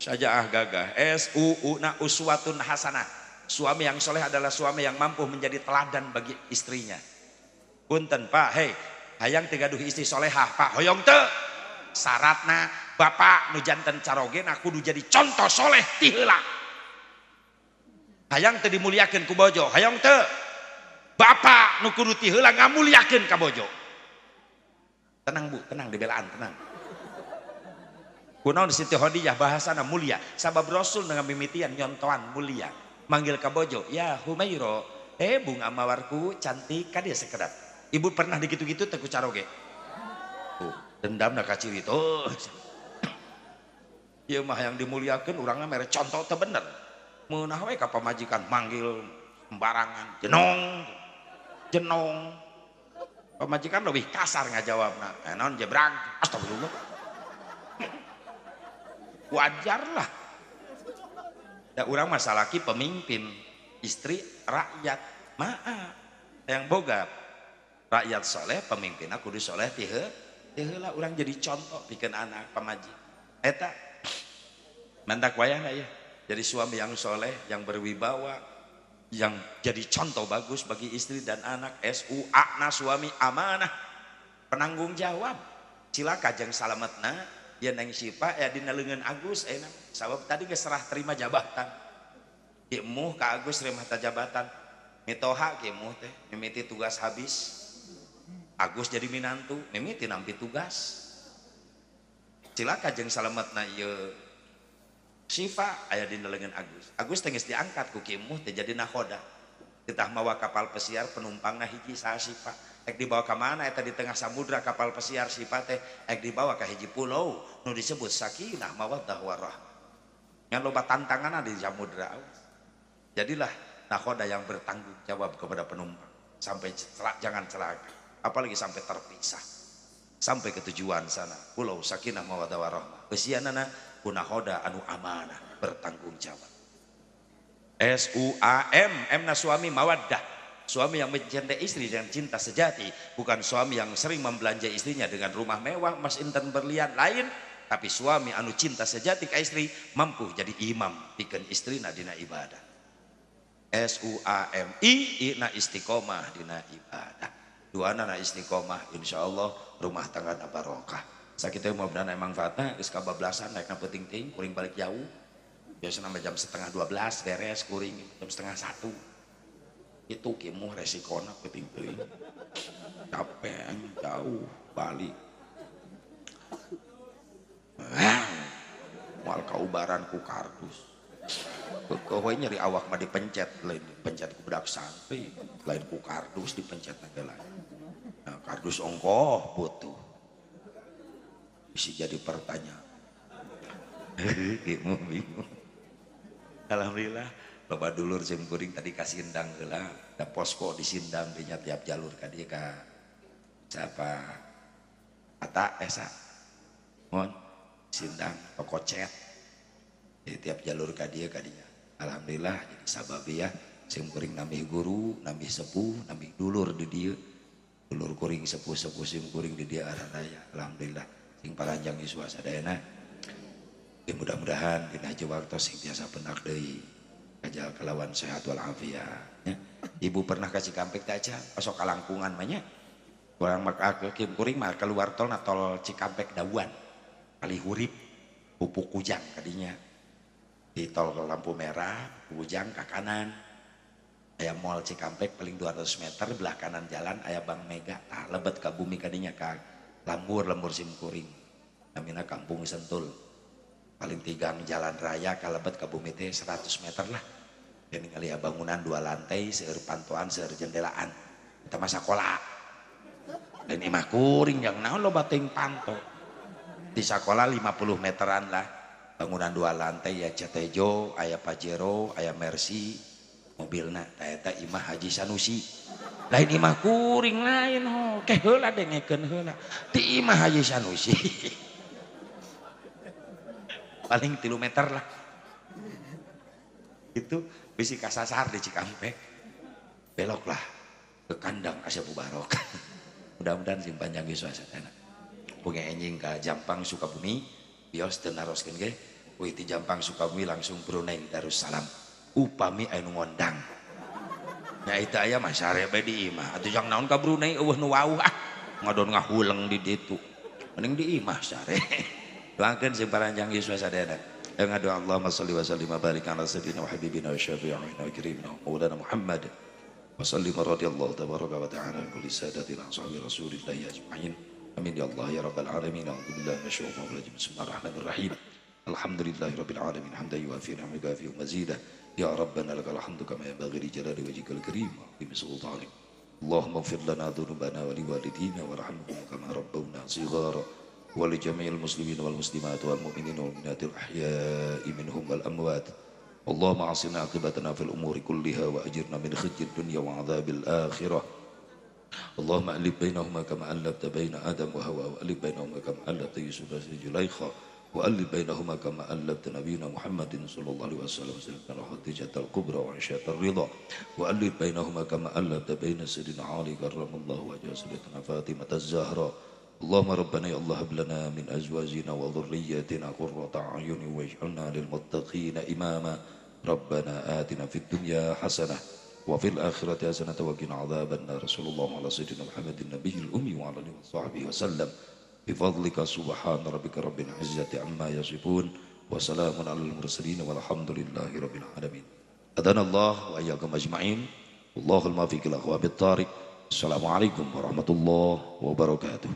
Sajaah gagah. SUU uswatun hasanah. Suami yang soleh adalah suami yang mampu menjadi teladan bagi istrinya. Punten Pak, hei, hayang tigaduh istri solehah Pak, hoyong te. Syaratna bapak nu janten carogen aku kudu jadi contoh soleh ti heula. Hayang teu dimuliakeun ku bojo, hayang teu. Bapak nu kudu ti heula ngamuliakeun ka bojo. Tenang Bu, tenang dibelaan, tenang. Kunaon Siti Khadijah bahasana mulia, sabab Rasul dengan mimitian nyontoan mulia. Manggil ka bojo, ya Humairo, bunga mawarku cantik ka dia sekedap. Ibu pernah digitu-gitu teu ku caroge. Dendam na ka ciri tuh. Ieu mah yang dimuliakeun urangna mere contoh teu bener. Meunah we ka pamajikan manggil sembarangan, jenong. Pamajikan lebih kasar ngajawabna. Naon jebrang, astagfirullah. Wajar lah. Da urang masalaki pemimpin, istri rakyat. Maaf. Yang boga rakyat soleh, pemimpinna kudu soleh ti heula urang jadi contoh pikeun anak pamaji. Eta mantak wayahna ya. Jadi suami yang soleh, yang berwibawa, yang jadi contoh bagus bagi istri dan anak. SUA suami amanah, penanggung jawab. Cilaka jeung salametna dia neng Sipa dina leungeun Agus sabab tadi geus serah terima jabatan. Ki emuh ka Agus terima jabatan. Mitoha ki emuh teh mimiti tugas habis. Agus jadi minantu, mimiti nampi tugas. Cilaka jeung salametna ieu Sifa aya dina leungeun Agus. Agus teh geus diangkat ku ki emuh teh jadi nakhoda. Ditah mawa kapal pesiar penumpangna hiji saha Sifa. Ek dibawa ke mana eta di tengah samudra kapal pesiar Sifa teh ek dibawa ke hiji pulau nu disebut Sakinah Mawaddah Warahmah. Ngan loba tantanganna di samudra. Jadilah nakhoda yang bertanggung jawab kepada penumpang sampai jangan celaka, apalagi sampai terpisah. Sampai ke tujuan sana, pulau Sakinah Mawaddah Warahmah. Besianana ku nakhoda anu amanah, bertanggung jawab. SUAM, emna suami mawaddah. Suami yang mencintai istri dengan cinta sejati, bukan suami yang sering membelanja istrinya dengan rumah mewah, emas intan berlian lain, tapi suami anu cinta sejati ke istri, mampu jadi imam pikeun istrina dina ibadah. SUAMI ina istiqomah dina ibadah. Duana na istiqomah, insyaallah rumah tangga na barokah. Sakitu mudah-mudahan emang fatna geus kabablasan naikna peuting ting, kuring balik jauh. Biasana jam 11:30 beres, kuring jam 12:30. Itu kimuh resikona peuting teuing. Capek jauh balik. Moal kaubaran ku kardus. Keueuh nyeri awak mah dipencet, lain dipencet ku budak santri, lain ku kardus dipencet teh lain. Nah, kardus ongkoh butuh. Bisa jadi pertanyaan. Kimuh bingung. Alhamdulillah. Loba dulur jeung kuring tadi ka Sindang heula, da posko di Sindang dinya tiap jalur ka dieu ka siapa? Ata esa. Mun Sindang toko cet. Di tiap jalur ka dieu ka dinya. Alhamdulillah jadi sababi ya sing kuring nambih guru, nambih sepuh, nambih dulur di dieu. Dulur kuring sepuh-sepuh sing kuring di dieu aranaya. Alhamdulillah sing paranjang yuswa sadayana. Mudah-mudahan dina haji waktu sing biasa benak deui. Kajal kelawan sehat walafiat ya. Ibu pernah kasih Cikampek teh aja pasok kalangkungan mah nya. Kurang maka kim kuring mah keluar tol na tol Cikampek Dawuan. Kali hurip pupuk kujang kadinya. Di tol lampu merah, kujang ke kanan. Aya mall Cikampek paling 200 meter belah kanan jalan aya Bank Mega. Tah lebet ka bumi kadinya ka lembur sim kuring. Namina Kampung Sentul. Paling tigang jalan raya kalebet ke bumi teh 100 meter lah. Dan ningali bangunan 2 lantai, seueur pantuan, seueur jendelaan. Kita masa sekolah. Dan imah kuring yang naon loba teuing panto. Di sekolah 50 meteran lah. Bangunan 2 lantai ya Cetejo, aya Pajero, aya Mercy, mobilna eta imah Haji Sanusi. Lain imah kuring lain ho, keh heula dengekeun heula. Di imah Haji Sanusi. Paling 3 meter lah. Itu bisi kasasar di Cikampek. Beloklah ke kandang Asya Bubarok. Mudah-mudahan sing panjang ge suasana. Boga enjing ka Jampang Sukabumi, bios teu naroskeun ge Wih di Jampang Sukabumi langsung Brunei Darussalam. Upami anu ngondang. Nya itu aya mah sare bae di imah. Atuh jang naon ka Brunei eueuh nu wauh ngadon ngahuleng di ditu. Mending di imah sare. Doakeun sing paranjang yuswa sadaya. Ya ngadu Allahumma shalli wa sallim wa barik ala sayyidina wa habibina wa syafi'ina wa karimina maulana Muhammad. Wa sallim radhiyallahu tabaraka wa ta'ala kulli sadatina ashabi Rasulillah ajma'in. Amin ya Allah ya rabbal alamin. Alhamdulillah masyaallah bismillahirrahmanirrahim. Alhamdulillahi rabbil alamin hamdan yuwafi ni'maka wa mazidah. Ya rabbana lakal hamdu kama yanbaghi li jalali wajhikal karim wa bi sultanik. Allahumma ighfir lana dhunubana wa liwalidina warhamhum kama rabbawna shighara. ولجميع المسلمين والمسلمات والمؤمنين والمؤمنات الأحياء منهم والأموات اللهم أعصنا عاقبتنا في الأمور كلها وأجرنا من خزي الدنيا وعذاب الآخرة اللهم ألف بينهما كما ألفت بين آدم وهوى وألف بينهما كما ألفت يوسف وزليخا وألف بينهما كما ألفت نبينا محمد صلى الله عليه وسلم سيدنا خديجة الكبرى وعائشة الرضا وألف بينهما كما ألفت بين سيدنا علي كرم الله وجهه سيدنا فاطمة الزهراء اللهم ربنا يا الله هب لنا من أزواجنا وذرياتنا قرة أعين واجعلنا للمتقين إماما ربنا آتنا في الدنيا حسنة وفي الآخرة حسنة وقنا عذاب النار صلى الله على سيدنا محمد النبي الأمي وعلى آله وصحبه وسلم بفضلك سبحان ربك رب العزة عما يصفون وسلام على المرسلين والحمد لله رب العالمين أدانا الله وإياكم أجمعين والله الموفق للأقوام الطارق السلام عليكم ورحمة الله وبركاته